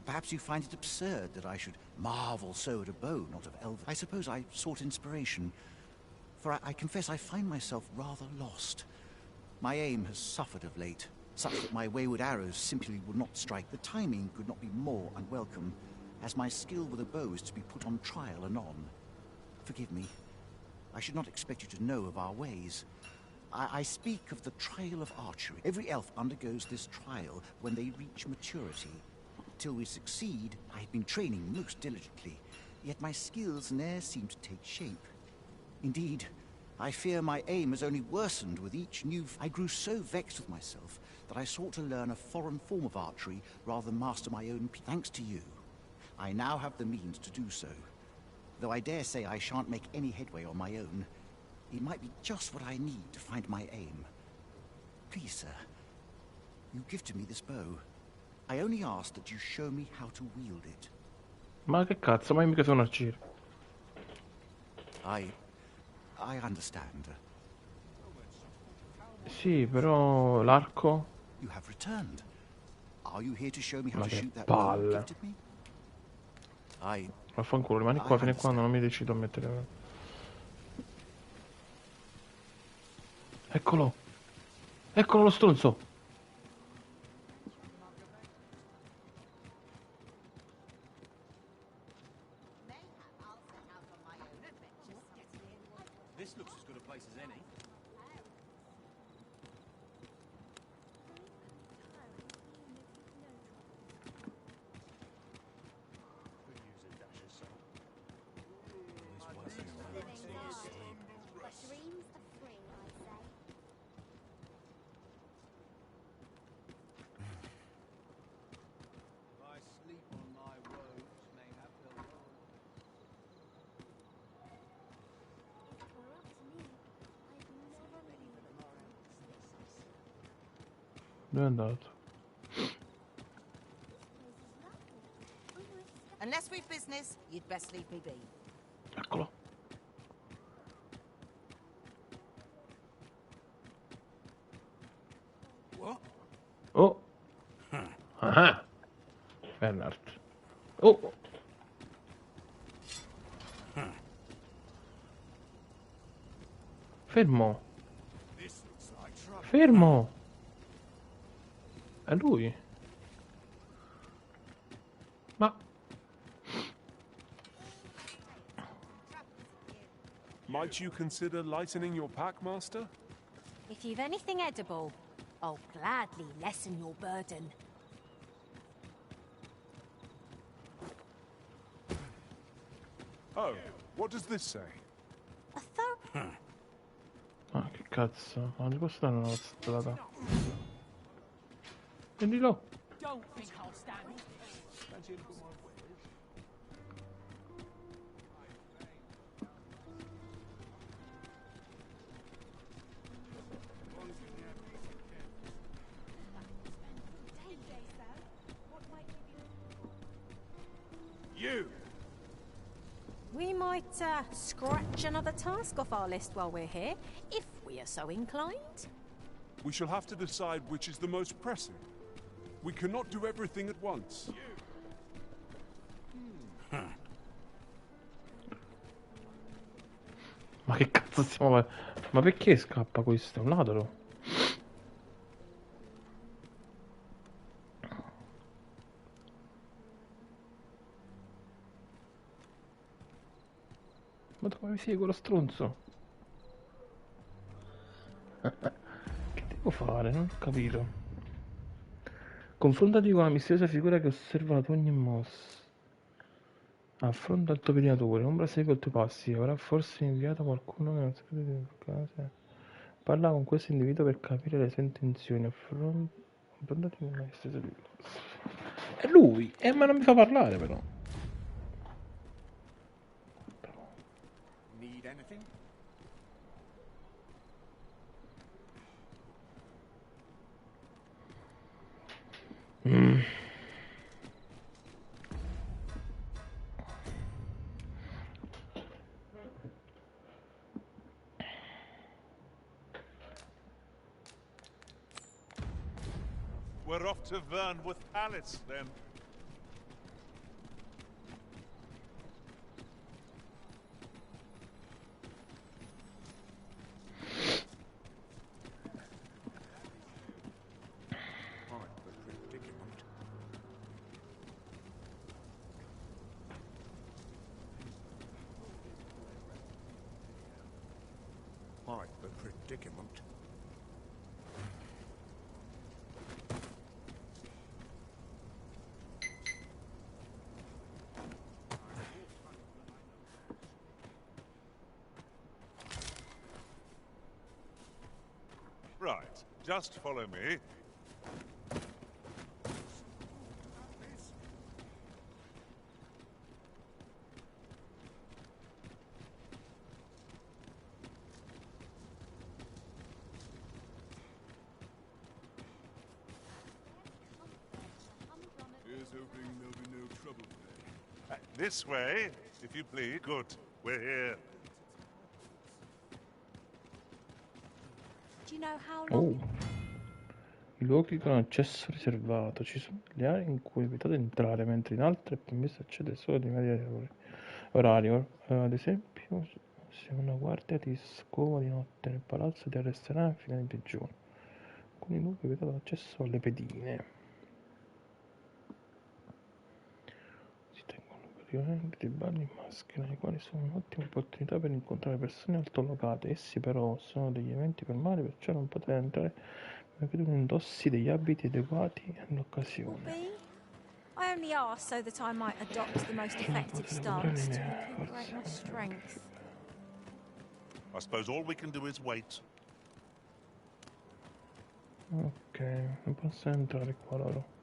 Perhaps you find it absurd that I should marvel so at a bow, not of elven. I suppose I sought inspiration, for I confess I find myself rather lost. My aim has suffered of late, such that my wayward arrows simply would not strike. The timing could not be more unwelcome, as my skill with a bow is to be put on trial anon. Forgive me. I should not expect you to know of our ways. I speak of the trial of archery. Every elf undergoes this trial when they reach maturity. Till we succeed, I have been training most diligently, yet my skills ne'er seem to take shape. Indeed, I fear my aim has only worsened with each new... I grew so vexed with myself that I sought to learn a foreign form of archery rather than master my own... Thanks to you, I now have the means to do so. Though I dare say I shan't make any headway on my own, it might be just what I need to find my aim. Please, sir, you gifted me this bow. I only ask that you show me how to wield it. Ma che cazzo, ma io mica sono un arciere. I understand. Sì, però l'arco... You have returned. Are you here to show me how Ma to che shoot that bow you palle. gifted me? Vaffanculo, rimani qua fino a quando non mi decido a mettere... Eccolo! Eccolo lo stronzo! This looks as good a place as any. Dove è andato? Unless we've business, you'd best leave me be. Eccolo. What? Oh! Ah! Bernard. Oh! Fermo! Fermo! È lui? Ma... Might you consider lightening your pack, Master? If you've anything edible, I'll gladly lessen your burden. Oh, what does this say? Ma che cazzo? Ma non posso dare una strada? Prendilo! Don't think I'll stand. You! We might scratch another task off our list while we're here, if we are so inclined. We shall have to decide which is the most pressing. We cannot do everything at once. Ma che cazzo stiamo facendo? Ma perché scappa questo? È un ladro? Ma dove mi segue lo stronzo? Che devo fare? Non ho capito. Confrontati con la misteriosa figura che osserva la tua ogni mossa. Affronta il tuo pedinatore, l'ombra segue i tuoi passi, avrà forse inviato qualcuno che non sapete di casa. Parla con questo individuo per capire le sue intenzioni, affrontati con la misteriosa figura. È lui! Ma non mi fa parlare però. Need anything? We're off to Vernworth Palace, then. Quite the predicament. Right, just follow me. Here's hoping there'll be no trouble today. This way, if you please. Good, we're here. Do you know how Oh. long... I luoghi con accesso riservato. Ci sono delle aree in cui è vietato entrare, mentre in altre è permesso accedere solo di media orario. Ad esempio, se una guardia ti scova di notte nel palazzo ti arresterà e finirà in prigione. Alcuni luoghi è vietato l'accesso alle pedine. Si tengono periodicamente dei balli in maschera, i quali sono un'ottima opportunità per incontrare persone altolocate. Essi però sono degli eventi formali, perciò non potete entrare perché tu indossi degli abiti adeguati all'occasione. I only asked so that I might adopt the most effective stance to recuperate my strength. I suppose all we can do is wait. Ok, non posso entrare qua loro.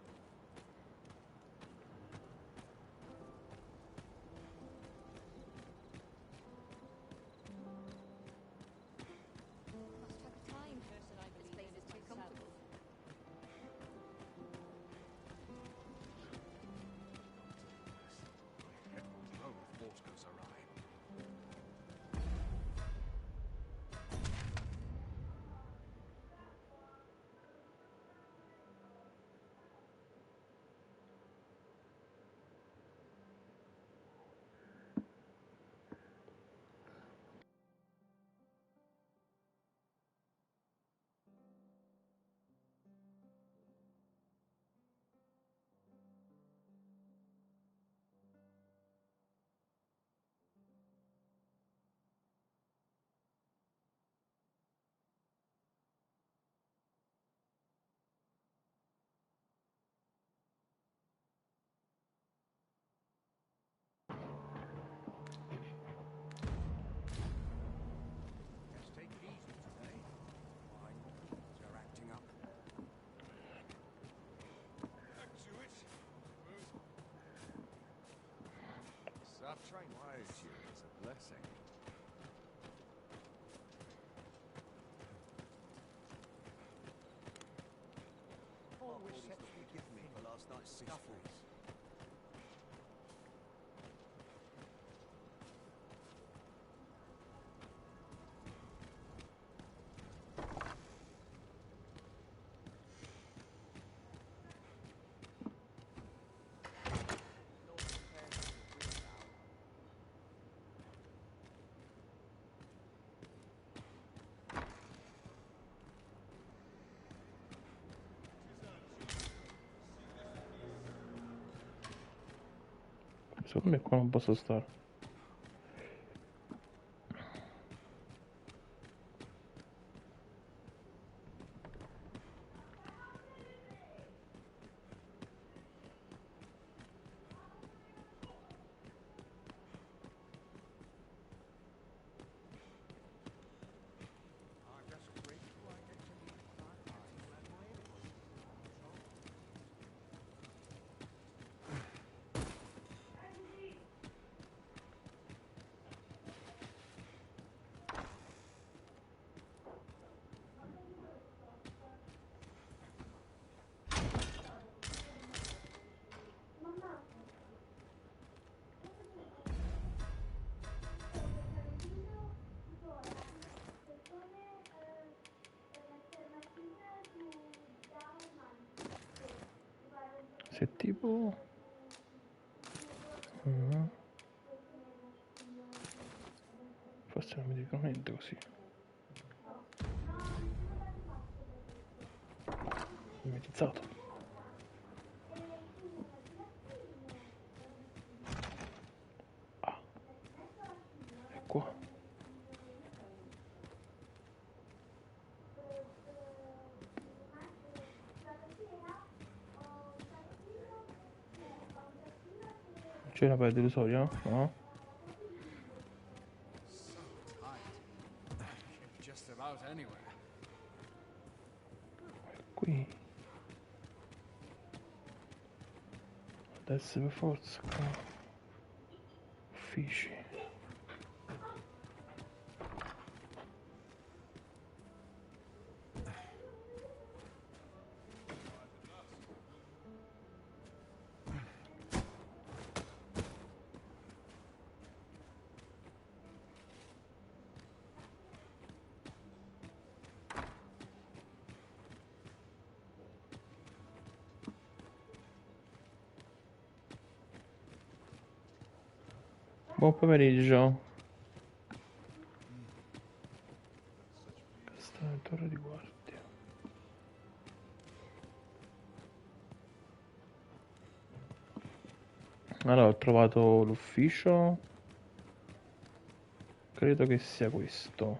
Train wise here is a blessing. All wish that you give me for last night's scuffles. Secondo me qua non posso stare. Se tipo... Forse non mi dico niente così. Mimetizzato. Ah. È qua. C'è una pelle illusoria? No? So tight. Just about anywhere. Qui. Adesso per forza qua. Uffici. Buon pomeriggio. Castello torre di guardia. Allora, ho trovato l'ufficio. Credo che sia questo,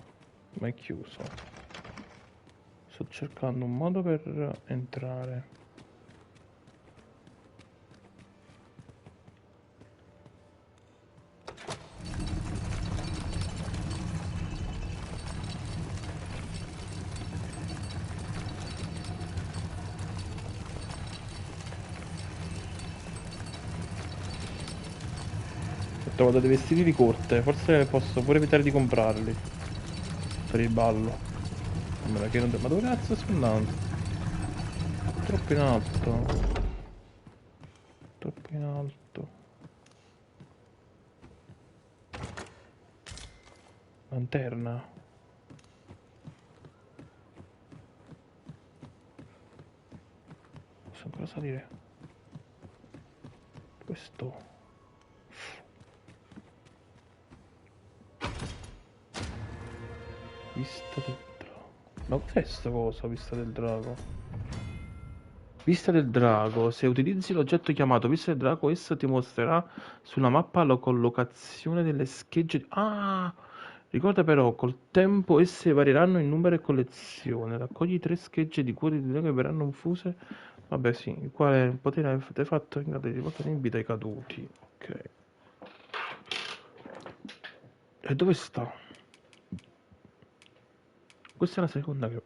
ma è chiuso. Sto cercando un modo per entrare. Ho trovato dei vestiti di corte, forse posso pure evitare di comprarli. Per il ballo. Ma dove cazzo sto andando? Troppo in alto. Troppo in alto. Lanterna. Posso ancora salire? Questo. Vista del drago. Ma cos'è sta cosa, vista del drago? Vista del drago. Se utilizzi l'oggetto chiamato vista del drago, esso ti mostrerà sulla mappa la collocazione delle schegge. Ah! Ricorda però, col tempo esse varieranno in numero e collezione. Raccogli 3 schegge di cuori di drago che verranno infuse. Vabbè, sì, il quale potere artefatto in grado di riportare in vita ai caduti. Ok. E dove sta? Questa è la seconda che...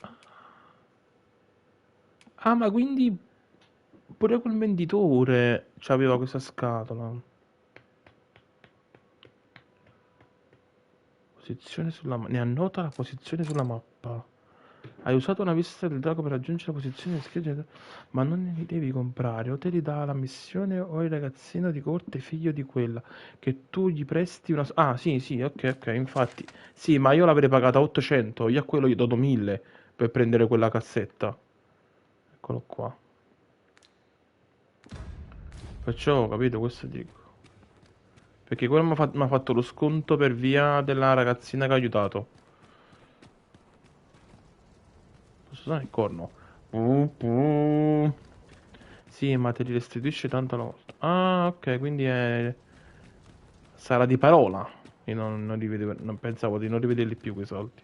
Ah, ma quindi pure quel venditore c'aveva questa scatola. Posizione sulla ne annota la posizione sulla mappa. Hai usato una vista del drago per raggiungere la posizione di scheggia, ma non ne devi comprare. O te li dà la missione o il ragazzino di corte figlio di quella. Che tu gli presti una... Ah, sì, sì, ok, ok, infatti. Sì, ma io l'avrei pagata 800, io a quello gli do 1000 per prendere quella cassetta. Eccolo qua. Perciò, capito, questo dico. Perché quello mi ha fatto lo sconto per via della ragazzina che ha aiutato. Posso usare il corno? Sì, ma te li restituisce tanto alla volta. Ah, ok, quindi è Sarà di parola. Io non pensavo di non rivederli più quei soldi.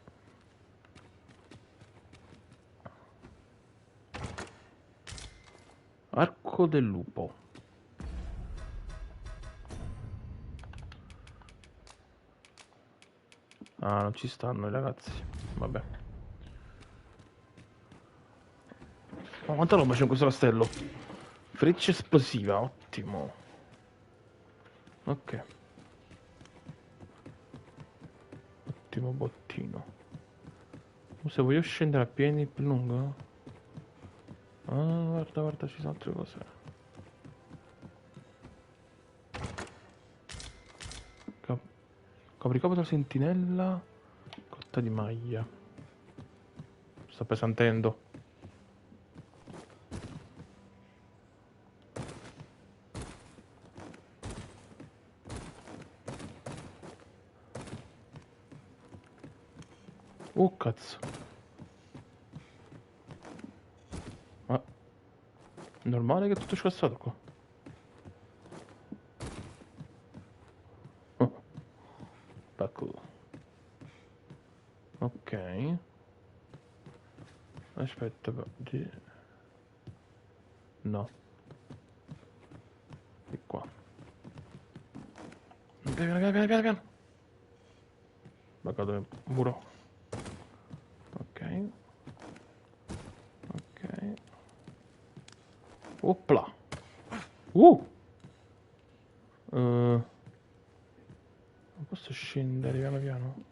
Arco del lupo. Ah, non ci stanno i ragazzi. Vabbè. Ma quanta roba c'è in questo castello? Freccia esplosiva, ottimo. Ok. Ottimo bottino. Se voglio scendere a piedi più lungo. Ah, guarda, guarda, ci sono altre cose. Copricapo della sentinella. Cotta di maglia. Sto pesantendo. Cazzo. Ma normale che è tutto scassato qua. Oh. Ecco. Ok. Aspetta, no. Di qua. Piano, piano, piano, piano, piano. Baccato nel muro. Ok. Ok. Opla. Non posso scendere piano piano.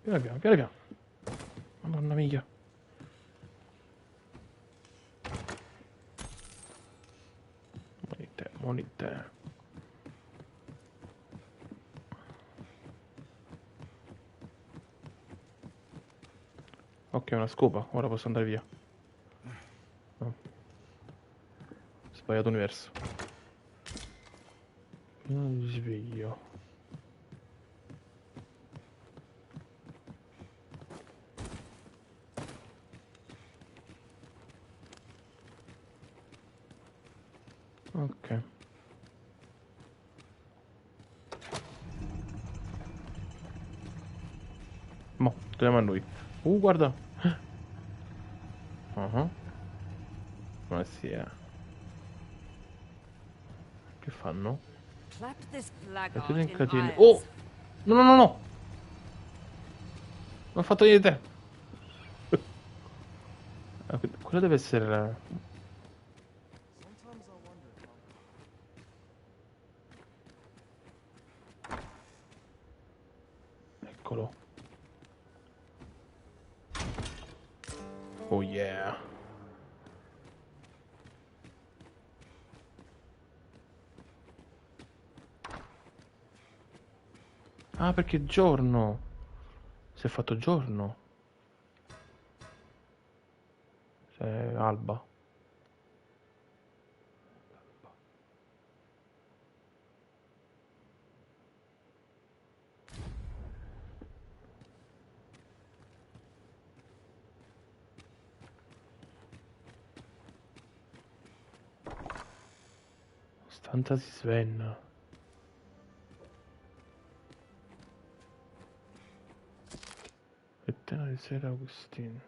Piano piano, piano piano. Madonna mia. Monite, monite. Ok, una scopa. Ora posso andare via. No. Sbagliato universo. Non sveglio. Ok. Mo, torniamo a noi. Guarda. Ma sì, Che fanno? Clap this Mettete blackguard in in catene. irons. Oh! No, no, no, no! Non ho fatto niente. Quella deve essere la... Eccolo. Oh yeah. Ah, perché è giorno. Si è fatto giorno. Alba. Stanza si Sven. Eterna di sera Agustin.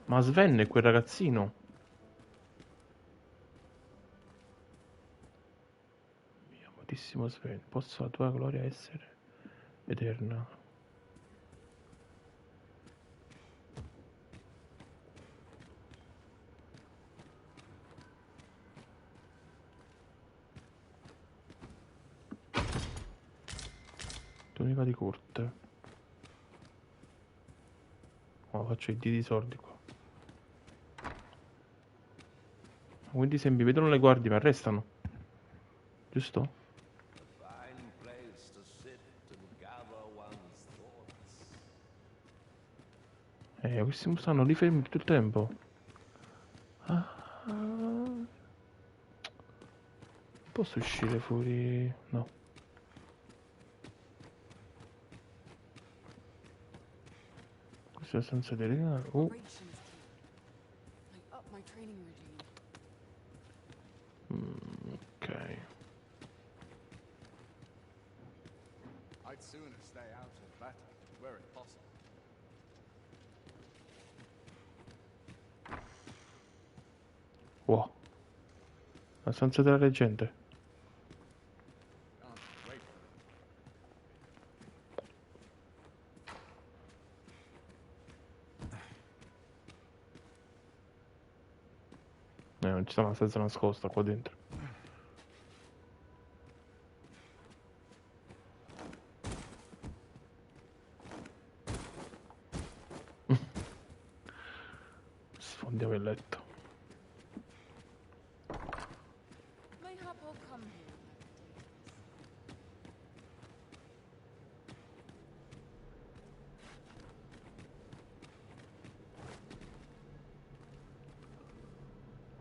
Ma Sven è quel ragazzino. Mio amatissimo Sven, possa la tua gloria essere eterna. Tunica di corte. Oh, faccio i diti sordi qua. Quindi se mi vedono le guardie mi arrestano. Giusto? Fine place to sit and gather one's thoughts. Questi stanno lì fermi tutto il tempo. Ah. Posso uscire fuori? No. Questa è la stanza di regalo. Preparation is key. I up my training regime. Ok. I'd sooner stay out of battle, were it possible. Wow. La stanza della reggente. Non ci sta una stanza nascosta qua dentro. Sfondiamo il letto. Mayhap I'll come here.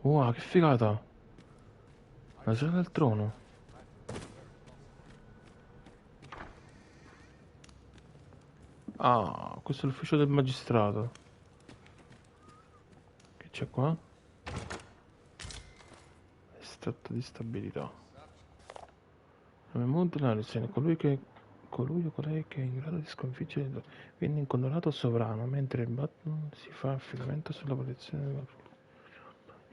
Wow, che figata! La sala del trono. Ah, questo è l'ufficio del magistrato. Che c'è qua? Estratto di stabilità. Nome modulare, se colui o colei che è in grado di sconfiggere viene incondonato sovrano, mentre il Batman si fa affidamento sulla protezione della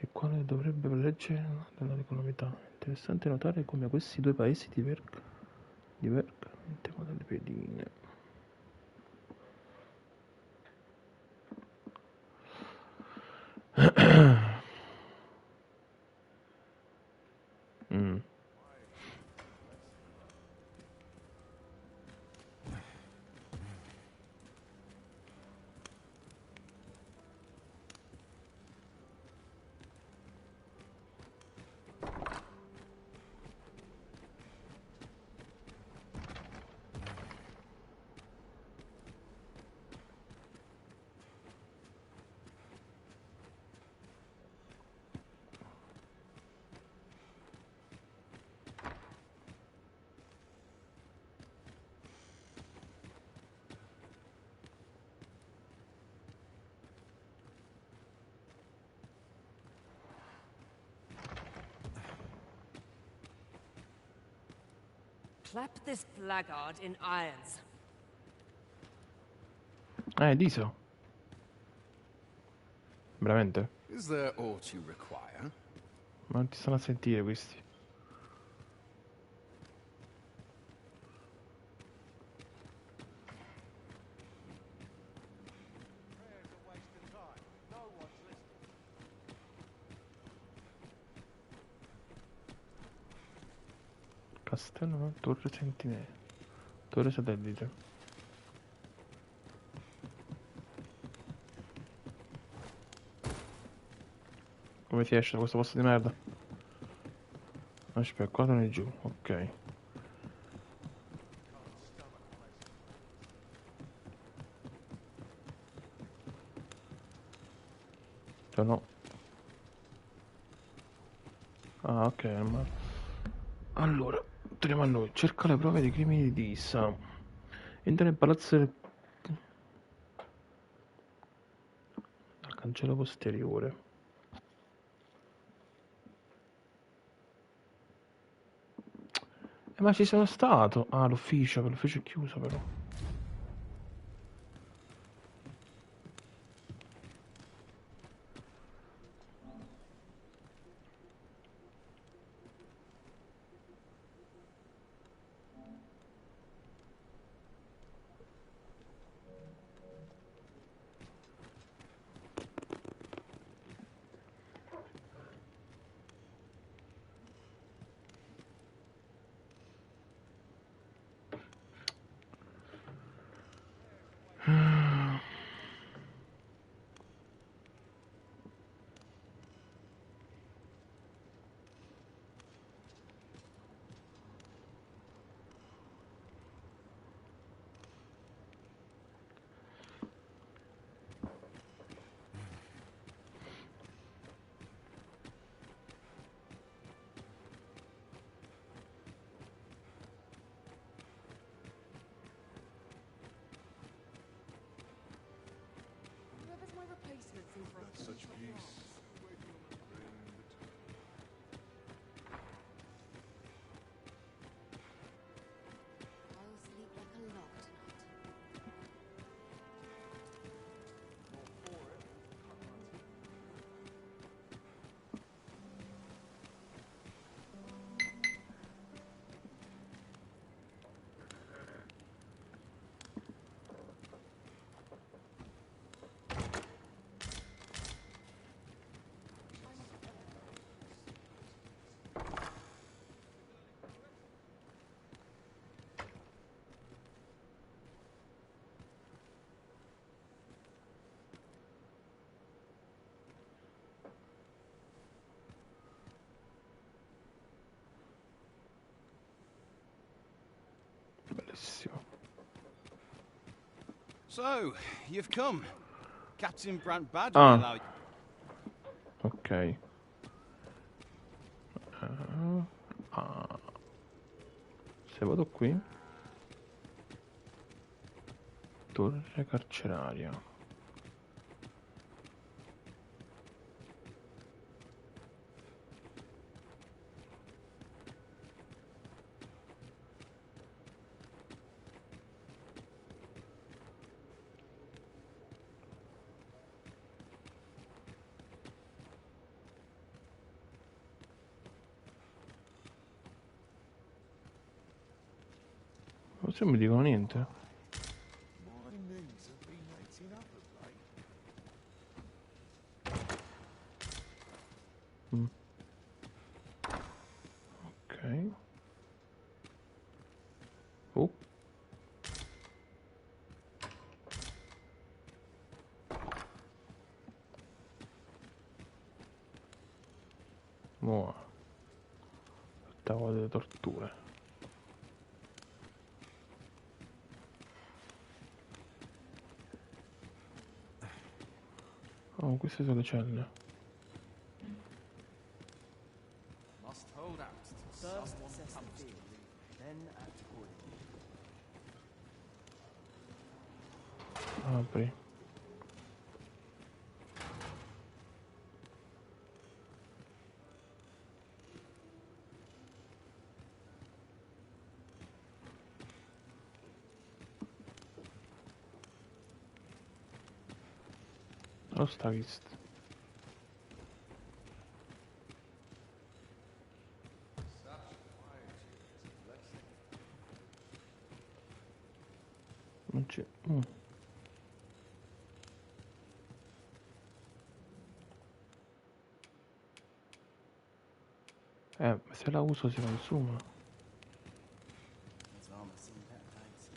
il quale dovrebbe leggere della economia. Interessante notare come questi due paesi divergamente dalle pedine. Mm. Clap this blackguard in irons. Diso. Veramente? Is there aught you require? Ma non ti stanno a sentire questi. Castello, no? Torre sentinella. Torre satellite. Come si esce da questo posto di merda? Aspetta, qua non è giù, ok. Cioè no. Ah, ok, ma... Allora, torniamo a noi. Cerca le prove dei crimini di Issa. Entra nel palazzo dal cancello posteriore. Ma ci sono stato. Ah, l'ufficio è chiuso però. So, you've come. Captain Brant Bad Ah. will allow you. Ok. Se vado qui. Torre carceraria. Forse non mi dicono niente. My knees have been acting up of late. Mm. Ok. Oh. Mo. Tavola delle torture. Oh, queste sono le celle. Must hold out till First someone assess the comes to field, then act accordingly. Apri. Lo sta visto. Non c'è. Se la uso si consuma. His armor seemed that nice.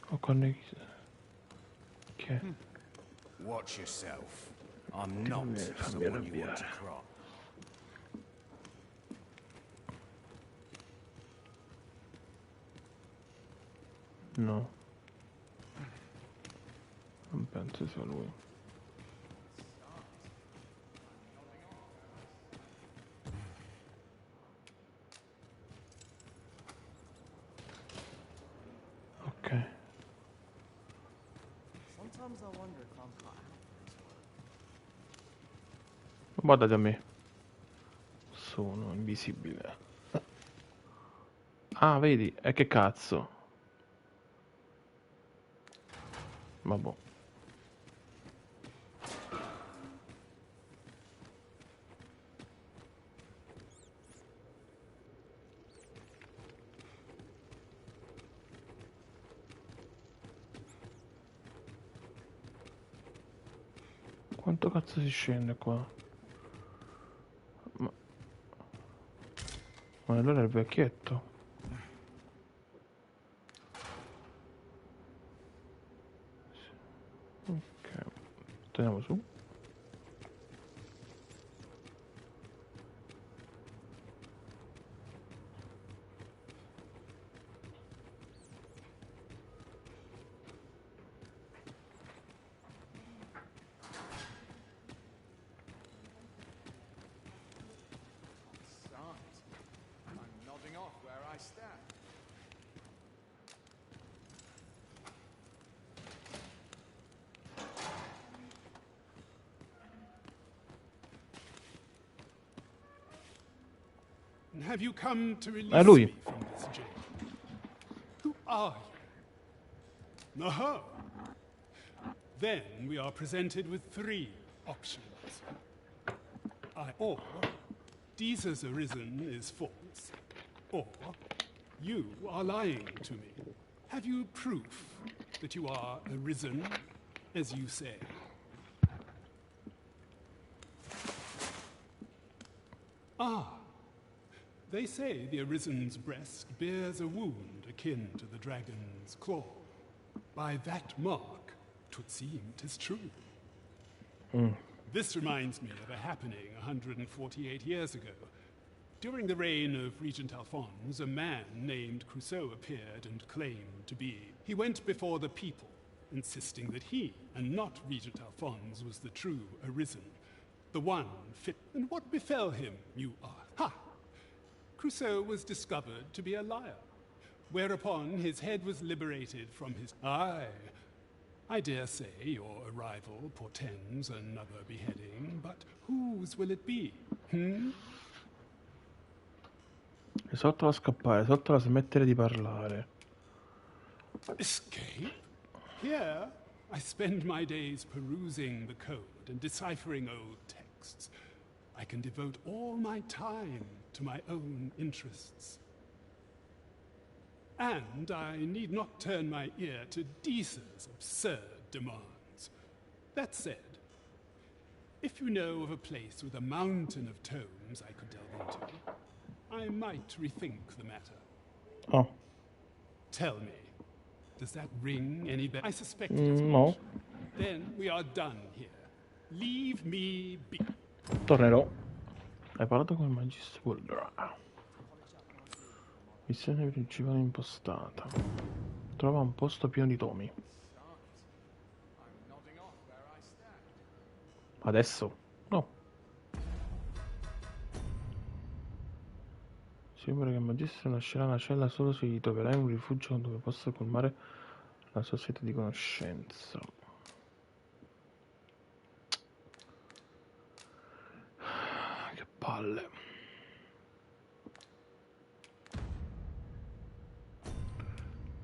Ho connesso. Che? Watch yourself. I'm Ti not fammi the one you want to arrabbiare. cry. No. Non penso sia lui. Ok. Sometimes I wonder if I'm cut out for this work. Guardate a me. Sono invisibile. Ah, vedi? E che cazzo? Vabbè. Quanto cazzo si scende qua? Ma allora è il vecchietto. Ok. Torniamo su. Start. I'm nodding off where I stand. Have you come to release lui. me from this jail? Who are you? Aha! Then we are presented with three options. Or Deezer's arisen is false, or you are lying to me. Have you proof that you are arisen, as you say? Ah, they say the Arisen's breast bears a wound akin to the dragon's claw. By that mark, 'twould seem 'tis true. This reminds me of a happening 148 years ago. During the reign of Regent Alphonse, a man named Crusoe appeared and claimed to be. He went before the people, insisting that he, and not Regent Alphonse, was the true Arisen, the one fit. And what befell him, you ask? Ha! Crusoe was discovered to be a liar, whereupon his head was liberated from his... Aye, I dare say your arrival portends another beheading, but whose will it be? Esortala a scappare, esortala a smettere di parlare. Escape? Here, I spend my days perusing the code and deciphering old texts. I can devote all my time to my own interests. And I need not turn my ear to Deesa's absurd demands. That said, if you know of a place with a mountain of tomes I could delve into, I might rethink the matter. Oh. Tell me, does that ring any bell? I suspect it is No. Then we are done here. Leave me be. Tornerò. Hai parlato con il Magister. Missione principale impostata. Trova un posto pieno di tomi. Adesso? No. Sembra che il Magister lascerà la cella solo se gli troverai un rifugio dove possa colmare la sua sete di conoscenza. Che palle.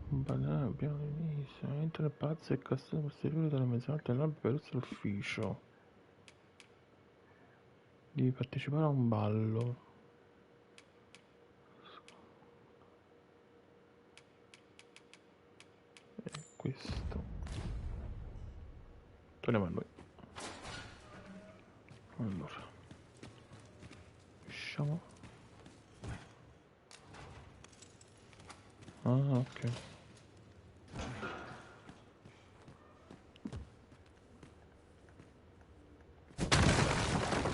Un banale piano di misa. Entra nel palazzo del castello posteriore dalla mezzanotte nell'alba per l'ufficio. Devi partecipare a un ballo. E questo. Torniamo a noi. Allora. Usciamo. Ah, ok.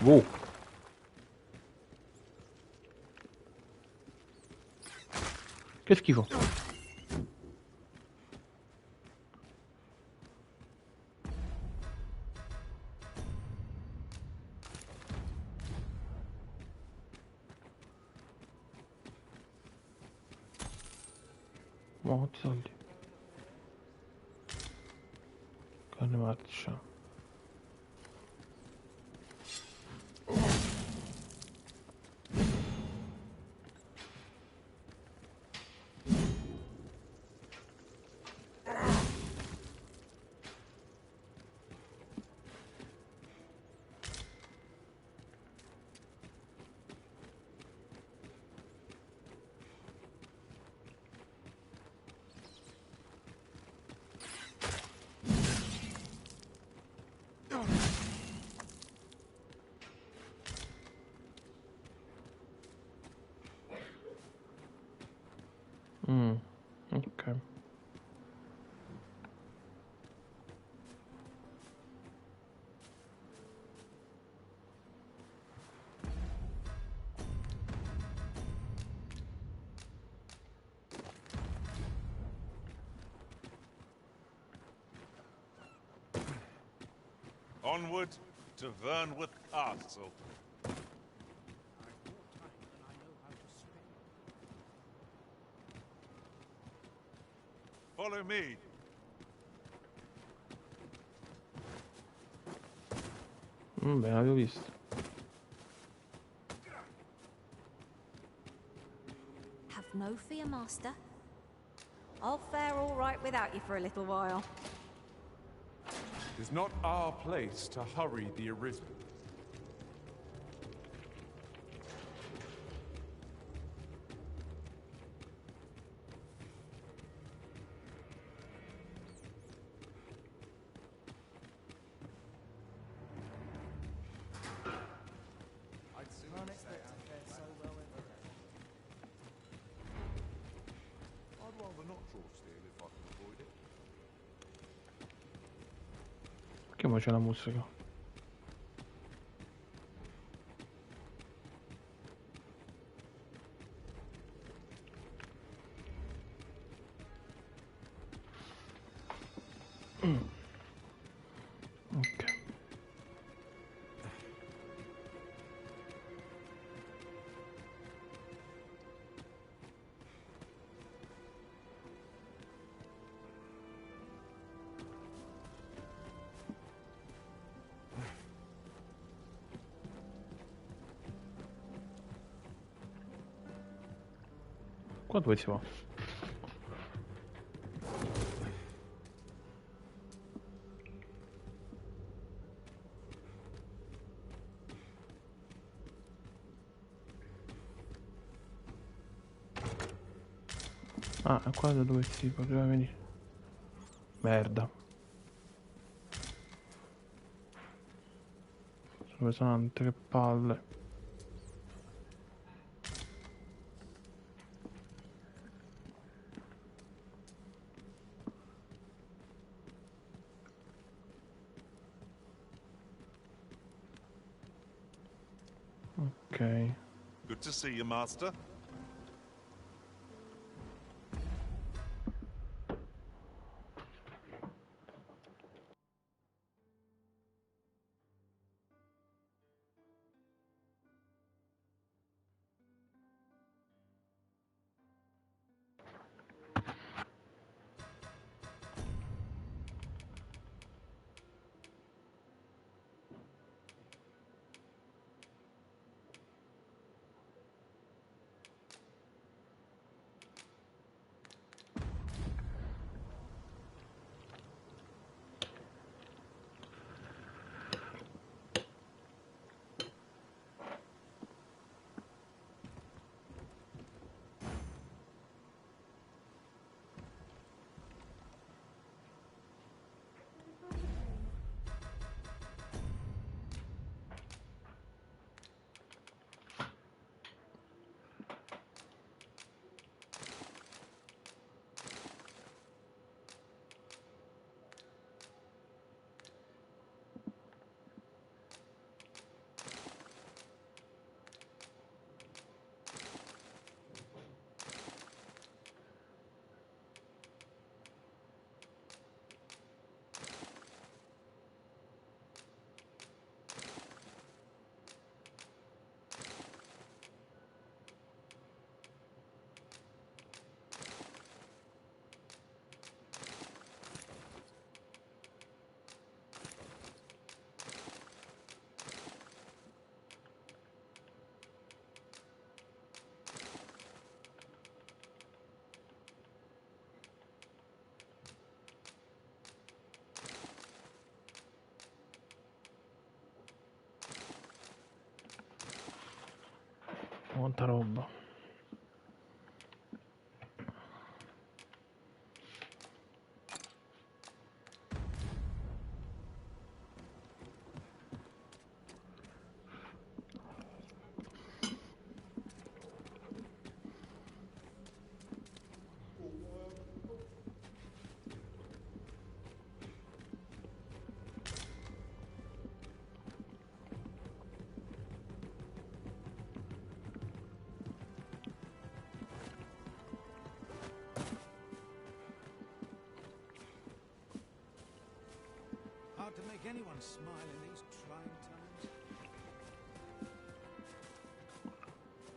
Wow. Che schifo. Molti soldi. Carne marcia. Ok. Onward to Vernwood Castle. Follow me. Beh, l'avevo visto. Have no fear, Master. I'll fare all right without you for a little while. It is not our place to hurry the Arisen. I'd rather not draw steel if I can avoid it. Perché mo c'è la musica? Ok. Qua dove si va? Ah, è qua da dove si poteva venire. Merda. Sono pesante, che palle. Ok. Good to see you, Master. Quanta roba. Hard to make anyone smile in these trying times.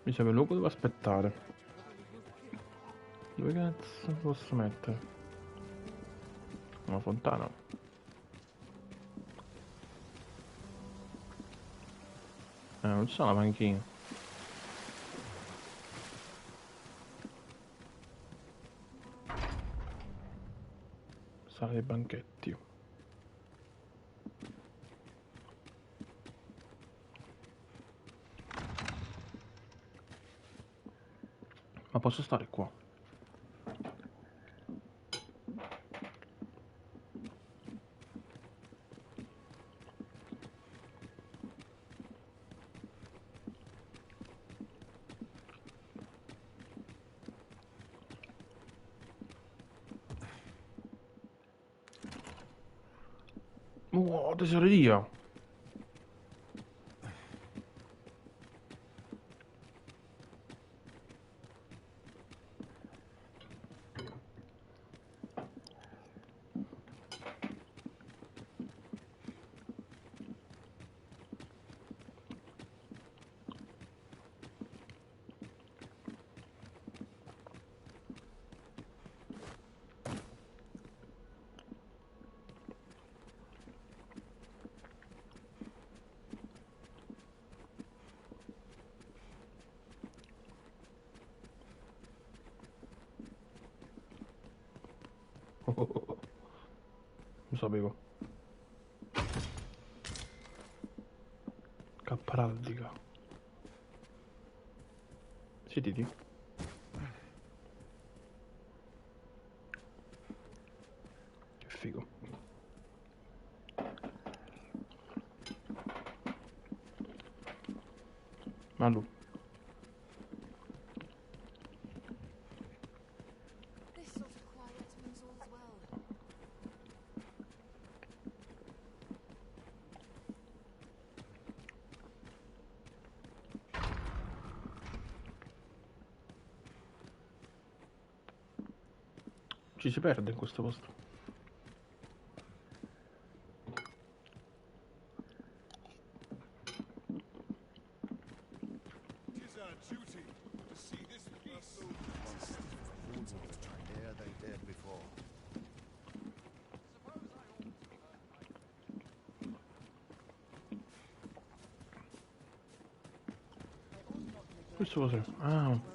Mi serve il luogo dove aspettare. Dove cazzo posso mettere? Una fontana. Non ci sono la panchina. Sala dei banchetti. Ma posso stare qua? Tesoreria! Lo sapevo. Capparaldica. Siediti. Che figo. Malu. This sort of quiet means all's well. Ci si perde in questo posto. Tis our duty to see this peace. There they did before. Questo cos'è? Ah.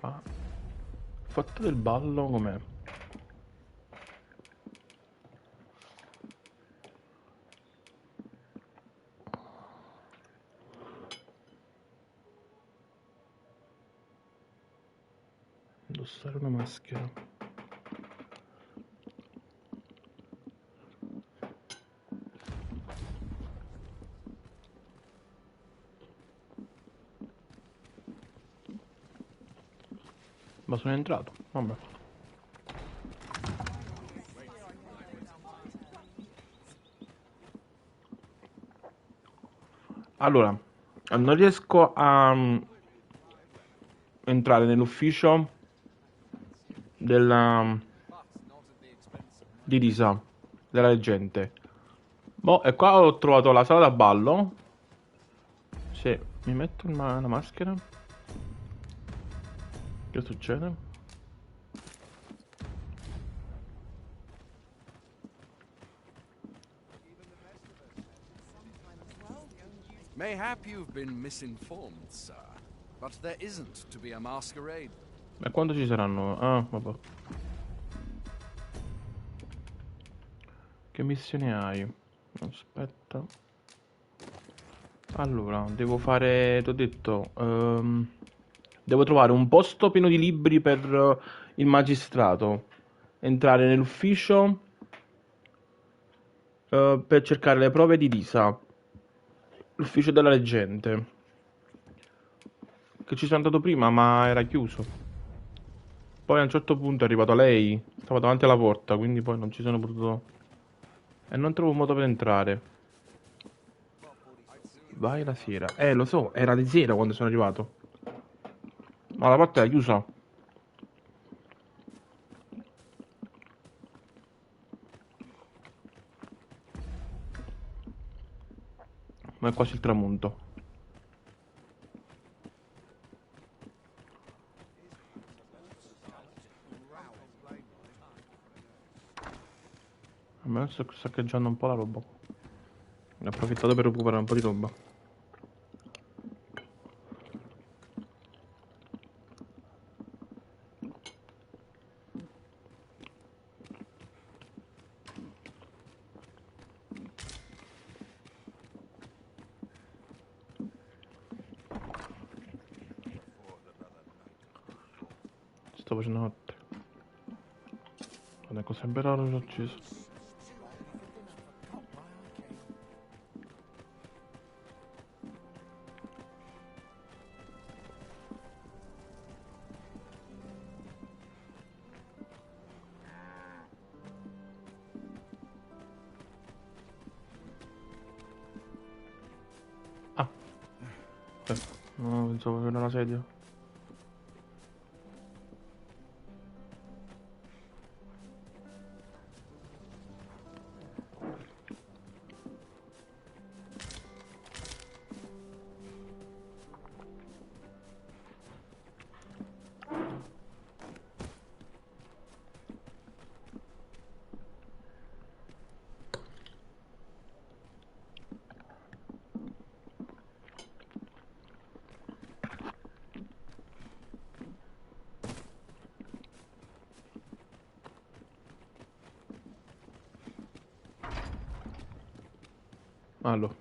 Ah. Fatto del ballo com'è? Indossare una maschera. Ma sono entrato, vabbè. Allora, non riesco a entrare nell'ufficio della di Risa, della leggente. Boh, e qua ho trovato la sala da ballo. Se mi metto una maschera, che succede? Mayhap you've been misinformed, sir. But there isn't to be a masquerade. E quando ci saranno? Ah, vabbè. Che missione hai? Aspetta. Allora, devo fare... Ti ho detto... devo trovare un posto pieno di libri per il magistrato. Entrare nell'ufficio per cercare le prove di Lisa. L'ufficio della leggente. Che ci sono andato prima, ma era chiuso. Poi a un certo punto è arrivata lei. Stava davanti alla porta, quindi poi non ci sono potuto... E non trovo un modo per entrare. Vai la sera. Lo so, era di sera quando sono arrivato. Ma la porta era chiusa. Ma è quasi il tramonto. A me sto saccheggiando un po' la roba. Ne ho approfittato per recuperare un po' di roba. Sto facendo notte. Guarda, cosa sempre raro ci ho acceso. No, pensavo che era una sedia. Allora.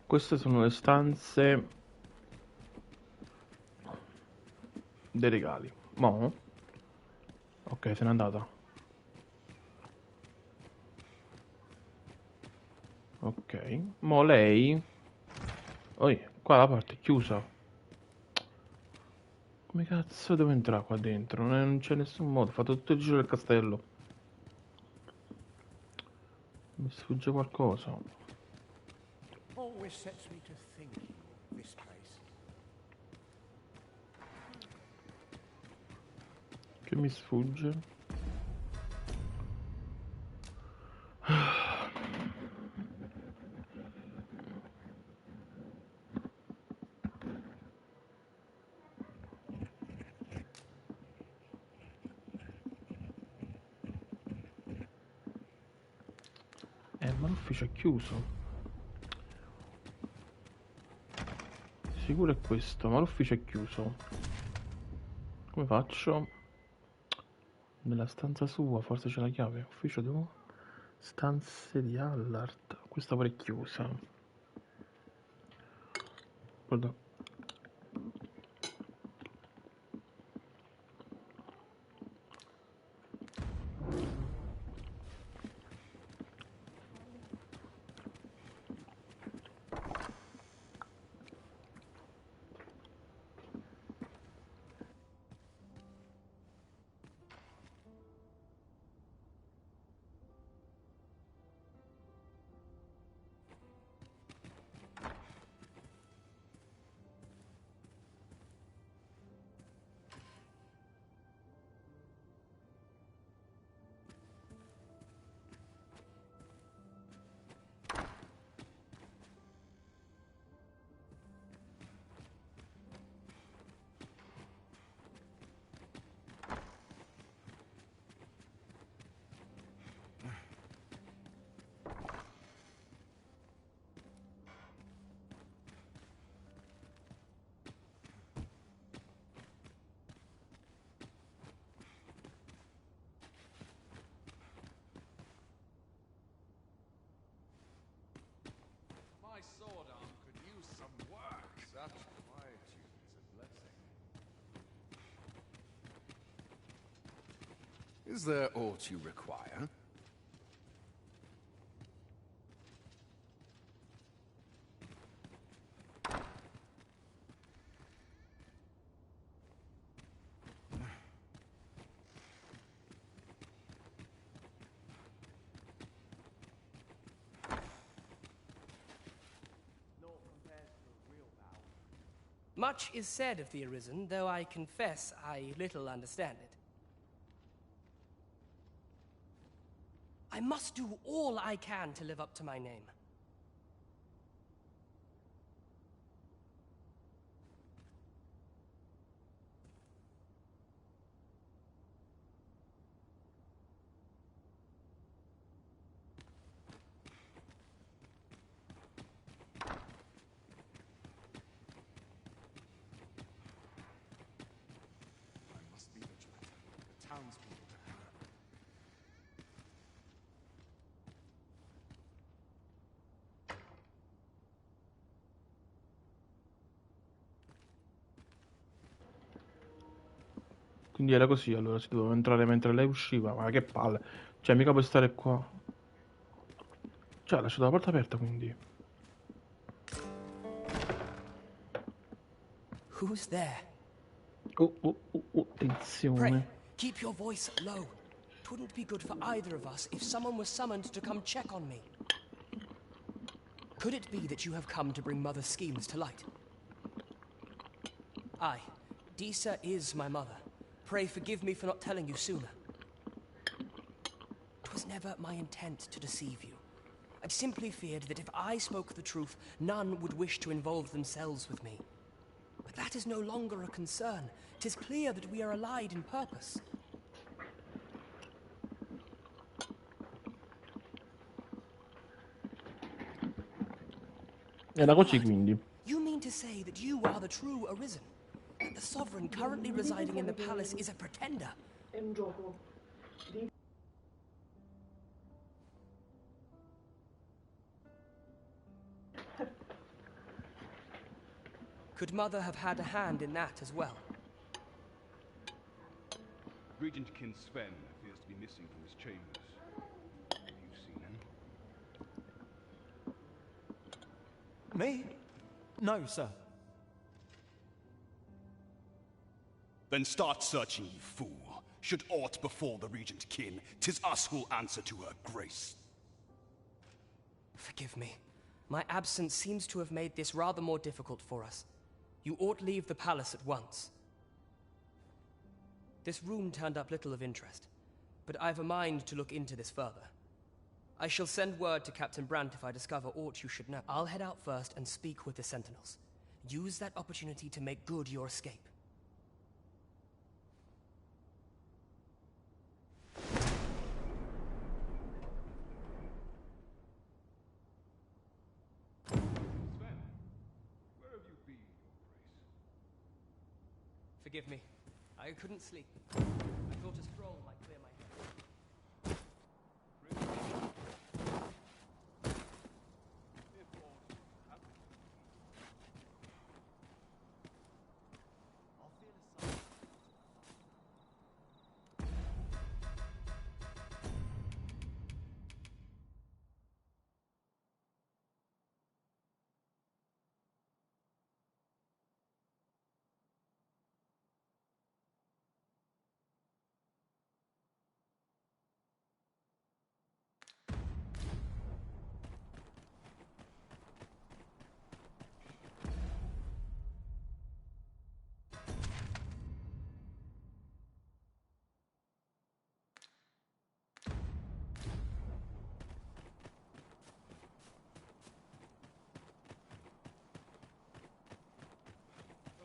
Queste sono le stanze dei regali. Mo? Ok, se n'è andata. Ok. Mo lei... Oi, qua la parte è chiusa. Come cazzo devo entrare qua dentro? Non c'è nessun modo. Ho fatto tutto il giro del castello. Mi sfugge qualcosa. Always sets me to thinking, this place. Che mi sfugge? Ma l'ufficio è chiuso. Sicuro è questo, ma l'ufficio è chiuso. Come faccio? Nella stanza sua, forse c'è la chiave. Ufficio dove? Stanze di Allard. Questa pure è chiusa. Guarda. My sword arm could use some work. Such quietude is a blessing. Is there aught you require? Much is said of the Arisen, though I confess I little understand it. I must do all I can to live up to my name. Quindi era così, allora si doveva entrare mentre lei usciva, ma che palle. Cioè, mica puoi stare qua. Cioè, ha lasciato la porta aperta, quindi. Who's there? Pray, Attenzione. keep your voice low. Twouldn't be good for either of us if someone was summoned to come check on me. Could it be that you have come to bring Mother's schemes to light? Aye, Disa is my mother. Pray forgive me for not telling you sooner. 'Twas never my intent to deceive you. I simply feared that if I spoke the truth, none would wish to involve themselves with me. But that is no longer a concern. 'Tis clear that we are allied in purpose. Era così quindi. You mean to say that you are the true Arisen? That the sovereign currently residing in the palace is a pretender? È un gioco di... Could Mother have had a hand in that as well? Regent Kin Sven appears to be missing from his chambers. Have you seen him? Me? No, sir. Then start searching, you fool. Should aught befall the Regent Kin, 'tis us who'll answer to her grace. Forgive me. My absence seems to have made this rather more difficult for us. You ought leave the palace at once. This room turned up little of interest, but I've a mind to look into this further. I shall send word to Captain Brandt if I discover aught you should know. I'll head out first and speak with the Sentinels. Use that opportunity to make good your escape. Sven, where have you been, Your Grace? Forgive me. I couldn't sleep. I thought a stroll might clear my head.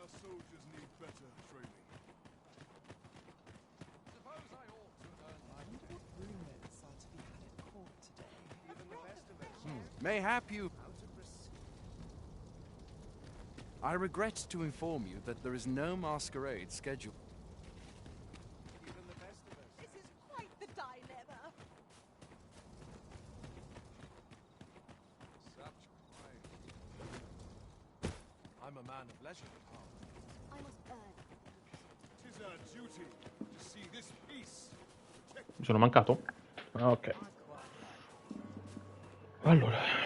Our soldiers need better training. Suppose I ought to earn my What rumors are to be had at court today? Even the best of us. Mayhap you... I regret to inform you that there is no masquerade scheduled. Even the best of us. This is quite the dilemma. Such quiet. I'm a man of leisure at heart. I must earn. 'Tis our duty to see this peace. Mi sono mancato? Ah, ok. Allora.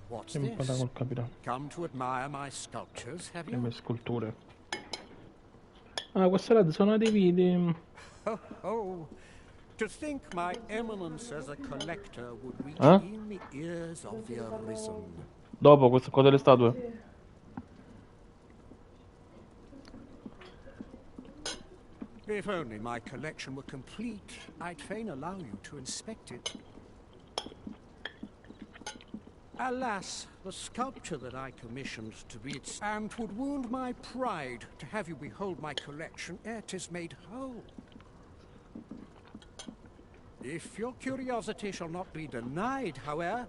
What's Che mi parla this? col capitano. Come to admire my sculptures, have Le you? mie sculture. Ah, queste là sono dei video. Oh, oh. To think my eminence as a collector would reach Huh? in the ears of the Arisen. Dopo questo qua delle statue. If only my collection were complete, I'd fain allow you to inspect it. Alas, the sculpture that I commissioned to be its and would wound my pride to have you behold my collection ere 'tis made whole. If your curiosity shall not be denied, however,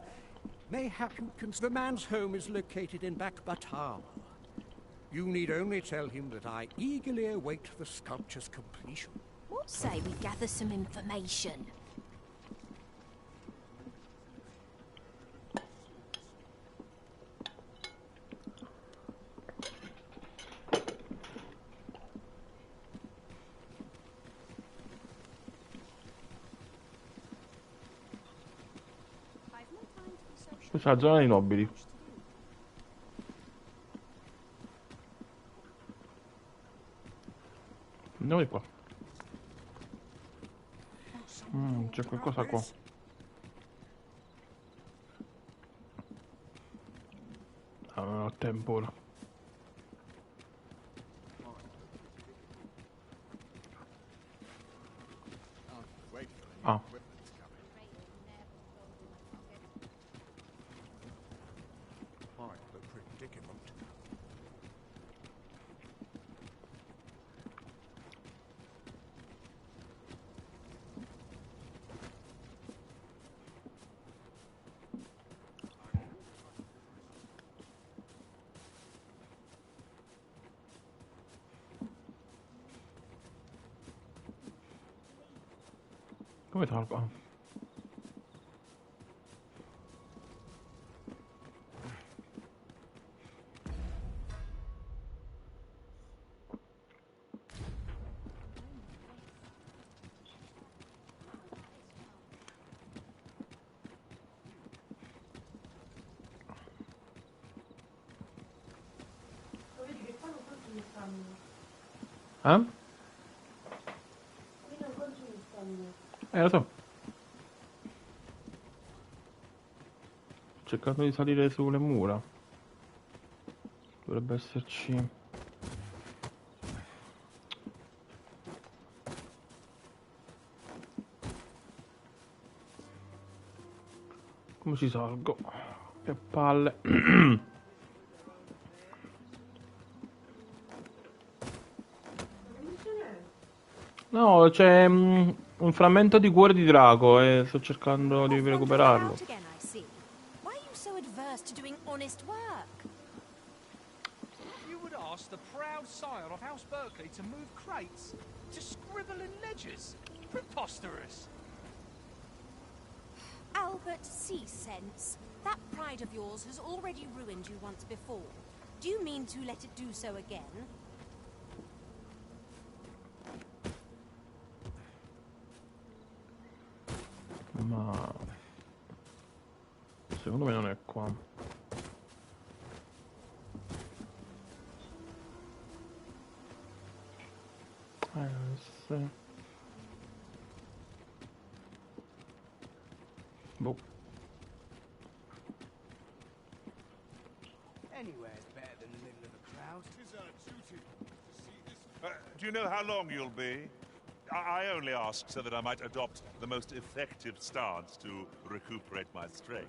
mayhap you can... The man's home is located in Batar. You need only tell him that I eagerly await the sculpture's completion. What say we gather some information? Questa è la zona dei nobili. Andiamo di qua. C'è qualcosa qua. Ah, non ho tempo ora. Ah. Come salgo? Ah. Lo vedi che qua non consumi stamina. Eh? Qui non consumi stamina. Lo so. Cercando di salire sulle mura. Dovrebbe esserci. Come ci salgo? Che palle. No, c'è un frammento di cuore di drago e sto cercando di recuperarlo. Again, I see. Why are you so adverse to doing honest work? You would ask the proud sire of House Berkeley to move crates, to scribble in ledgers. Preposterous. Albert, see sense. That pride of yours has already ruined you once before. Do you mean to let it do so again? Ma secondo me non è qua. Sì. Boh. Anywhere's better than the middle of a crowd. Tis our duty to see this. Do you know how long you'll be? I only ask so that I might adopt the most effective stance to recuperate my strength.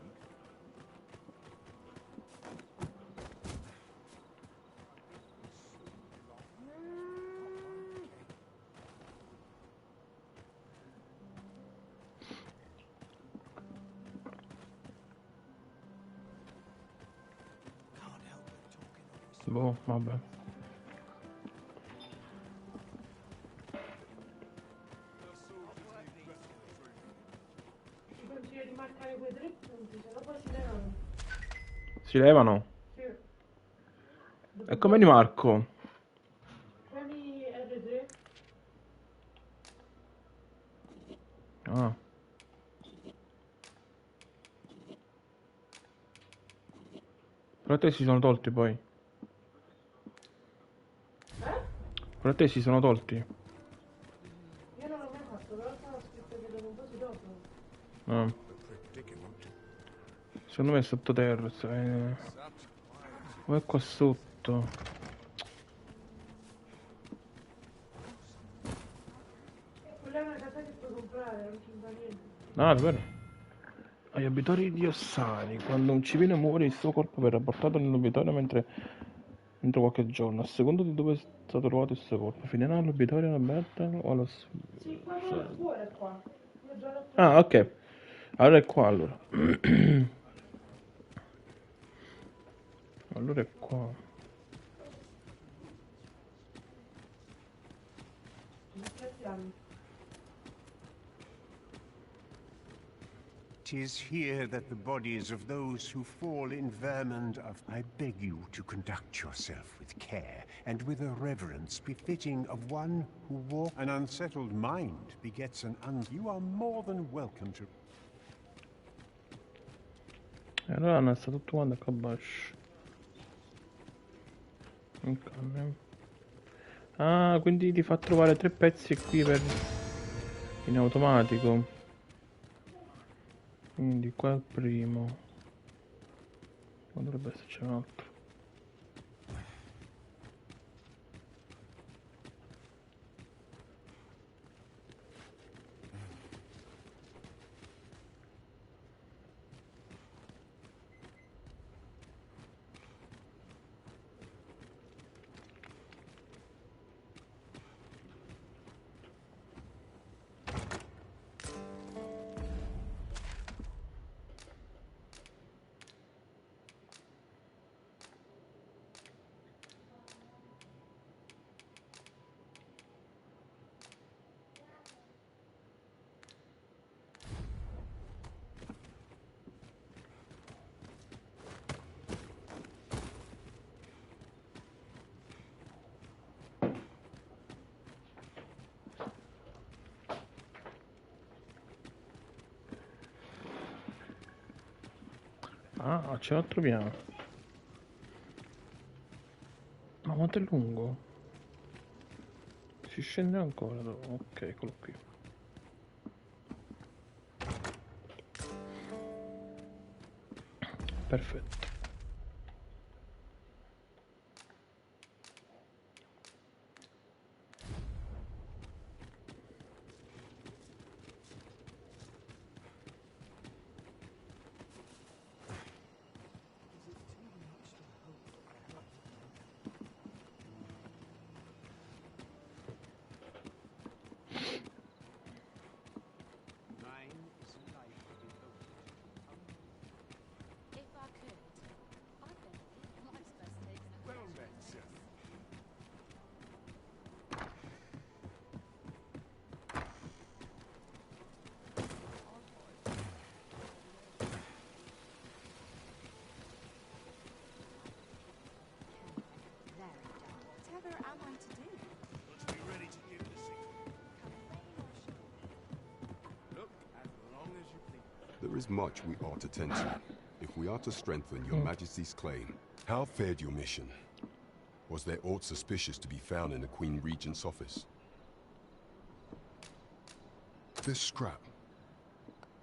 Boh, vabbè. Ti consiglio di marcare quei 3 punti, se no poi si levano. Si levano? Sì. E come li marco? Premi R3. Ah. Però te si sono tolti poi. Però te si sono tolti. Io non l'ho mai fatto, però stava scritto che dopo un po' si dopo. Ah. Secondo me è sottoterra. O è qua sotto. Quella è una casa che puoi comprare, non c'entra niente. Ah, davvero? Agli abitori di Ossani, quando un civile muore il suo corpo verrà portato nell'obitorio entro qualche giorno, a seconda di dove è stato trovato il suo corpo. Finirà all'obitorio alla Berta o alla... Sì, quello del cuore è qua. L'ho già letto. Ah, ok. Allora è qua, allora. Allora è qua. Aspettiamo. 'Tis here that the bodies of those who fall in vermin of... I beg you to conduct yourself with care, and with a reverence befitting of one who walks... An unsettled mind begets an You are more than welcome to... E allora hanno sta tutto quanto a Kabash. Ok. Ah, quindi ti fa trovare 3 pezzi qui per... in automatico. Quindi qua è il primo. Ma dovrebbe esserci un altro. Ah, c'è un altro piano. Ma quanto è lungo? Si scende ancora dopo. Ok, eccolo qui. Perfetto. If I could, I'd benefit. Life's best takes that. Well met, sir. Whatever am I to do? Let's be ready to give the signal. Look as long as you please. There is much we ought to tend to, if we are to strengthen your Majesty's claim. How fared your mission? Was there aught suspicious to be found in the Queen Regent's office? This scrap.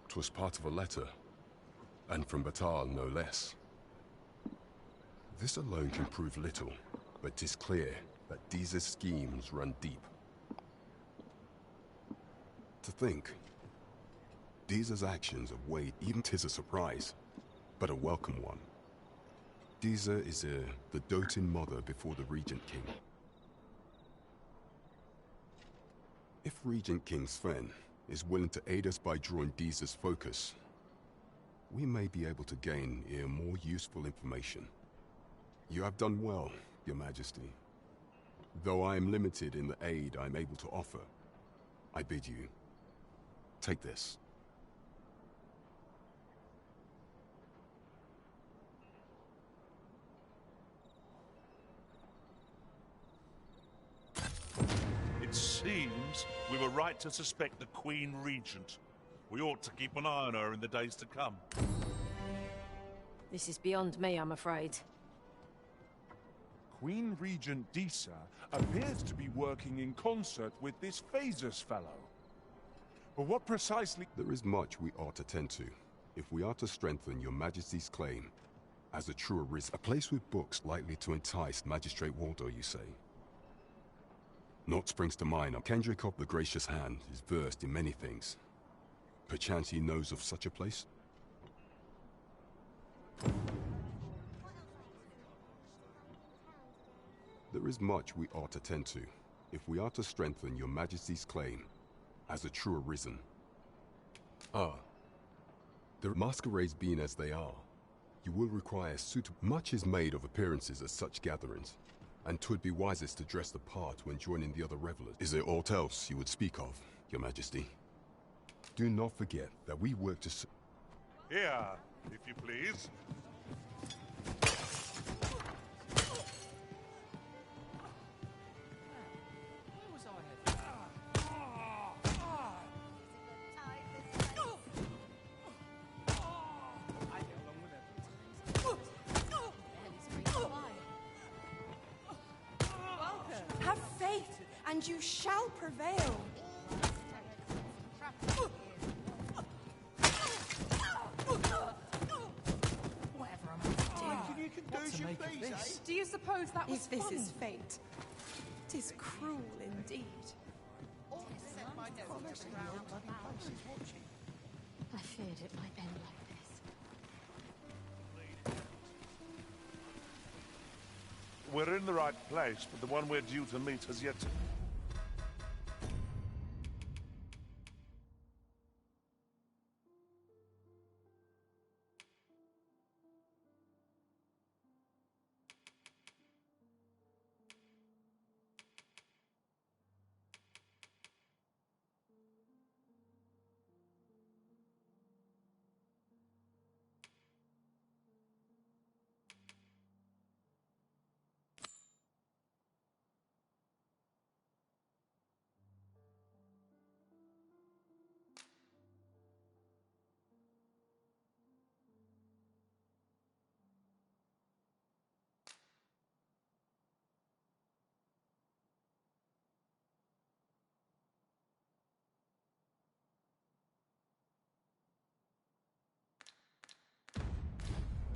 'Twas part of a letter, and from Batal no less. This alone can prove little, but 'tis clear that Deeza's schemes run deep. To think, Deeza's actions have weighed, even 'tis a surprise, but a welcome one. Deeza is the doting mother before the Regent King. If Regent King Sven is willing to aid us by drawing Deeza's focus, we may be able to gain more useful information. You have done well, Your Majesty. Though I am limited in the aid I am able to offer, I bid you, take this. It seems we were right to suspect the Queen Regent. We ought to keep an eye on her in the days to come. This is beyond me, I'm afraid. Queen Regent Deesa appears to be working in concert with this Phasus fellow. But what precisely... There is much we ought to tend to, if we are to strengthen your Majesty's claim as a true arisen. A place with books likely to entice Magistrate Waldo, you say? Naught springs to mind. Kendrick of the Gracious Hand is versed in many things. Perchance he knows of such a place? There is much we ought to tend to, if we are to strengthen your Majesty's claim as a true arisen. Ah. The masquerades being as they are, you will require suitable... Much is made of appearances at such gatherings, and 'twould be wisest to dress the part when joining the other revelers. Is there aught else you would speak of, Your Majesty? Do not forget that we work to... Here, if you please. Have faith, and you shall prevail. Whatever am I to do? What to make of this? Do you suppose that was If this fun? is fate, 'tis cruel indeed. I feared it might end like this. We're in the right place, but the one we're due to meet has yet to...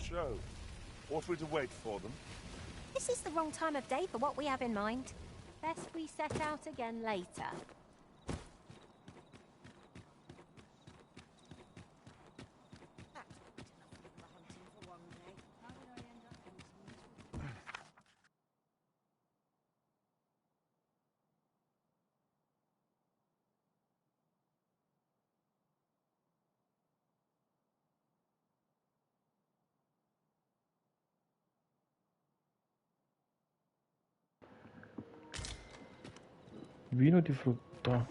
show. Ought we to wait for them? This is the wrong time of day for what we have in mind. Best we set out again later. Vino di frutta.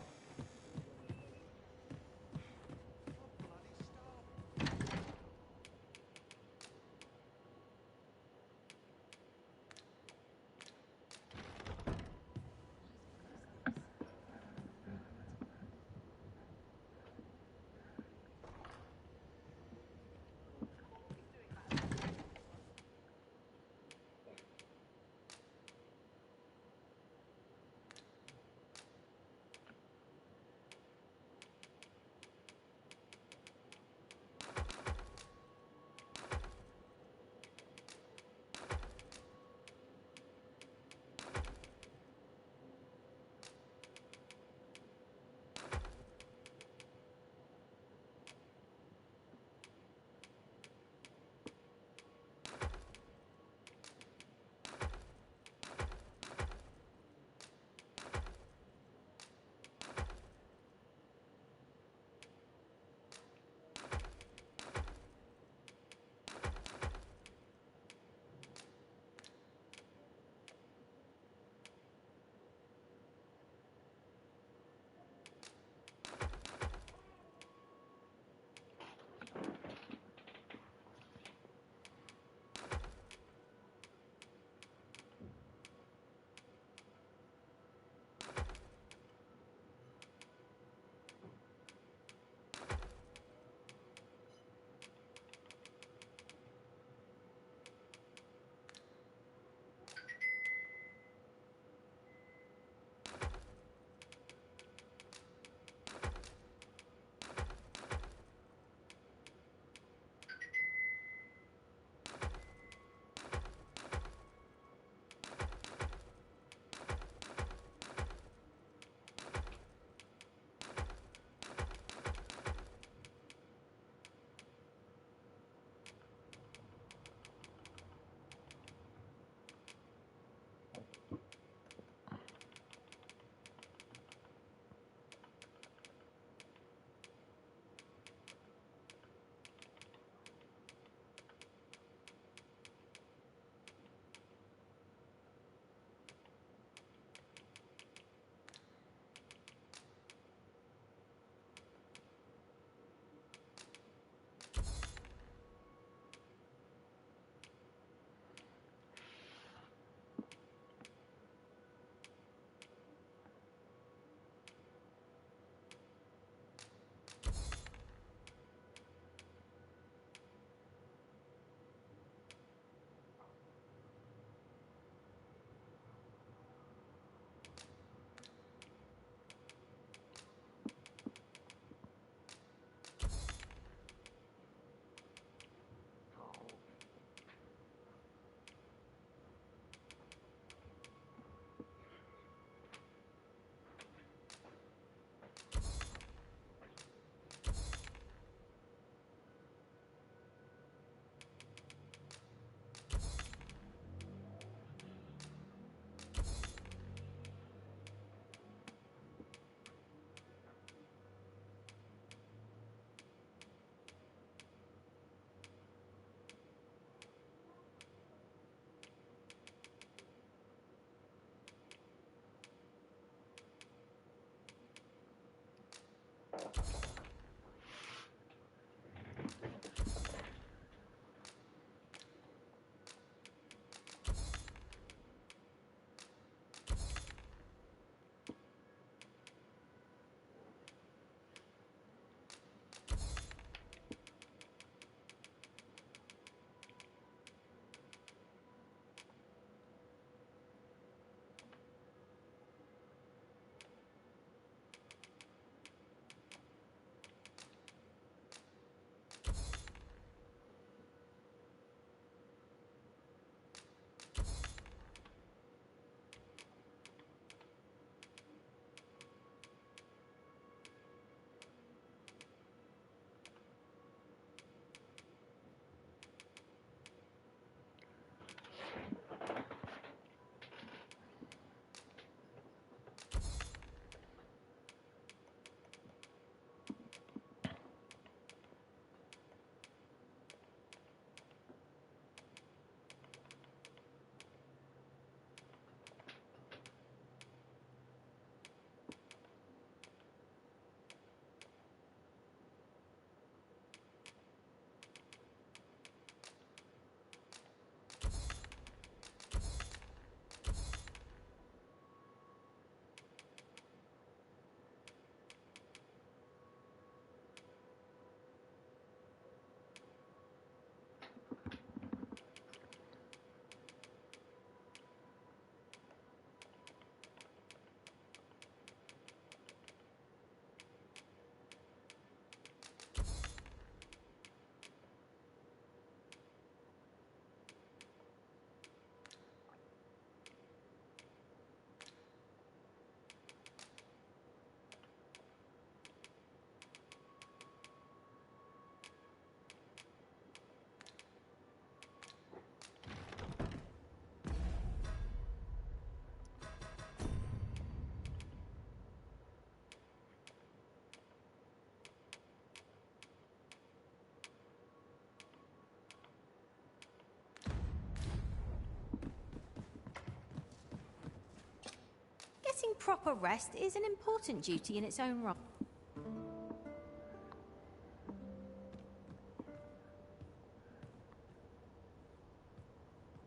Getting proper rest is an important duty in its own right.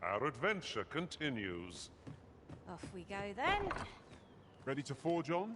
Our adventure continues. Off we go then. Ready to forge on?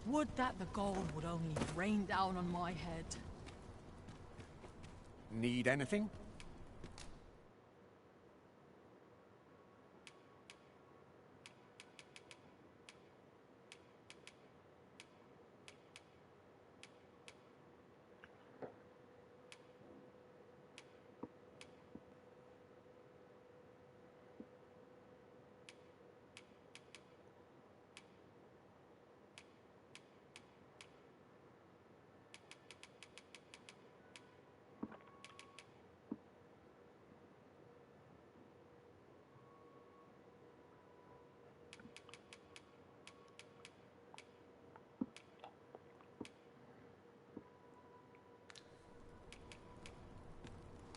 Would that the gold would only rain down on my head. Need anything?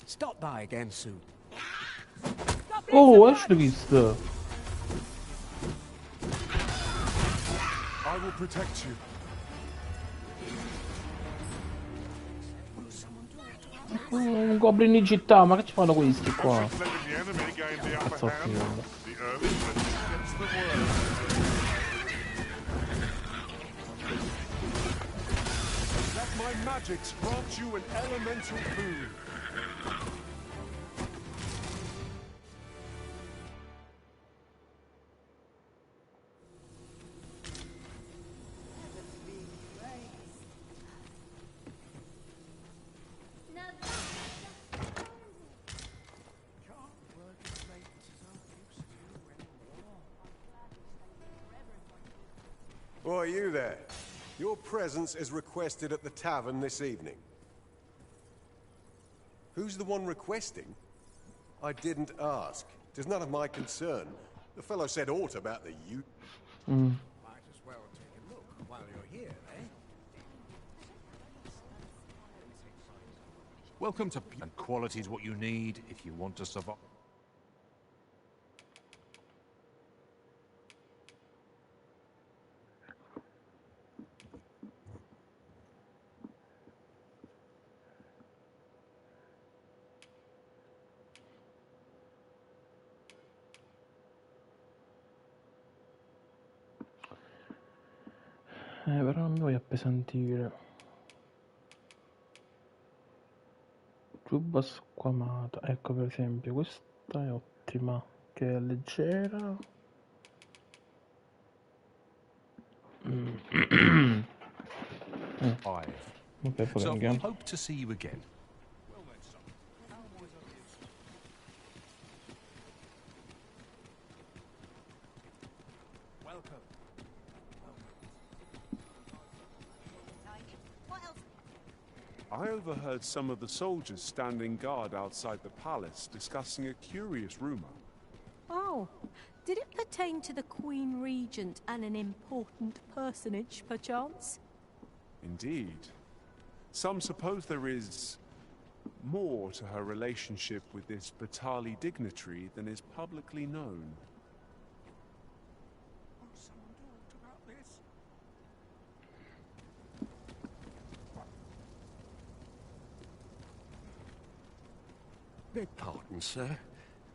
Stop by again soon. Oh, acho visto. I will protect you. Un goblin in città, ma che ci fanno questi qua? Letting the enemy gain the upper Sto hand. finendo. The early finish gets the word. Let my magics grant you an elemental boon. Why, you there? Your presence is requested at the tavern this evening. Who's the one requesting? I didn't ask. It is none of my concern. The fellow said aught about the youth. Might as well take a look while you're here, eh? Welcome to... And quality is what you need if you want to survive. Però non mi voglio appesantire. Giubba squamata. Ecco, per esempio, questa è ottima. Che è leggera. Ok, poi So we andiamo. hope to see you again. Welcome. I overheard some of the soldiers standing guard outside the palace discussing a curious rumor. Oh, did it pertain to the Queen Regent and an important personage, perchance? Indeed. Some suppose there is more to her relationship with this Batali dignitary than is publicly known. Beg pardon, sir,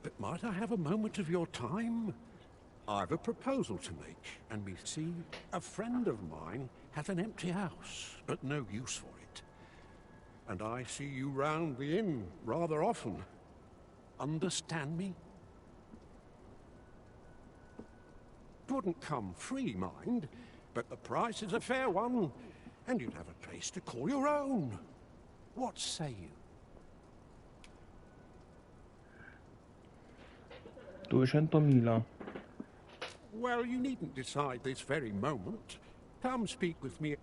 but might I have a moment of your time? I've a proposal to make, and me see, a friend of mine has an empty house, but no use for it. And I see you round the inn rather often. Understand me? It wouldn't come free, mind. But the price is a fair one, and you'd have a place to call your own. What say you? 200.000. Well, you needn't decide this very moment. Come speak with me.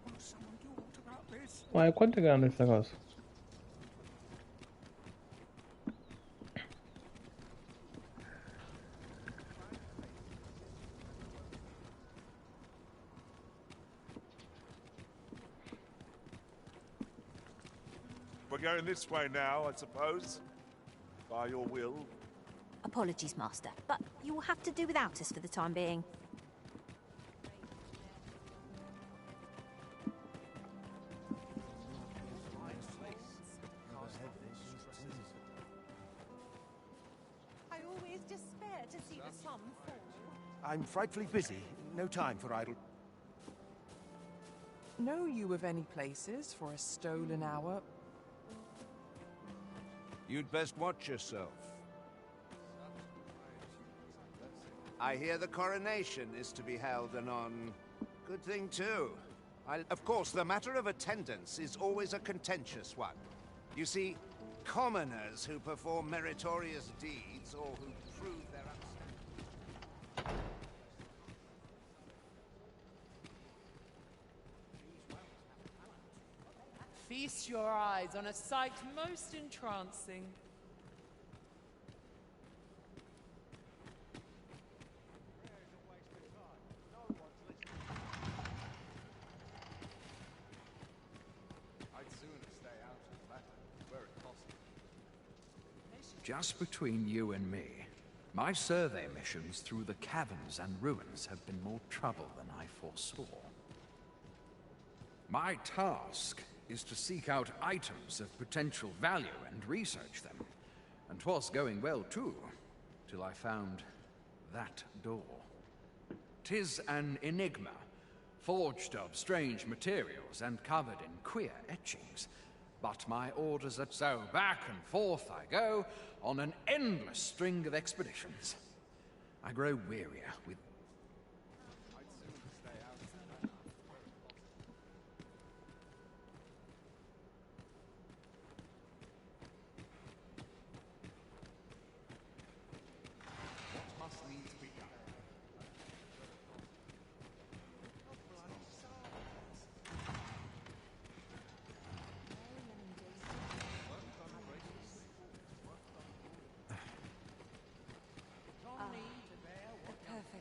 Will someone do aught about this? Ma quanto è grande sta cosa? We're going this way now, I suppose. By your will. Apologies, Master, but you will have to do without us for the time being. I always despair to see the sun fall. I'm frightfully busy. No time for idle... Know you of any places for a stolen hour? You'd best watch yourself. I hear the coronation is to be held anon. Good thing, too. Of course, the matter of attendance is always a contentious one. You see, commoners who perform meritorious deeds or who prove their upstanding. Feast your eyes on a sight most entrancing. Just between you and me, my survey missions through the caverns and ruins have been more trouble than I foresaw. My task is to seek out items of potential value and research them. And 'twas going well, too, till I found that door. 'Tis an enigma, forged of strange materials and covered in queer etchings. But my orders are so back and forth I go on an endless string of expeditions. I grow wearier with...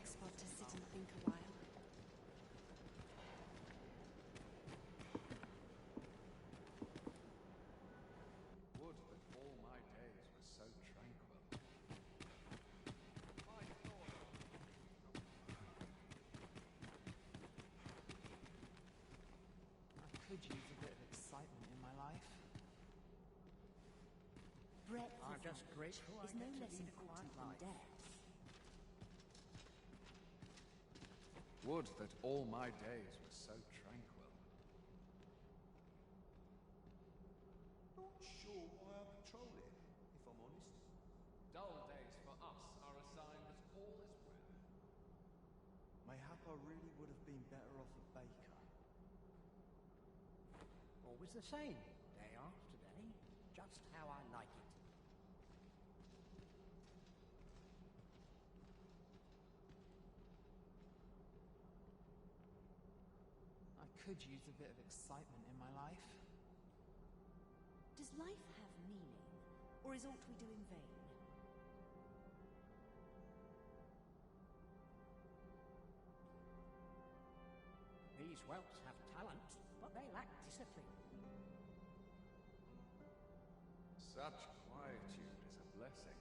Spot to sit and think a while. Would that all my days were so tranquil. I could use a bit of excitement in my life. Breadth of just grateful is no less important than depth. Would that all my days were so tranquil. Not sure why I patrol it, if I'm honest. Dull days for us are a sign that all is well. Mayhap I really would have been better off a baker. Always the same, day after day, just how I like it. I could use a bit of excitement in my life. Does life have meaning, or is aught we do in vain? These whelps have talent, but they lack discipline. Such quietude is a blessing.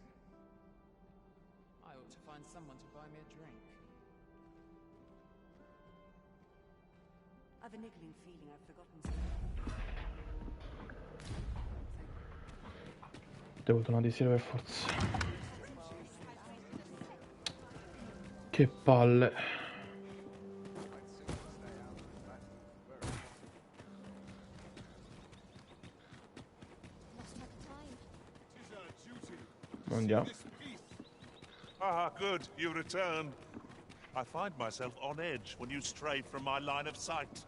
I ought to find someone to buy me a drink. I've a niggling feeling I've forgotten something. Devo tornare di sera per forza. Che palle. Andiamo. Ah, good, you returned. I find myself on edge when you stray from my line of sight.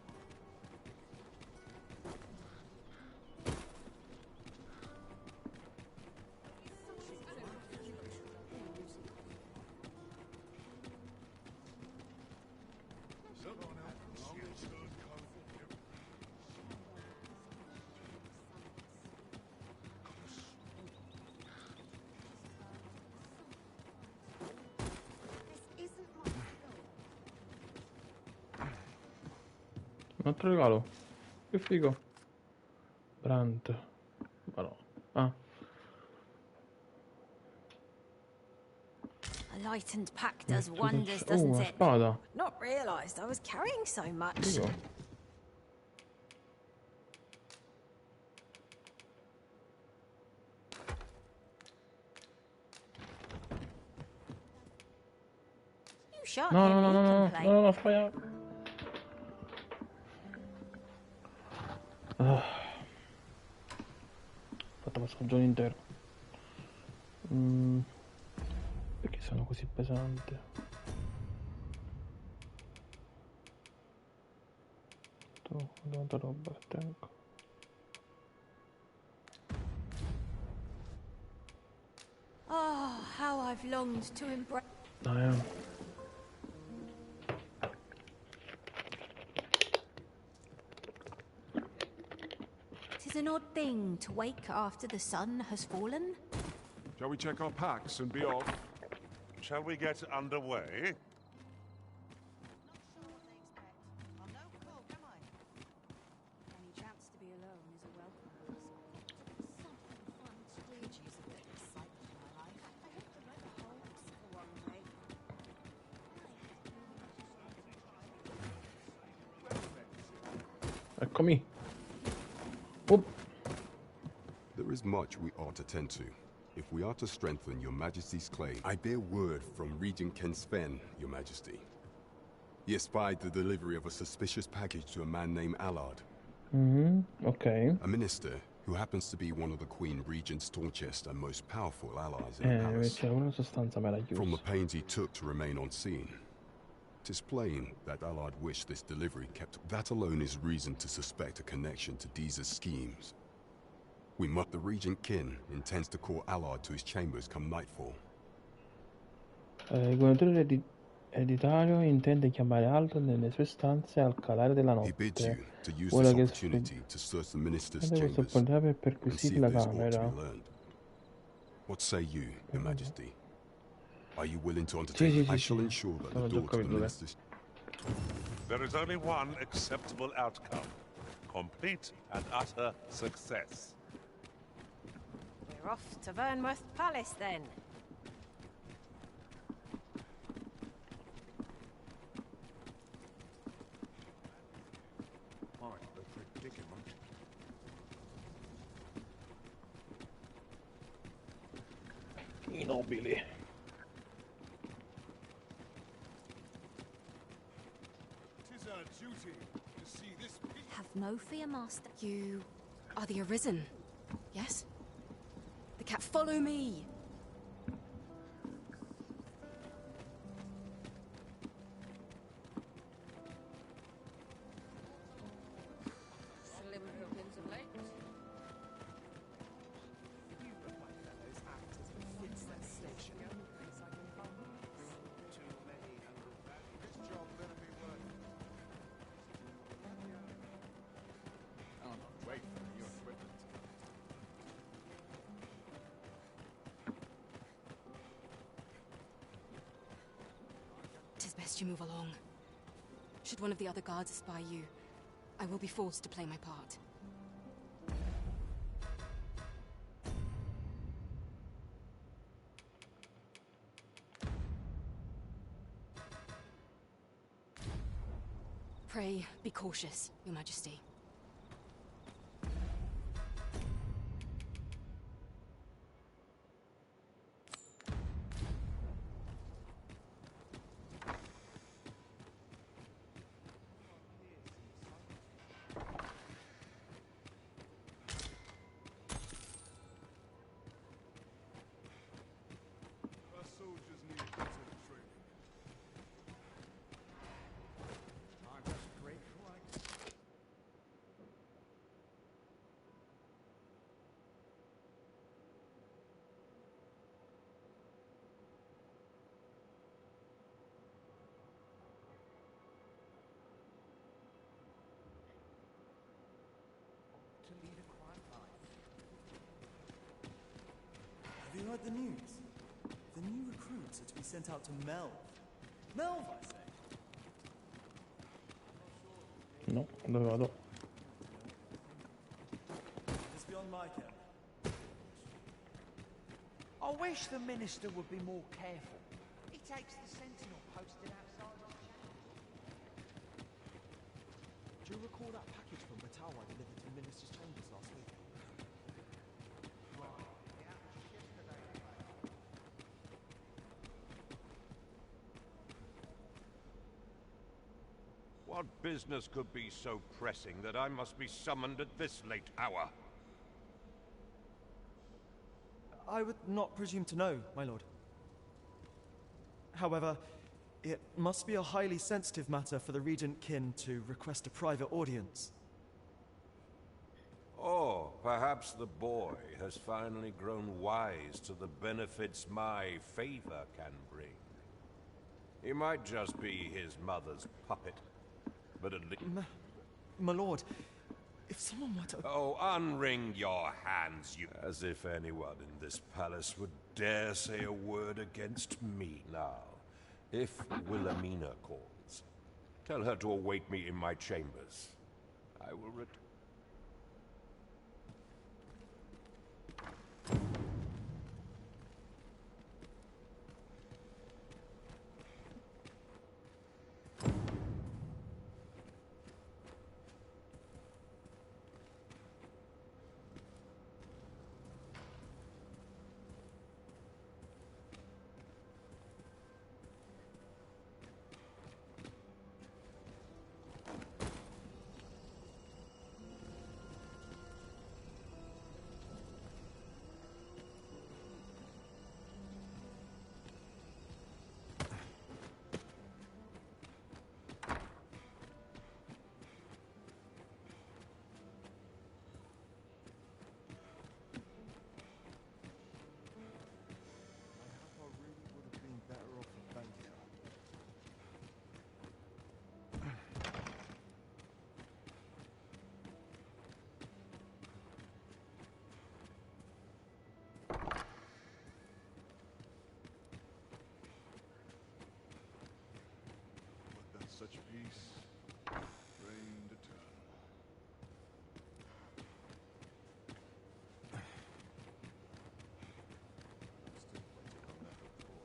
Un altro regalo. Che figo. Brant. Ma no. Ah. A lightened pack does wonders, Oh, doesn't una it? spada. Not realised I was carrying so much. Figo. You shan't No, hear no, no, me no, no, complain. no, no, ho sbagliato. Ho fatto una stagione intera. Perché sono così pesante? Tanta roba, tengo. Oh, how I've longed to embrace. Tis an odd thing to wake after the sun has fallen. Shall we check our packs and be off? Shall we get underway? Eccomi. Oop. There is much we ought to tend to. If we are to strengthen your majesty's claim, I bear word from Regent Ken Sven, your majesty. He espied the delivery of a suspicious package to a man named Allard. Ok. A minister who happens to be one of the Queen Regent's staunchest and most powerful allies in the palace. C'è una sostanza meravigliosa. From the pains he took to remain on scene, 'tis plain that Allard wished this delivery kept. That alone is reason to suspect a connection to Deeza's schemes. The Regent Kin intends to call Allard to his chambers come nightfall. Il governatore ereditario intende chiamare Allard nelle sue stanze al calare della He bids notte. you to use Vuole this che opportunity to search the minister's questa chambers opportunità per and see perquisire if la there's aught to camera. be learned. What say you, your majesty? Are you willing to undertake? Sì, I shall ensure that the door to the minister's... There is only one acceptable outcome. Complete and utter success. We're off to Vernworth Palace then. Quite the predicament. I nobili. Tis our duty to see this peace. Have no fear, Master. You are the Arisen, yes? The cat, follow me! Slim pickings of late. You and my fellows act as befits their station. Too many undervalued. This job better be worth it. I'll not wait for your equipment. Tis best you move along. Should one of the other guards espy you, I will be forced to play my part. Pray, be cautious, Your Majesty. Our soldiers need better training. heard the news? The new recruits are to be sent out to Melv. Melv, I say. No, dove vado? It's beyond my care. I wish the minister would be more careful. He takes the sentinel posted outside his chapel. Do you recall that package from Batawa delivered to the minister's chambers last week? What business could be so pressing that I must be summoned at this late hour? I would not presume to know, my lord. However, it must be a highly sensitive matter for the Regent Kin to request a private audience. Oh, perhaps the boy has finally grown wise to the benefits my favor can bring. He might just be his mother's puppet, but at least... My lord, if someone were to... Oh, unwring your hands, you... As if anyone in this palace would dare say a word against me now. If Wilhelmina calls, tell her to await me in my chambers. I will return. Such peace reigned eternal. Still waiting on that report.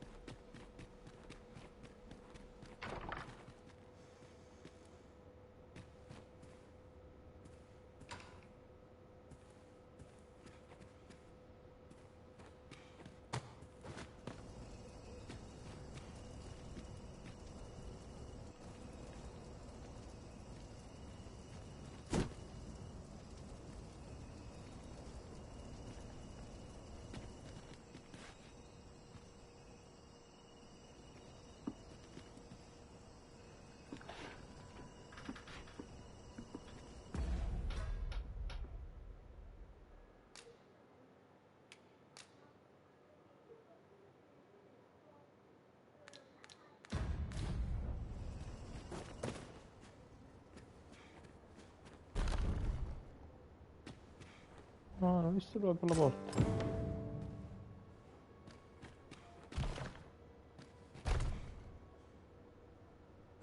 No, l'ho visto dove per la porta.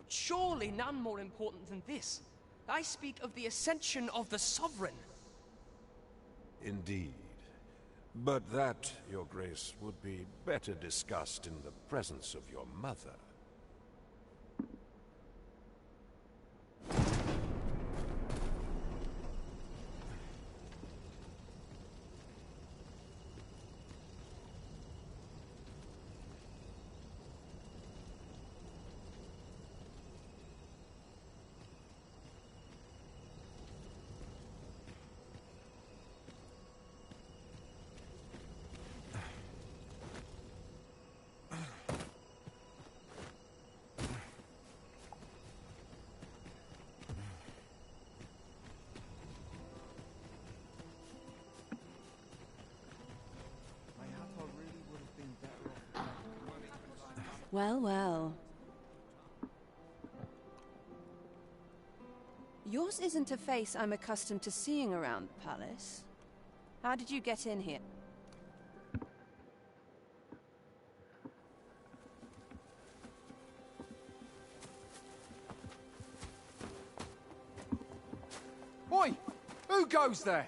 Surely none more important than this. I speak of the ascension of the Sovereign. Indeed. But that, Your Grace, would be better discussed in the presence of your mother. Well, well. Yours isn't a face I'm accustomed to seeing around the palace. How did you get in here? goes there?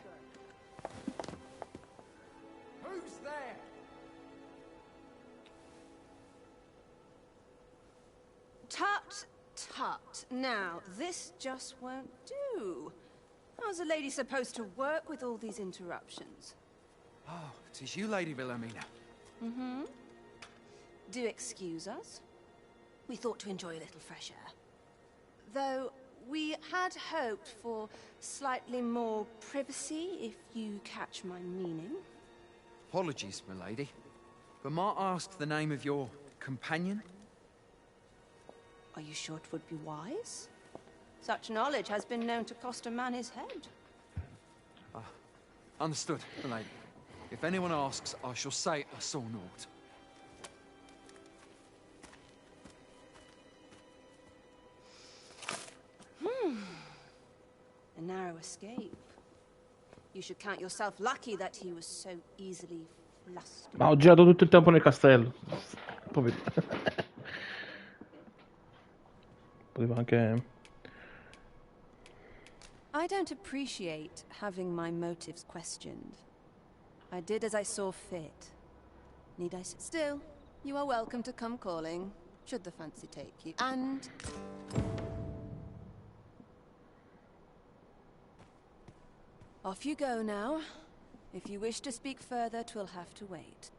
Who's there? Tut, tut. Now, this just won't do. How's a lady supposed to work with all these interruptions? Oh, it is you, Lady Wilhelmina. Mm-hmm. Do excuse us. We thought to enjoy a little fresh air. Though, we had hoped for slightly more privacy, if you catch my meaning. Apologies, milady. But might I ask the name of your companion? Are you sure it would be wise? Such knowledge has been known to cost a man his head. Understood, milady. If anyone asks, I shall say I saw naught. A narrow escape. You should count yourself lucky that he was so easily flustered. Ma ho girato tutto il tempo nel castello. Povero. Poteva anche... I don't appreciate having my motives questioned. I did as I saw fit. Need I sit still? You are welcome to come calling, should the fancy take you. And... off you go now. If you wish to speak further, 'twill have to wait.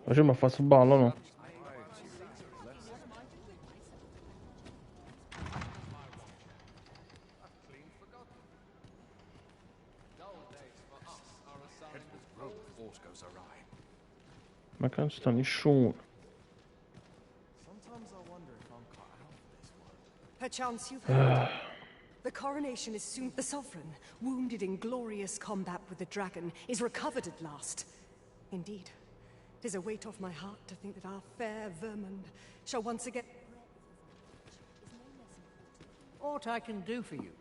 Ma mi ha fatto ballo, no? Ma che non sta nessuno. Sometimes I wonder if I'm cut out for this one. Perchance you've heard. The coronation is soon. The sovereign, wounded in glorious combat with the dragon, is recovered at last. Indeed, it is a weight off my heart to think that our fair Vermund shall once again. Aught I can do for you?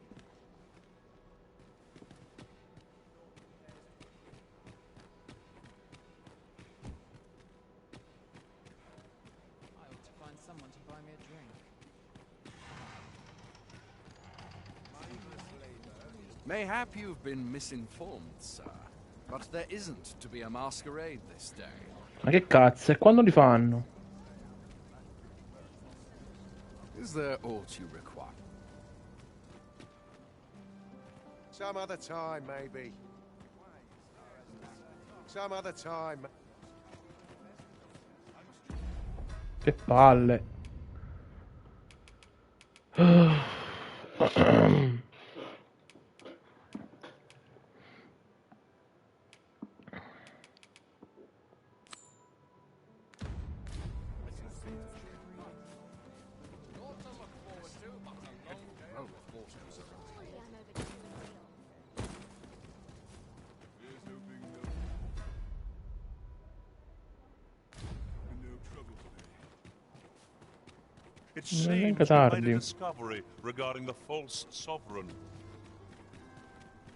I ought to find someone to buy me a drink. Mayhap you've been misinformed, sir. But there isn't to be a masquerade this day. Ma che cazzo? E quando li fanno? Is there aught you require? Some other time, maybe. Some other time. Che palle. It Non è seems neanche you made a tardi. discovery regarding the false sovereign.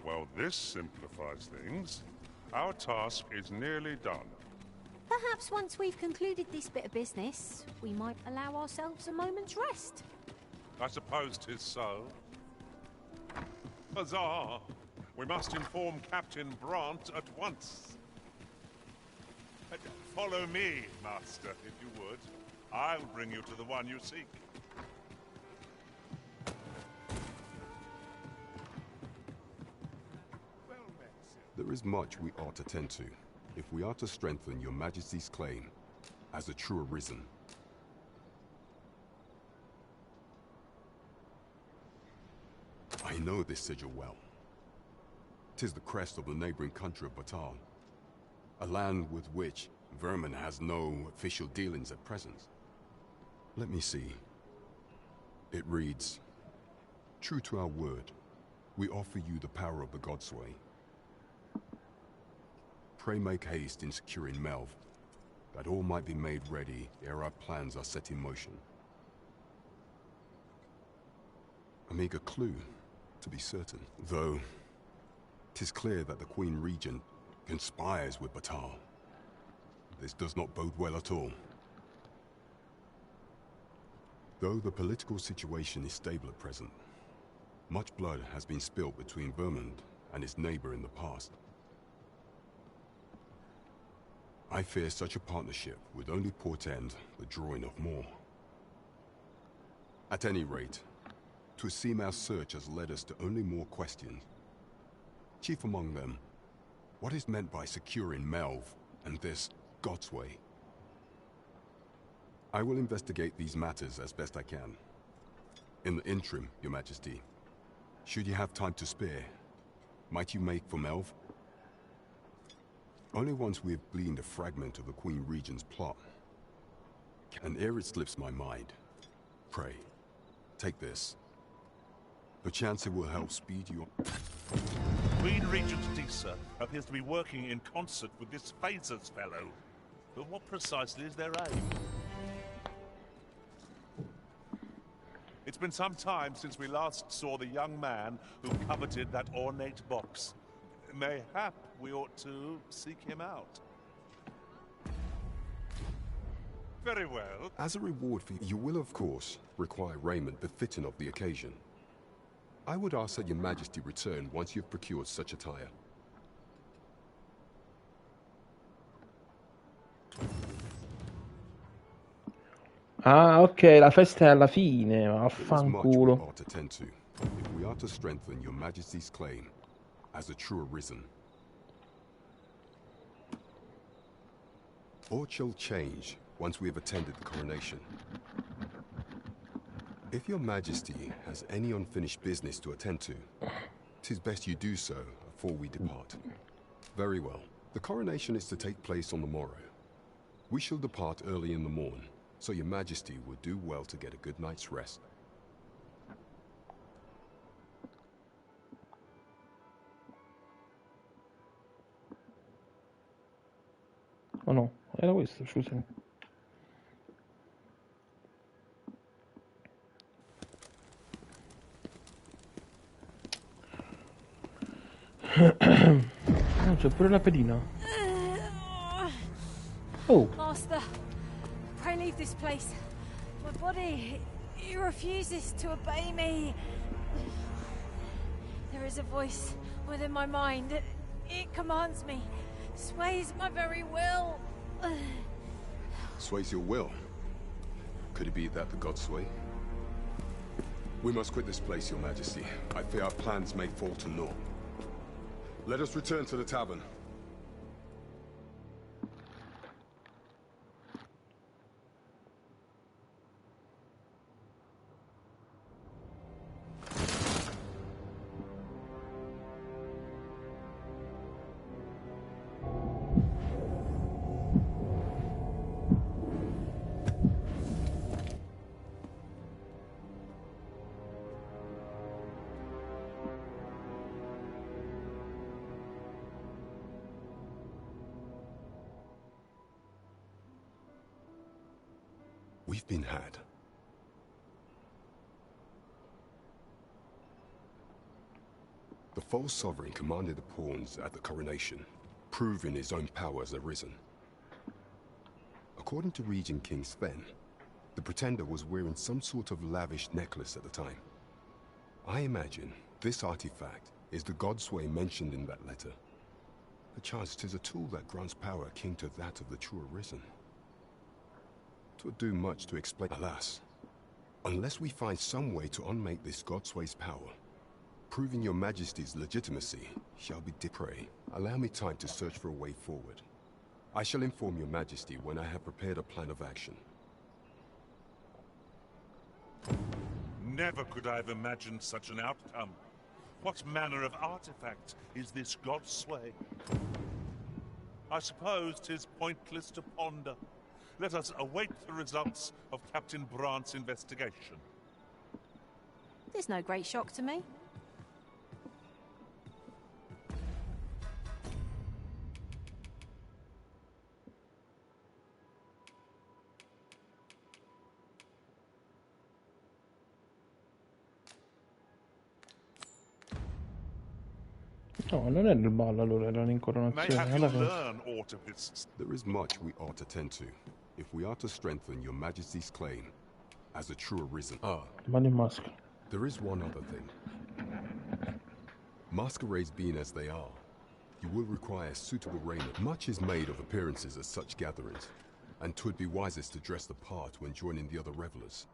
Well, this simplifies things. Our task is nearly done. Perhaps once we've concluded this bit of business, we might allow ourselves a moment's rest. I suppose 'tis so. Huzzah! We must inform Captain Brant at once. Follow me, Master, if you would. I'll bring you to the one you seek. There is much we ought to tend to, if we are to strengthen your Majesty's claim as a true arisen. I know this sigil well. 'Tis the crest of the neighboring country of Batal, a land with which Vermin has no official dealings at present. Let me see. It reads, "True to our word, we offer you the power of the Godsway. Pray make haste in securing Melv, that all might be made ready ere our plans are set in motion." A meager clue, to be certain. Though, 'tis clear that the Queen Regent conspires with Batal. This does not bode well at all. Though the political situation is stable at present, much blood has been spilled between Vermund and his neighbor in the past. I fear such a partnership would only portend the drawing of more. At any rate, 'twould seem our search has led us to only more questions. Chief among them, what is meant by securing Melve and this Godsway? I will investigate these matters as best I can. In the interim, Your Majesty, should you have time to spare, might you make for Melve? Only once we have gleaned a fragment of the Queen Regent's plot. And ere it slips my mind, pray, take this. Perchance it will help speed you on. Queen Regent Disa appears to be working in concert with this Phasers fellow. But what precisely is their aim? It's been some time since we last saw the young man who coveted that ornate box. Mayhap we ought to seek him out. Very well. As a reward for you will, of course, require raiment befitting of the occasion. I would ask that Your Majesty return once you've procured such attire. Ah, ok, la festa è alla fine, There is much we vaffanculo. ought to tend to, if we are to strengthen Your Majesty's claim as a true arisen. Aught shall change once we have attended the coronation. If Your Majesty has any unfinished business to attend to, 'tis best you do so before we depart. Very well. The coronation is to take place on the morrow. We shall depart early in the morn, so Your Majesty would do well to get a good night's rest. Oh no, era questo, scusami. Ah, c'è pure la pedina. Oh. Master, pray leave this place. My body, it refuses to obey me. There is a voice within my mind. It commands me, sways my very will. Sways your will? Could it be that the gods sway? We must quit this place, Your Majesty. I fear our plans may fall to naught. Let us return to the tavern. We've been had. The false sovereign commanded the pawns at the coronation, proving his own power as arisen. According to Regent King Sven, the pretender was wearing some sort of lavish necklace at the time. I imagine this artifact is the Godsway mentioned in that letter. Perchance 'tis a tool that grants power akin to that of the true arisen. 'Twould do much to explain. Alas, unless we find some way to unmake this Godsway's power, proving Your Majesty's legitimacy shall be pray. Allow me time to search for a way forward. I shall inform Your Majesty when I have prepared a plan of action. Never could I have imagined such an outcome. What manner of artifact is this Godsway? I suppose 'tis pointless to ponder. Let us await the results of Captain Brandt's investigation. There's no great shock to me. No, non era il ballo allora, era May l'incoronazione. have you Alla fine. learn aught of its... There is much we ought to tend to, if we are to strengthen your majesty's claim as a true arisen. Mano in maschera. There is one other thing. Masquerades being as they are, you will require suitable raiment. Much is made of appearances at such gatherings, and 'twould be wisest to dress the part when joining the other revelers.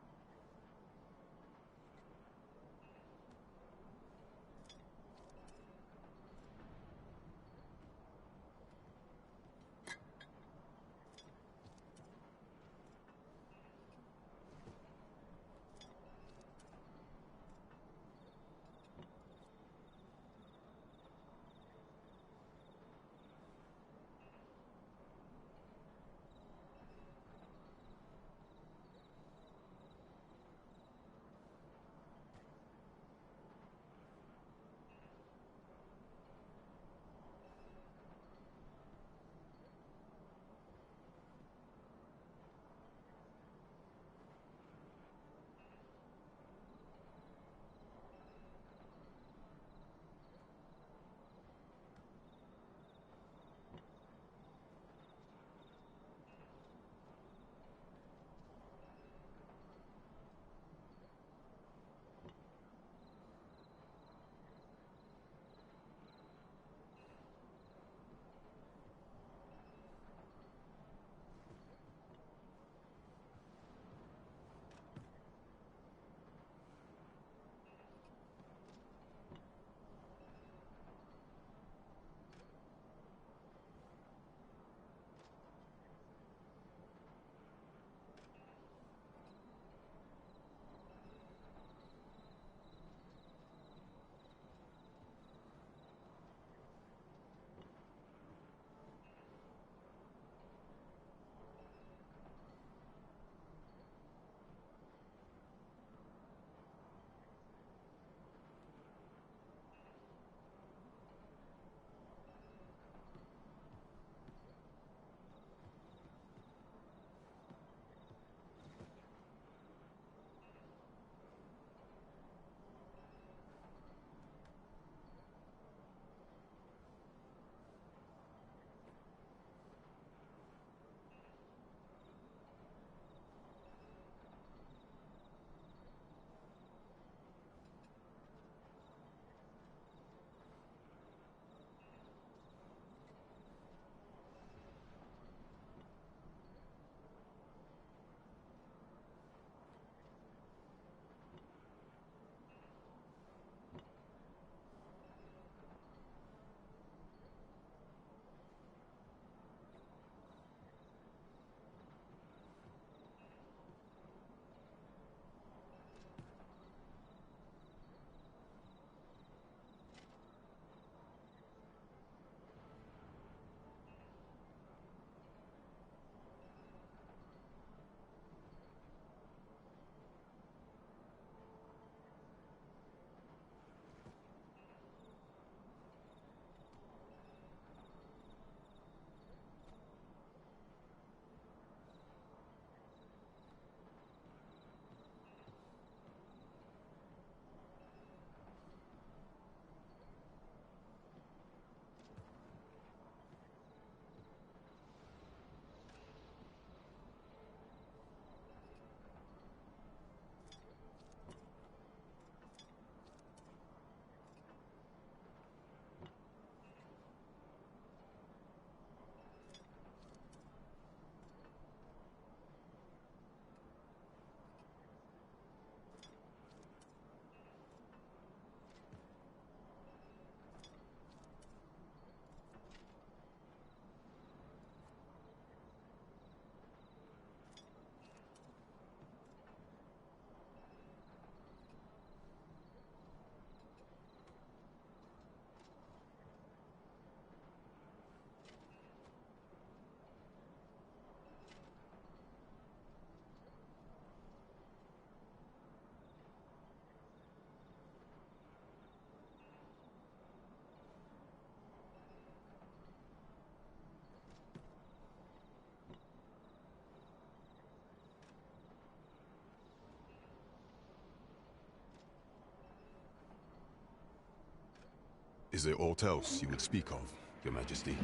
Is there aught else you would speak of, Your Majesty?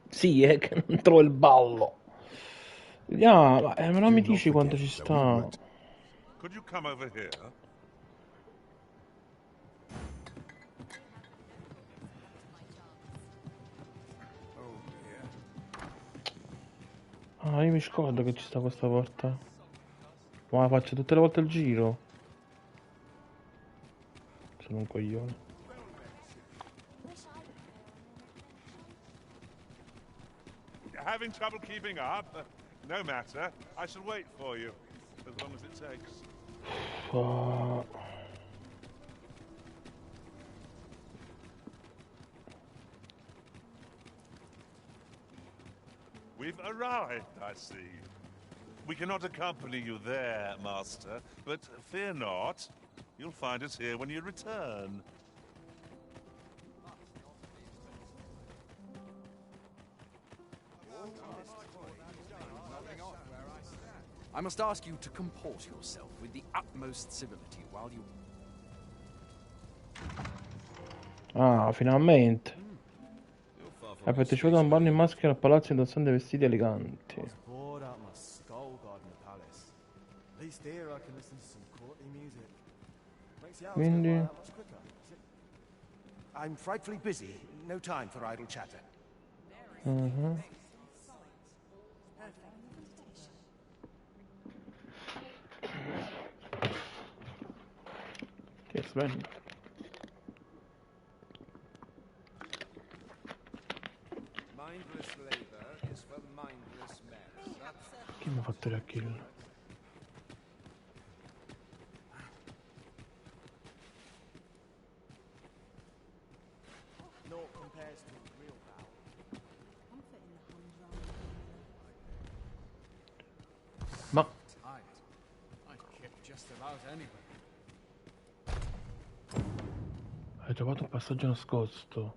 Sì, è che non trovo il ballo. Vediamo, ma non mi Do not dici quanto ci forget that we sta. worked. Could you come over here? Ah, io mi scordo che ci sta questa porta. Ma faccio tutte le volte il giro. Sono un coglione. Having trouble keeping up? No matter. I shall wait for you, as long as it takes. We've arrived, I see. We cannot accompany you there, Master, but fear not. You'll find us here when you return. I must ask you to comport yourself with the utmost civility while you... Ah, finalmente. Hai partecipato a un ballo in maschera al palazzo indossando vestiti eleganti. Bored out my skull guarding the palace. At least here I can listen to some courtly music. Makes the hours go by Quindi... that much quicker. I'm frightfully busy. No time for idle chatter. Mhm. Che bello. Mindless labor is for mindless men. Chi mi ha fatto la kill? No compares to a real vow. Ma... I'd kick just about anybody. Hai trovato un passaggio nascosto.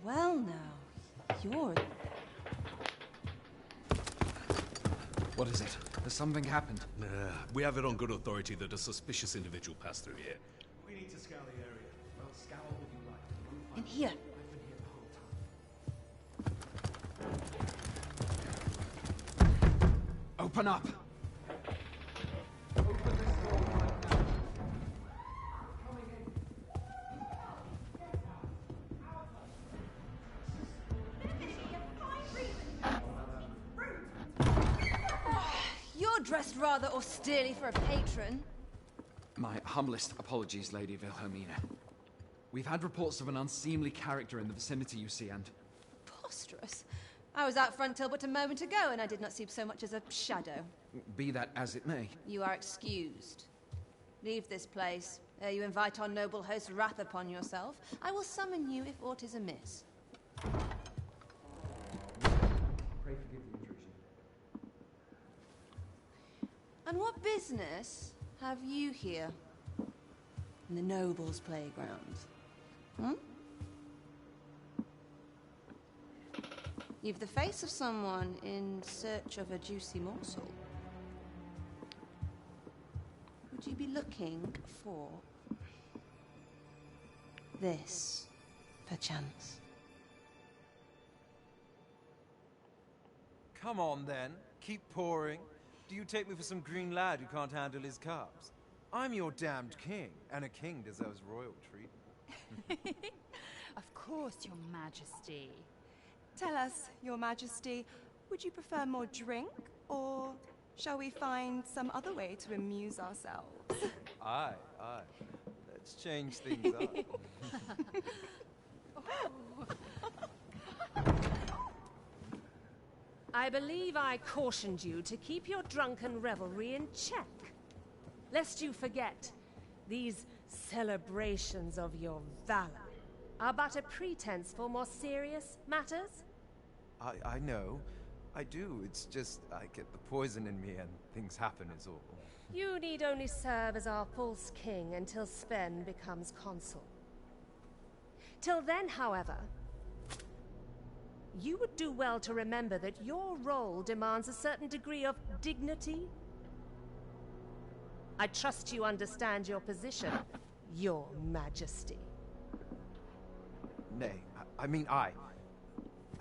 Well now, you're... What is it? Has something happened? We have it on good authority that a suspicious individual passed through here. We need to scour the area. Well, scour what you like. In here. I've been here the whole time. Open up! You're dressed rather austerely for a patron. My humblest apologies, Lady Wilhelmina. We've had reports of an unseemly character in the vicinity, you see, and... Preposterous. I was out front till but a moment ago, and I did not see so much as a shadow. Be that as it may. You are excused. Leave this place, ere you invite our noble host's wrath upon yourself. I will summon you if aught is amiss. Pray forgive the intrusion. And what business have you here? In the nobles' playground? Hmm? You've the face of someone in search of a juicy morsel. Would you be looking for this, perchance? Come on, then. Keep pouring. Do you take me for some green lad who can't handle his cups? I'm your damned king, and a king deserves royal treatment. Of course, Your Majesty. Tell us, Your Majesty, would you prefer more drink, or shall we find some other way to amuse ourselves? Aye, aye. Let's change things up. I believe I cautioned you to keep your drunken revelry in check, lest you forget these celebrations of your valor. are but a pretense for more serious matters? I know. I do. It's just I get the poison in me and things happen is all. You need only serve as our false king until Sven becomes consul. Till then, however, you would do well to remember that your role demands a certain degree of dignity. I trust you understand your position, Your Majesty. Nay,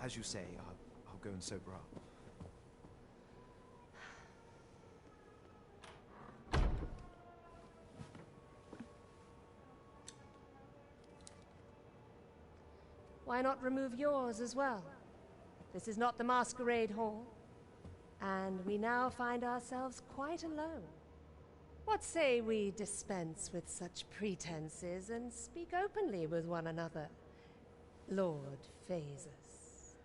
as you say, I'll go and sober up. Why not remove yours as well? This is not the masquerade hall, and we now find ourselves quite alone. What say we dispense with such pretenses and speak openly with one another, Lord Phases?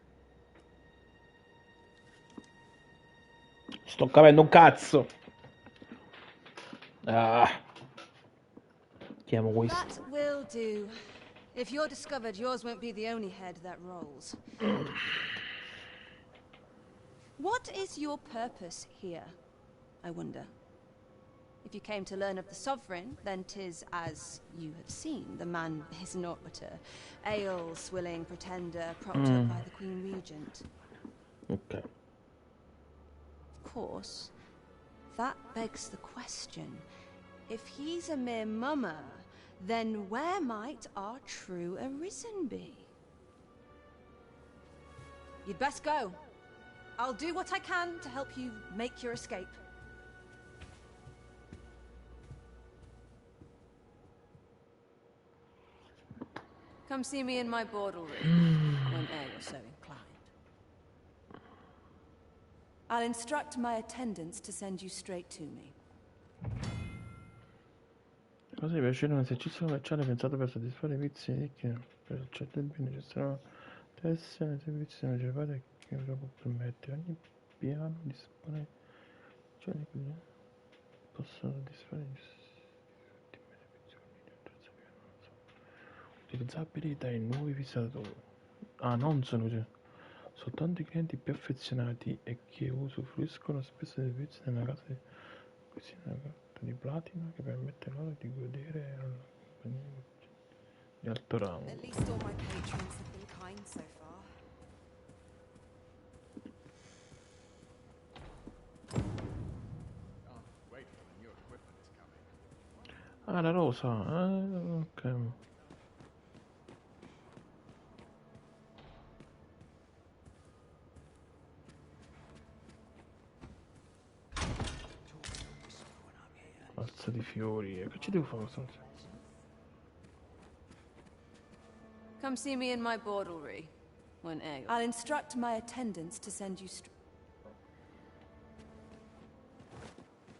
Sto capendo un cazzo. Ah. Chiamo questo. That will do. If you're discovered, yours won't be the only head that rolls. What is your purpose here, I wonder? If you came to learn of the Sovereign, then 'tis as you have seen. The man is naught but a ale-swilling pretender propped up by the Queen Regent. Okay. Of course, that begs the question. If he's a mere mummer, then where might our true Arisen be? You'd best go. I'll do what I can to help you make your escape. Come see me in my bordelry, whene'er you're so inclined. I'll instruct my attendants to send you straight to me. Cosa di piacere un esercizio commerciale pensato per soddisfare i vizi ricchi, per accedere al bene necessario tessere nei servizi necessari che lo può permettere. Ogni piano dispone di che possono soddisfare gli utilizzabili dai nuovi visitatori. Ah, non sono soltanto i clienti più affezionati e che usufruiscono spesso dei servizi nella casa di cucina della carta di platina che permette loro di godere alla compagnia di alto rango. At least all my patrons have been kind so far. Ah, la rosa. Ok. Alza di fiori. Che ci devo fare? Come see me in my bordelry, whene'er you're... I'll instruct my attendants to send you straight...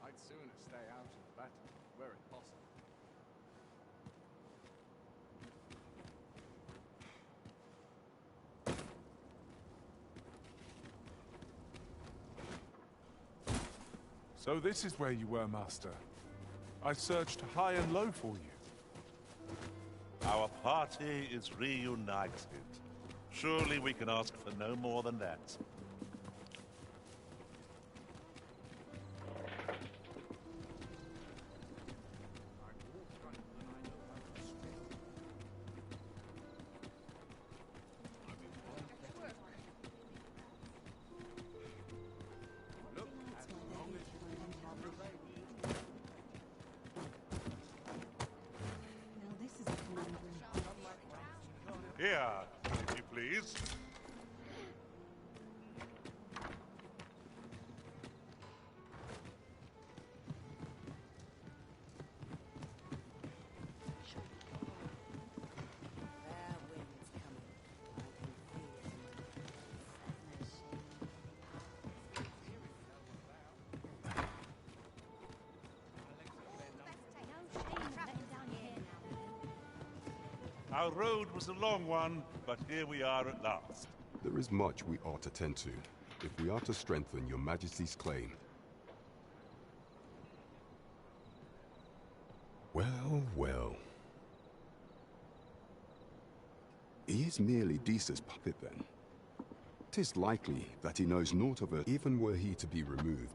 I'd sooner stay out of battle, were it possible. So this is where you were, Master. I searched high and low for you. Our party is reunited. Surely we can ask for no more than that. Here, if you please. Our road was a long one, but here we are at last. There is much we ought to tend to, if we are to strengthen your Majesty's claim. Well, well. He is merely Disa's puppet then. 'Tis likely that he knows naught of her, even were he to be removed.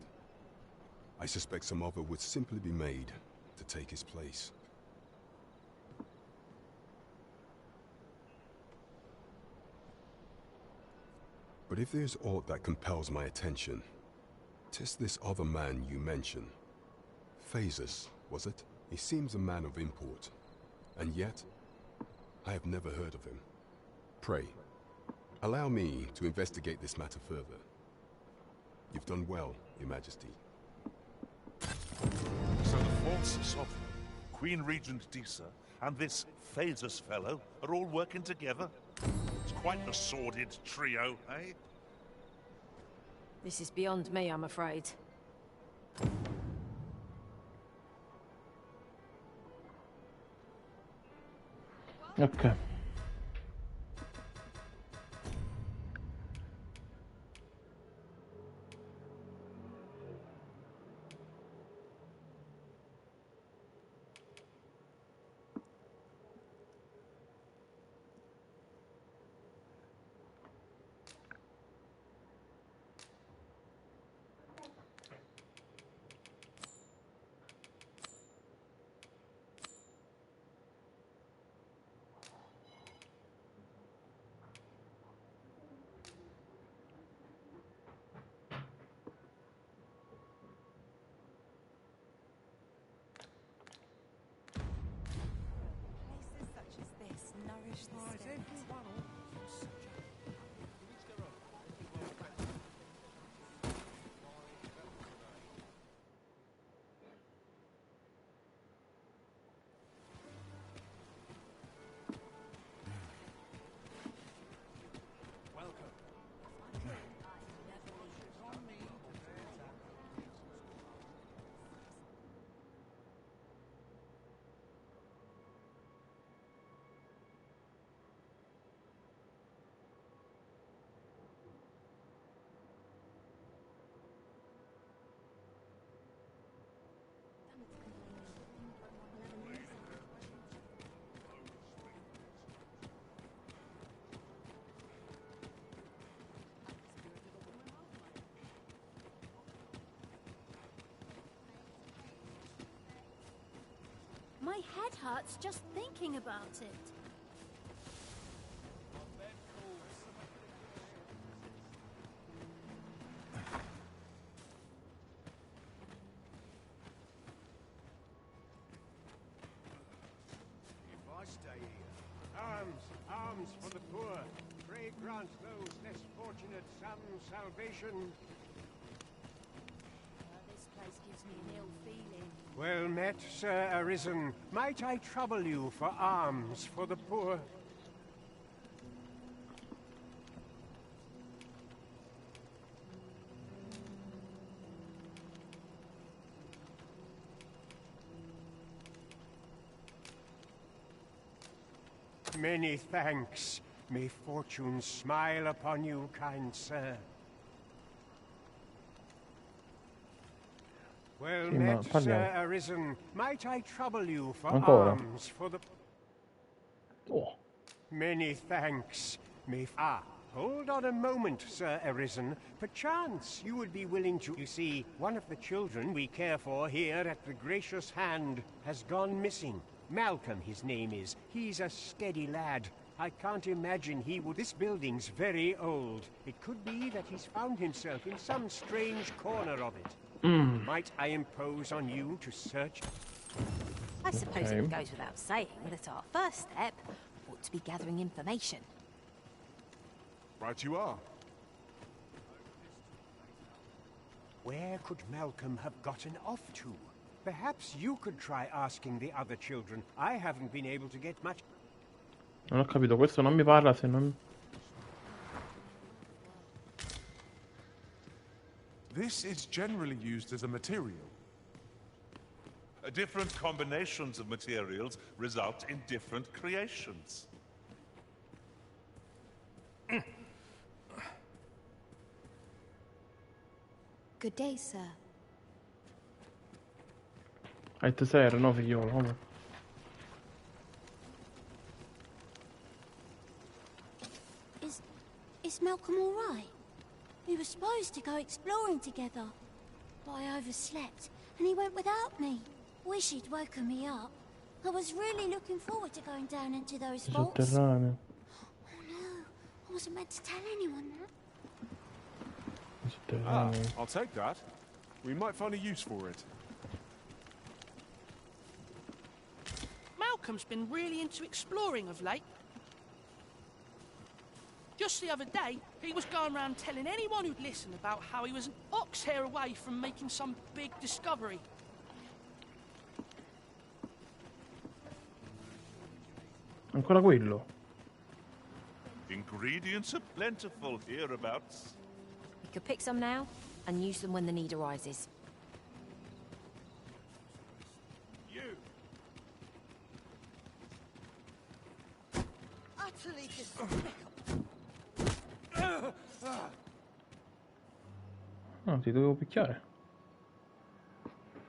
I suspect some other would simply be made to take his place. But if there's aught that compels my attention, 'tis this other man you mention. Phases, was it? He seems a man of import, and yet I have never heard of him. Pray, allow me to investigate this matter further. You've done well, Your Majesty. So the false sovereign, Queen Regent Disa, and this Phasus fellow are all working together? It's quite the sordid trio, eh? This is beyond me, I'm afraid. Ok. Places such as this nourish the spirit. My head hurts just thinking about it. If I stay here, arms for the poor. Pray grant those less fortunate some salvation. This place gives me an ill feeling. Well met, Sir Arisen. Might I trouble you for alms for the poor? Many thanks. May fortune smile upon you, kind sir. Well Sì, ma met, parliamo. Sir Arisen. Might I trouble you for Ancora? alms for the... Oh. Many thanks. Hold on a moment, Sir Arisen. Perchance you would be willing to... You see, one of the children we care for here at the Gracious Hand has gone missing. Malcolm, his name is. He's a steady lad. I can't imagine he would... This building's very old. It could be that he's found himself in some strange corner of it. Might I impose on you to search? I suppose Okay. it goes without saying that our first step ought to be gathering information. Right you are. Where could Malcolm have gotten off to? Perhaps you could try asking the other children. I haven't been able to get much... Non ho capito, questo non mi parla se non... This is generally used as a material. Different combinations of materials result in different creations. Good day, sir. Hai tesero, no figliolo? Vabbè. Malcolm all right? We were supposed to go exploring together, but I overslept, and he went without me. Wish he'd woken me up. I was really looking forward to going down into those vaults. Sotterraneo. Oh no, I wasn't meant to tell anyone that. I'll take that. We might find a use for it. Malcolm's been really into exploring of late. Just the other day, he was going around telling anyone who'd listen about how he was an ox hair away from making some big discovery. Ancora quello. Ingredients are plentiful hereabouts. We could pick some now and use them when the need arises. You! Utterly despicable. No, ti dovevo picchiare.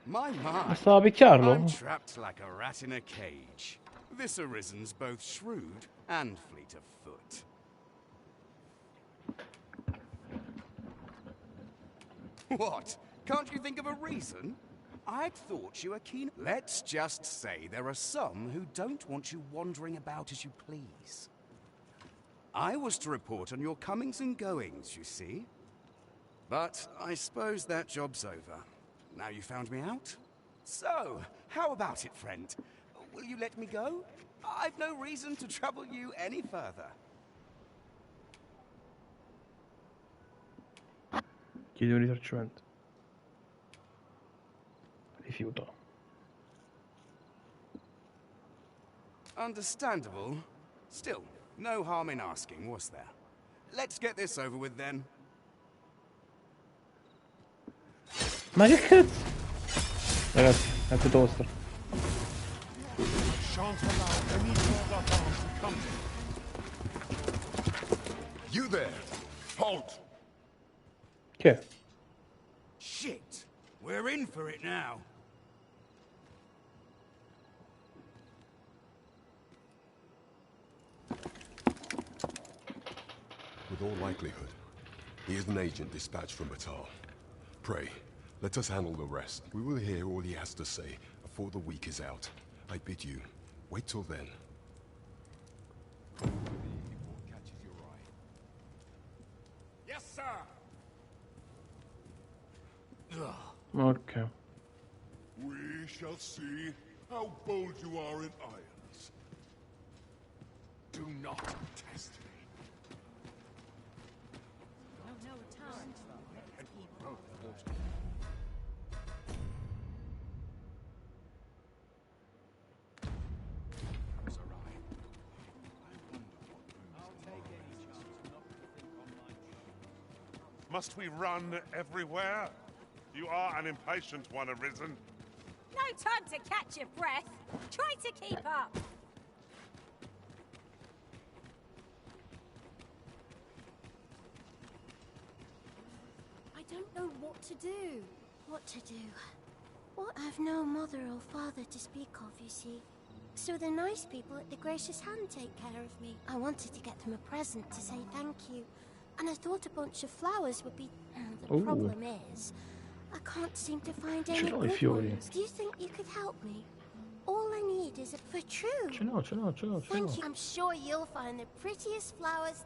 My Bastava picchiarlo? I'm trapped like a rat in a cage. This Arisen's both shrewd and fleet of foot. What? Can't you think of a reason? I'd thought you were keen. Let's just say there are some who don't want you wandering about as you please. I was to report on your comings and goings, you see. But I suppose that job's over. Now you found me out? So, how about it, friend? Will you let me go? I've no reason to trouble you any further. Chiedi un risarcimento. Rifiuto. Understandable. Still, no harm in asking, was there? Let's get this over with then. Ma che cazzo? Ragazzi, è piuttosto. Shan't allow any further harm to come to you. You there! Halt! Che? Shit! We're in for it now. With all likelihood, he is an agent dispatched from Batal. Pray, let us handle the rest. We will hear all he has to say before the week is out. I bid you, wait till then. Yes, sir! Ok. We shall see how bold you are in irons. Do not test me. Must we run everywhere? You are an impatient one, Arisen. No time to catch your breath. Try to keep up. I don't know what to do. What to do? What? I've no mother or father to speak of, you see. So the nice people at the Gracious Hand take care of me. I wanted to get them a present to say thank you. And I thought a bunch of flowers would be... The problem is, I can't seem to find any good ones. Do you think you could help me? All I need is for true. Ce l'ho. Thank you. I'm sure you'll find the prettiest flowers.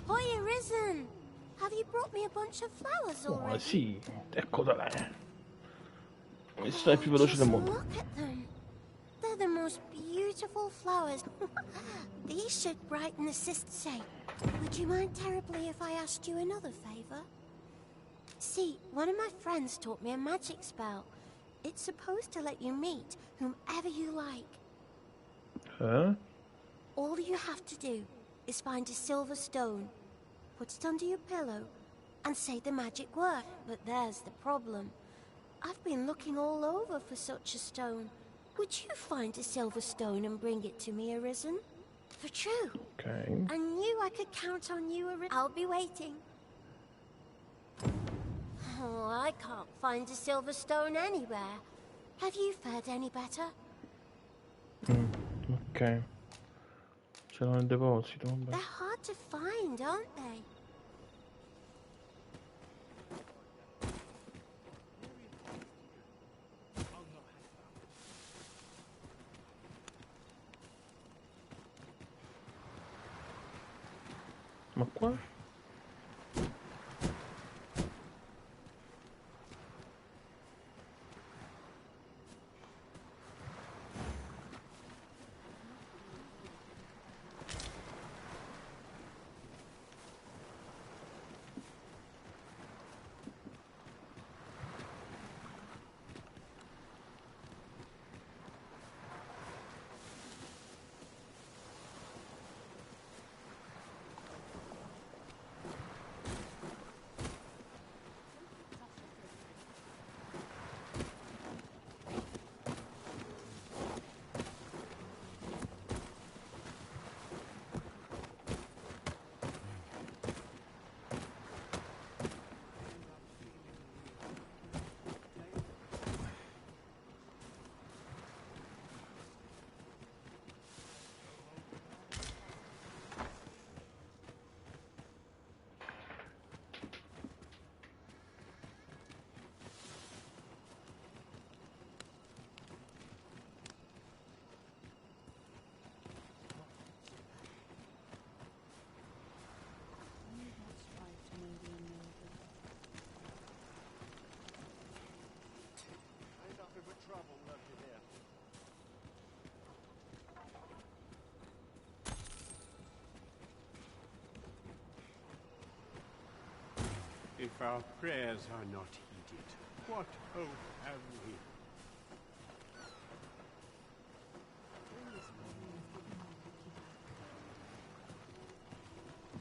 Hoi, Arisen! Have you brought me a bunch of flowers already? Oh, sì, ecco da lei. Questo è più veloce del mondo. Look at them. They're the most beautiful flowers. These should brighten the say. Would you mind terribly if I asked you another favor? See, one of my friends taught me a magic spell. It's supposed to let you meet whomever you like. Huh? All you have to do is find a silver stone, put it under your pillow, and say the magic word. But there's the problem. I've been looking all over for such a stone. Would you find a silver stone and bring it to me, Arisen? For true. Okay. I knew I could count on you, Arisen. I'll be waiting. Oh, I can't find a silver stone anywhere. Have you fared any better? Ok. C'era nel deposito, vabbè. They're hard to find, aren't they? Ma qua? If our prayers are not heeded, what hope have we?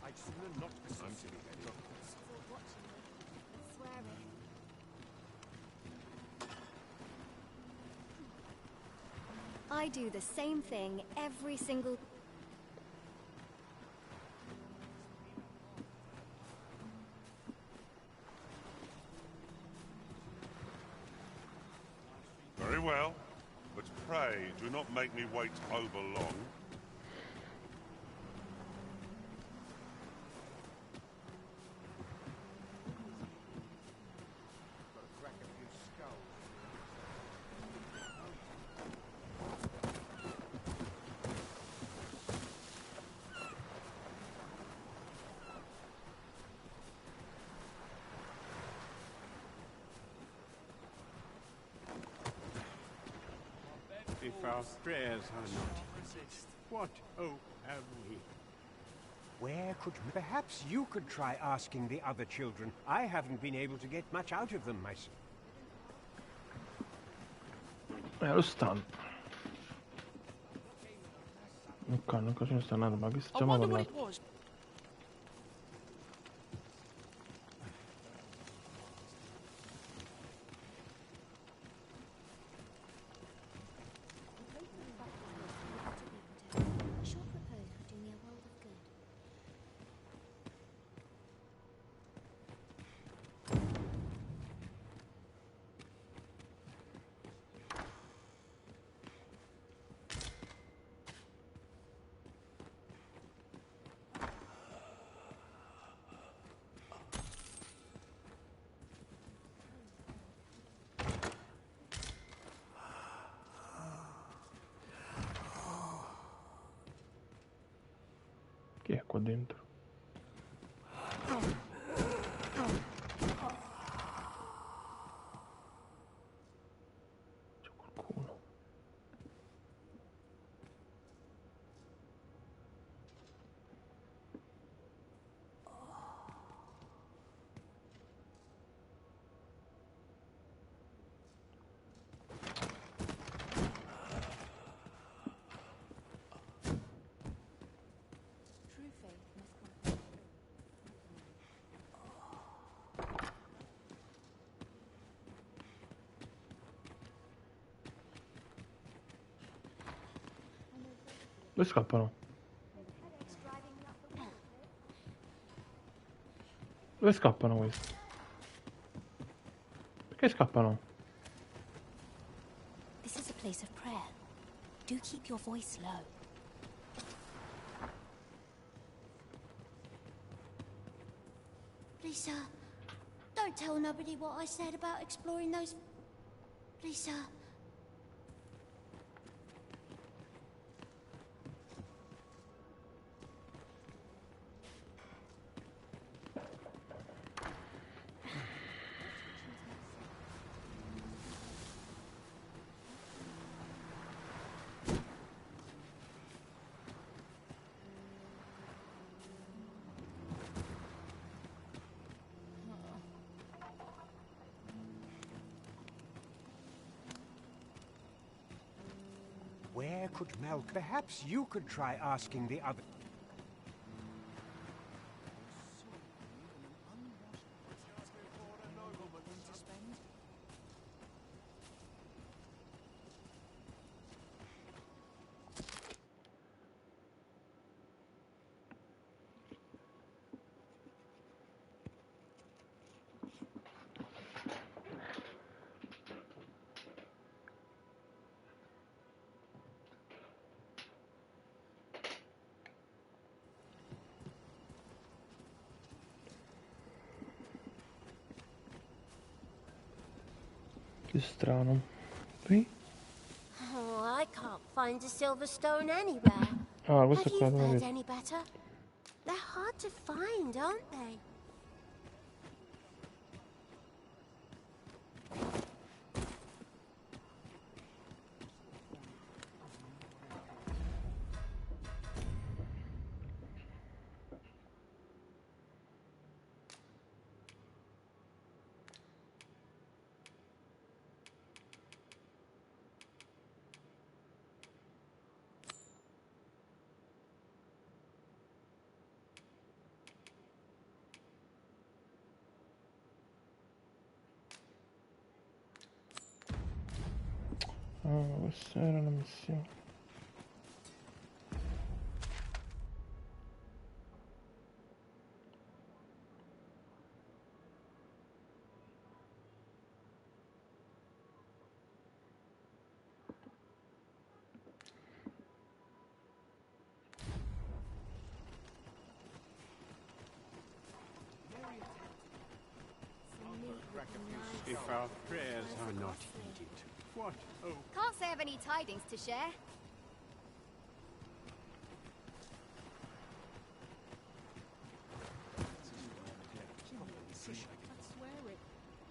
I'd sooner not associate any. I do the same thing every single... Very well, but pray do not make me wait over long. If our prayers are not heeded, what hope have we? Where could... Perhaps you could try asking the other children. I haven't been able to get much out of them myself. Lo stanno. Ok, non ce ne sta nada, ma che stiamo parlando? Chi è qua dentro? C'è qualcuno. Dove scappano? Dove scappano questi? Perché scappano? This is a place of prayer. Do keep your voice low. Please, sir. Don't tell nobody what I said about exploring those... Please, sir. Where could Mal... Perhaps you could try asking the other... Che strano. Qui? Oh, I can't find a silver stone anywhere. Ah, questo Have è quello you che fared vedo. any better? They're hard to find, aren't they? Ah, questa era la missione. If our prayers are not heeded. What? Oh. Can't say I've any tidings to share.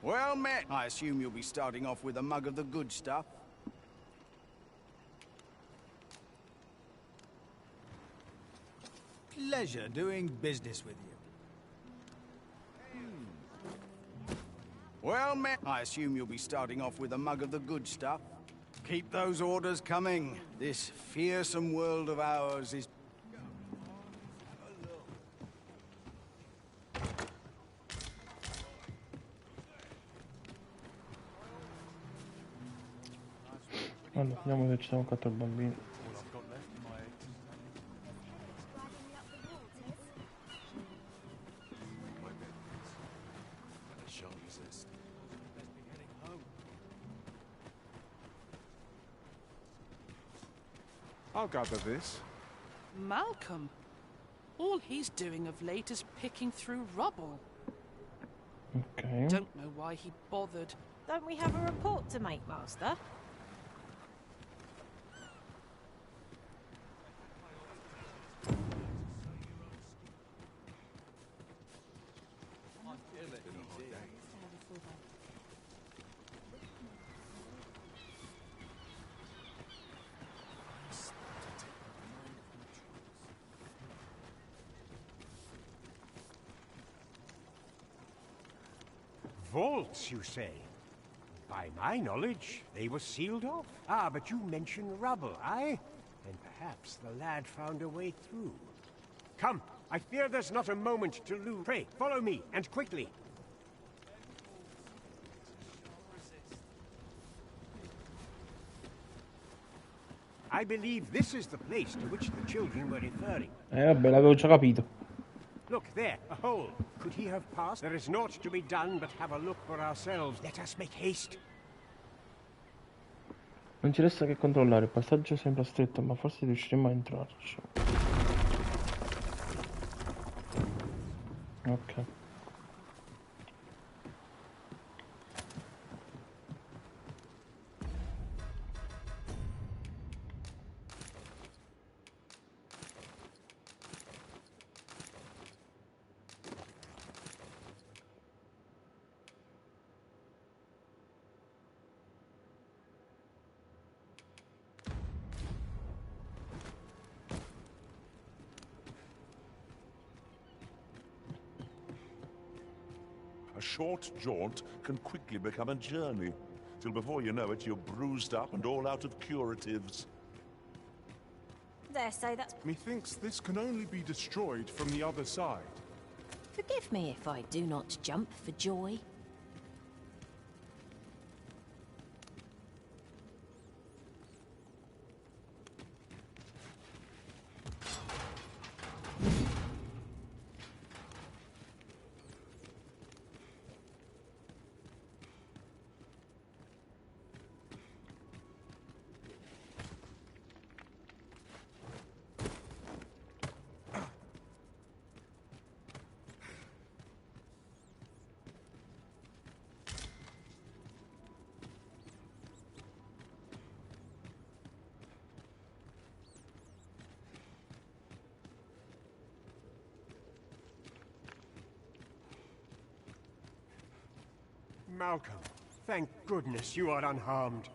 Well met. I assume you'll be starting off with a mug of the good stuff. Pleasure doing business with you. Well met. I assume you'll be starting off with a mug of the good stuff. Keep those orders coming. This fearsome world of ours is... Allora, vediamo se ci sono 4 bambini. I'll gather this. Malcolm. All he's doing of late is picking through rubble. Okay. Don't know why he bothered. Don't we have a report to make, Master? Vaults, you say? By my knowledge, they were sealed off. Ah, but you mentioned rubble, aye? And perhaps the lad found a way through. Come, I fear there's not a moment to lose. Pray, follow me, and quickly. I believe this is the place to which the children were referring. Vabbè, l'avevo già capito. Look there, a hole. Could he have passed? There is naught to be done but have a look for ourselves. Let us make haste. Non ci resta che controllare, il passaggio sembra stretto, ma forse riusciremo a entrarci. Ok. A short jaunt can quickly become a journey, till before you know it, you're bruised up and all out of curatives. Dare say that's... Methinks this can only be destroyed from the other side. Forgive me if I do not jump for joy. Malcolm, thank goodness you are unharmed.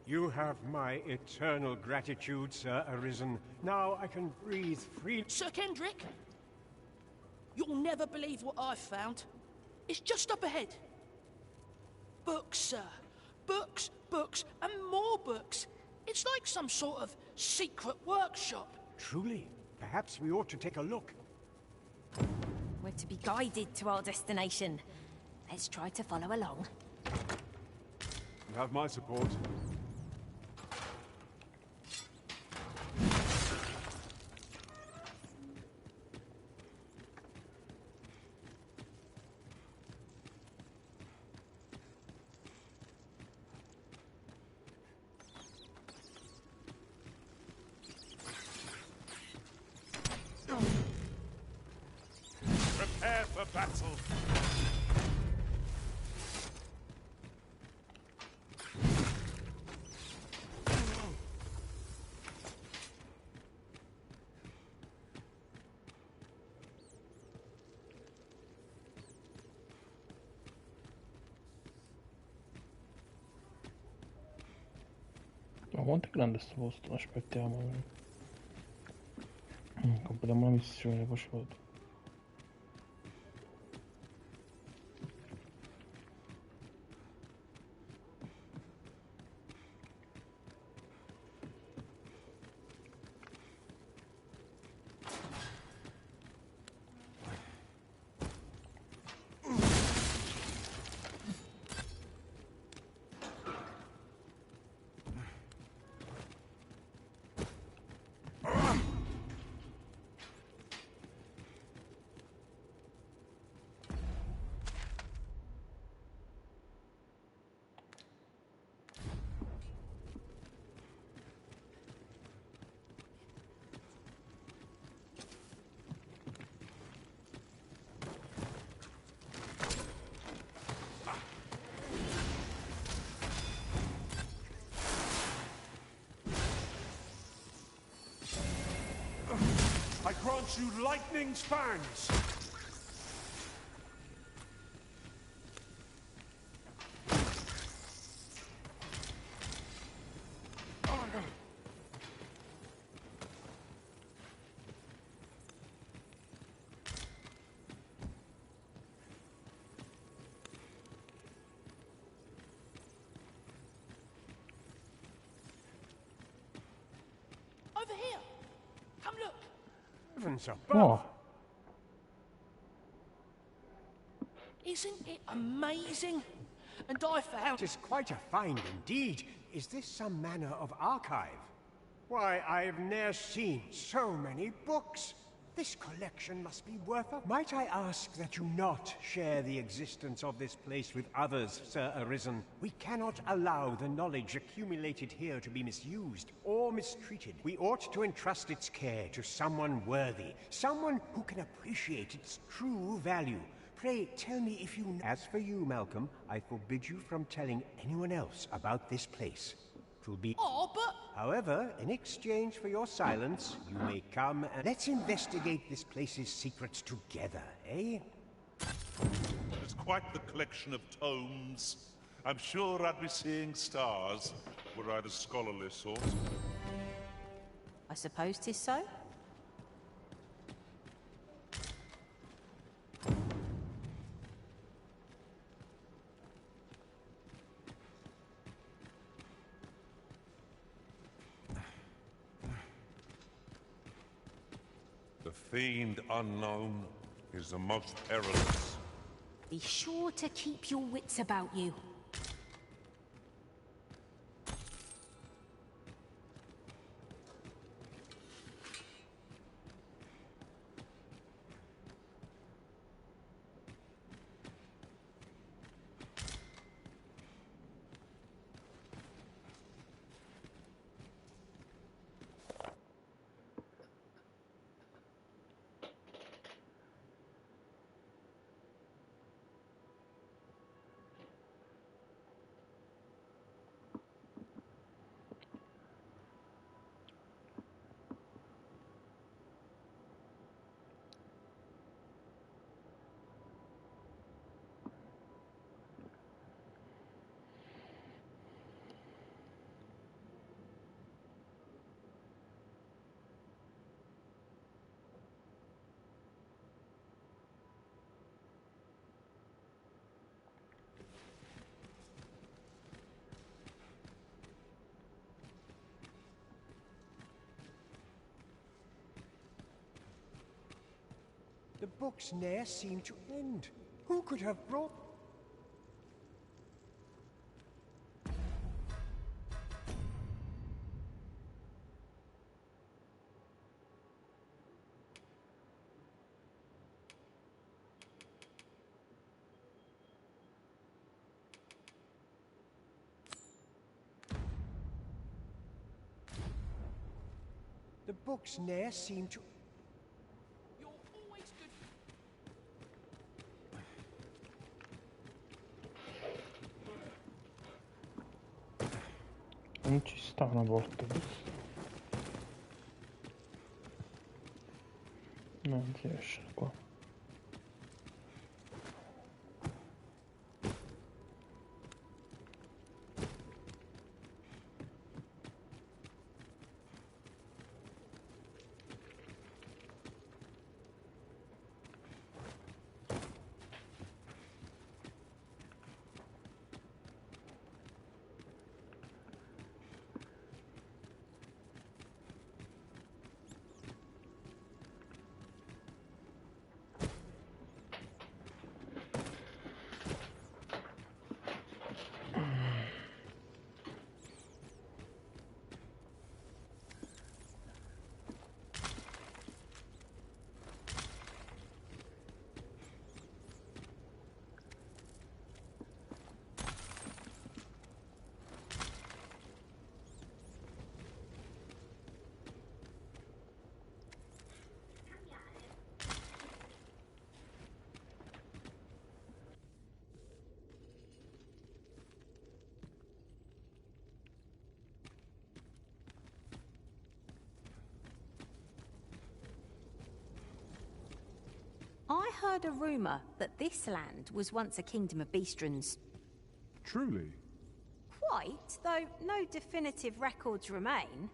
You have my eternal gratitude, Sir Arisen. Now I can breathe freely. Sir Kendrick, you'll never believe what I've found. It's just up ahead. Books, sir. Books, books, and more books. It's like some sort of secret workshop. Truly, perhaps we ought to take a look. We're to be guided to our destination. Let's try to follow along. You have my support. Prepare for battle. Ma quanto è grande sto posto? Aspettiamo. Completiamo la missione, poi ci vado. I grant you lightning's fangs! Over here. Come look. Heavens above! Oh, Isn't it amazing? And I found... It is quite a find indeed. Is this some manner of archive? Why, I've ne'er seen so many books. This collection must be worth a... Might I ask that you not share the existence of this place with others, Sir Arisen? We cannot allow the knowledge accumulated here to be misused or mistreated. We ought to entrust its care to someone worthy, someone who can appreciate its true value. Pray, tell me if you... As for you, Malcolm, I forbid you from telling anyone else about this place. 'Twill be... Oh, but... However, in exchange for your silence, you may come and... Let's investigate this place's secrets together, eh? It's quite the collection of tomes. I'm sure I'd be seeing stars, were I the scholarly sort. I suppose 'tis so. The fiend unknown is the most perilous. Be sure to keep your wits about you. The books ne'er seem to end. Who could have brought... The books ne'er seem to... Non ci sta una porta. Non si esce qua. I heard a rumour that this land was once a kingdom of beastrons. Truly? Quite, though no definitive records remain.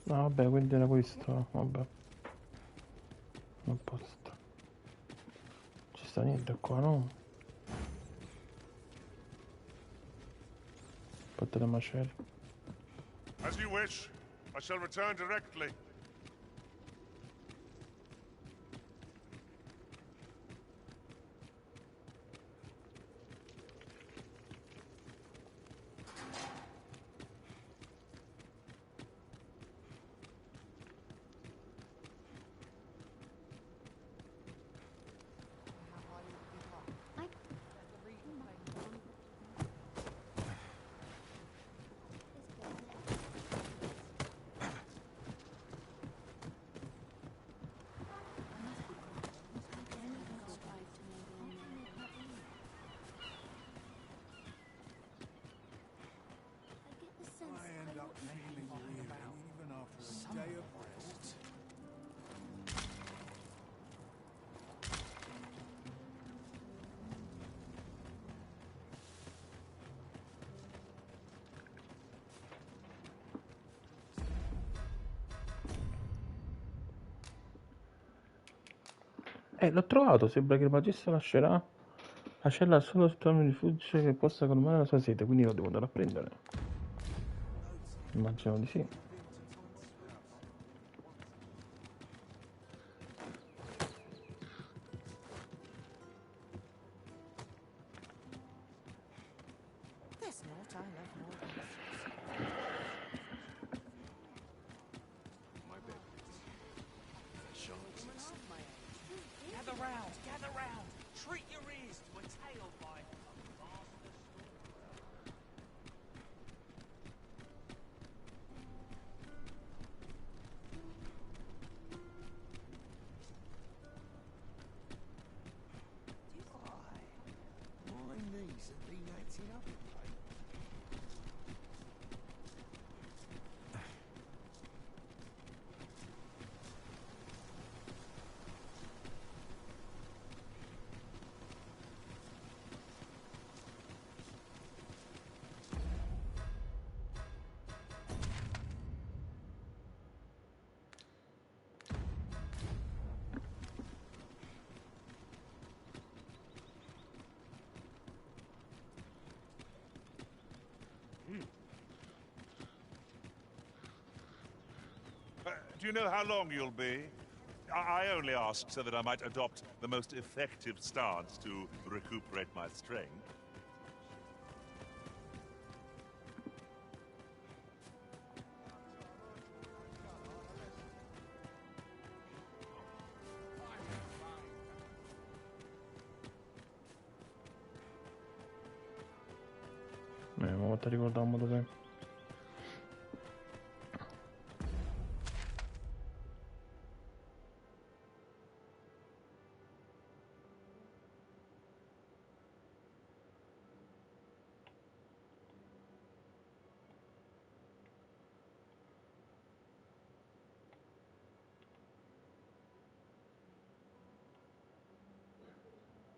No, vabbè, quindi era questo. Vabbè. A posto. Ci sta niente qua, no? Porta da macello. As you wish. I shall return directly. I end up feeling weary even after a day of rest. L'ho trovato, sembra che il magista lascerà la cella solo sotto un rifugio che possa colmare la sua sete, quindi lo devo andare a prendere. Immagino di sì. There's naught I love more than My bed. Gather round, gather round. Treat your ears to a tale by My knees have been acting up of late. Do you know how long you'll be? I only asked so that I might adopt the most effective stance to recuperate my strength. Una volta ricordiamo dov'è.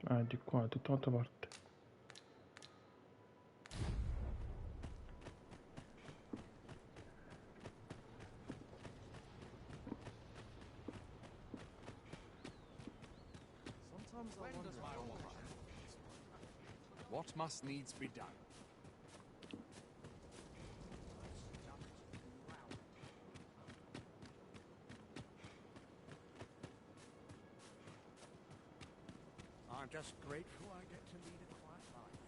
Ah, di qua, è tutta un'altra parte. Sometimes I wonder what must needs be done. I'm just grateful I get to lead a quiet life.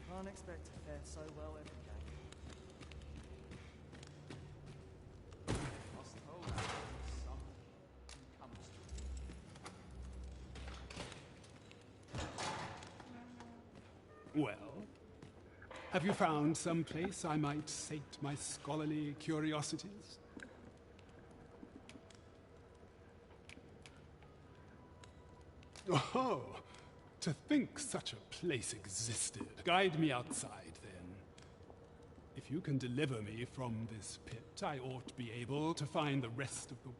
Can't expect to fare so well every day. Must hold out some comes to Well, have you found some place I might sate my scholarly curiosities? Oh, to think such a place existed. Guide me outside, then. If you can deliver me from this pit, I ought to be able to find the rest of the...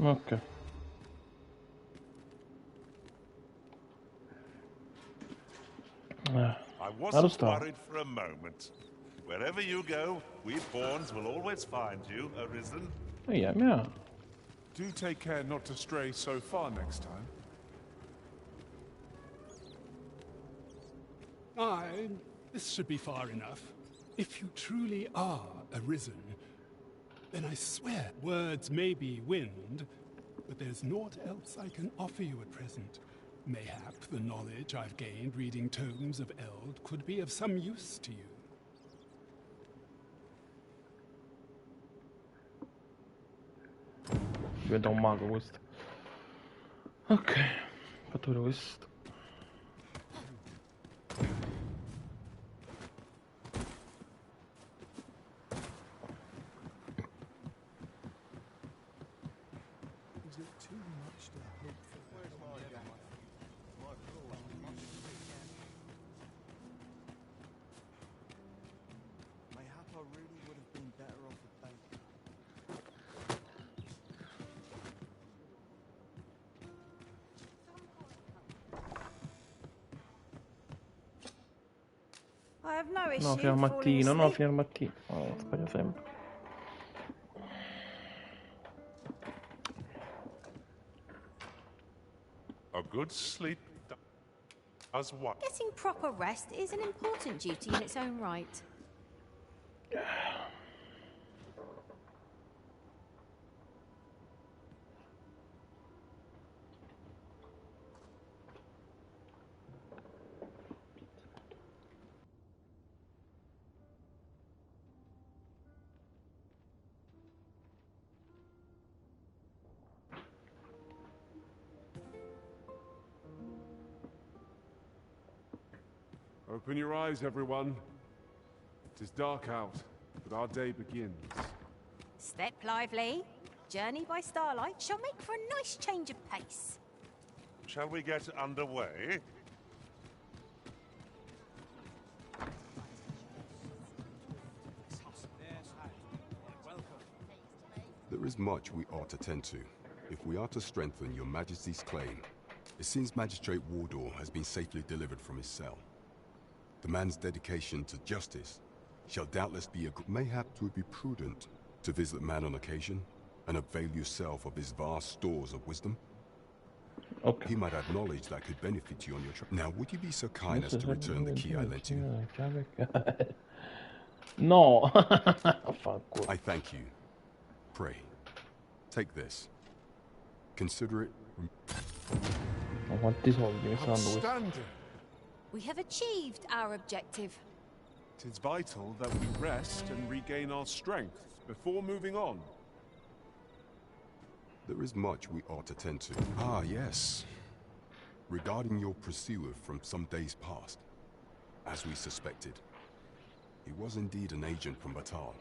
Ok. I wasn't worried for a moment. Wherever you go, we pawns will always find you, Arisen. Yeah. Do take care not to stray so far next time. This should be far enough. If you truly are Arisen, then I swear words may be wind, but there's naught else I can offer you at present. Mayhap the knowledge I've gained reading tomes of Eld could be of some use to you. Diventa un mago questo. Ok, fatto vedere questo. Is it too much to hope for? Where's my Mayhap I really would have been better off with bacon. I have no issue No, fino al falling mattino, no, asleep. fino al mattino. Oh, sbaglio sempre. A good sleep does what? Getting proper rest is an important duty in its own right. Open your eyes, everyone. It is dark out, but our day begins. Step lively. Journey by starlight shall make for a nice change of pace. Shall we get underway? There is much we ought to tend to, if we are to strengthen your Majesty's claim. It seems Magistrate Wardor has been safely delivered from his cell. The man's dedication to justice shall doubtless be mayhap 'twould be prudent to visit the man on occasion and avail yourself of his vast stores of wisdom. Okay. He might have knowledge that could benefit you on your trip. Now, would you be so kind as to return the key I lent you? No. I thank you. Pray, take this. Consider it. Ma quanti soldi mi stanno questi? Outstanding. We have achieved our objective. It is vital that we rest and regain our strength before moving on. There is much we ought to tend to. Ah, yes. Regarding your pursuer from some days past, as we suspected, he was indeed an agent from Batal.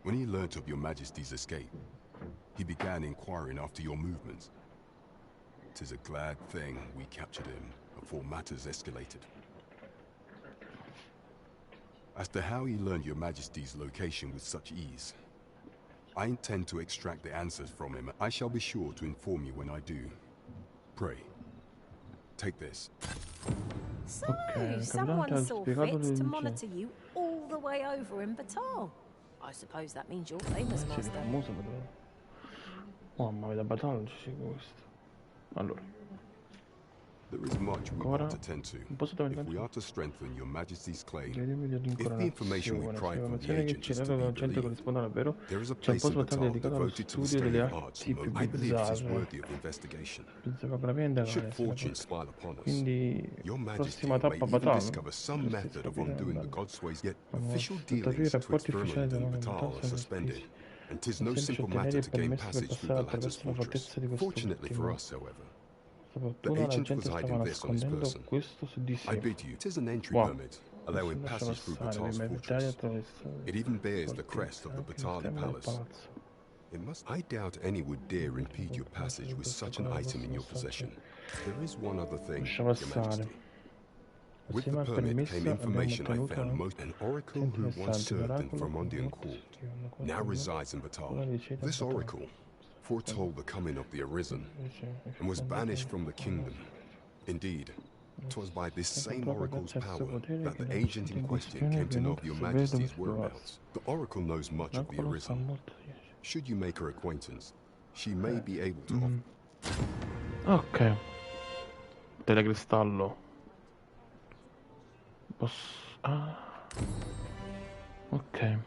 When he learnt of your Majesty's escape, he began inquiring after your movements. 'Tis a glad thing we captured him before matters escalated. As to how he learned your Majesty's location with such ease, I intend to extract the answers from him. I shall be sure to inform you when I do. Pray, take this. So, Ok, someone capitano, saw spiegato fit to le monitor you all the way over in Batal. I suppose that means you're famous, Sì, Master. famoso però. Mamma mia, da Batalla non ci segue questo. Allora. There is much we Ancora ought to tend to un posto dove if we are to strengthen your Majesty's claim. Vediamo di If the information we incorazione. pry from the L'informazione che agent ci is dà to la be gente believed, corrisponde al vero. there is a C'è un place in posto Batal dedicato allo devoted to the studio study delle of arts. arti più I believe it is bizzarre. worthy of investigation. Bizzarre indagare. Should fortune smile upon us, Quindi Your Majesty prossima may tappa even Batal. discover some method of undoing the Godsway's, yet official Tuttavia i dealings rapporti twixt ufficiali Vermund della and Batal are sono suspended, sospesi. and 'tis Un no semplice simple matter ottenere to il gain permesso per passage through passare the latter's attraverso la fortress. fortezza di Fortunately for quest'ultimo. us, however, Per the fortuna la agent gente was stava hiding this on his nascondendo person. questo su di sé. I bid you, 'tis an entry Wow. permit, allowing Lascia passage through passare, Batal's prima evitare fortress. attraverso It even bears the fortezza, crest of the anche il Batali stemma del Palace. palazzo. It must. I doubt any would dare impede your passage with such an item in your possession. There is one other thing, Lascia Your passare. Majesty. With the Assieme al permit permesso came abbiamo information I ottenuto found most. An oracle who once interessanti served in oracolo Vermondian court now resides in Batal. This oracle foretold the coming of the Arisen and was banished from the kingdom. Indeed, 'twas by this same oracle's power that the agent in question came to know of your Majesty's whereabouts. The oracle knows much of the Arisen. Should you make her acquaintance, she may be able to Ok. Telecristallo. Posso... Ah. Ok.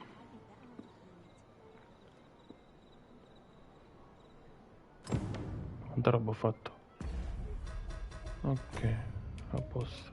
Quanta roba ho fatto? Ok. A posto.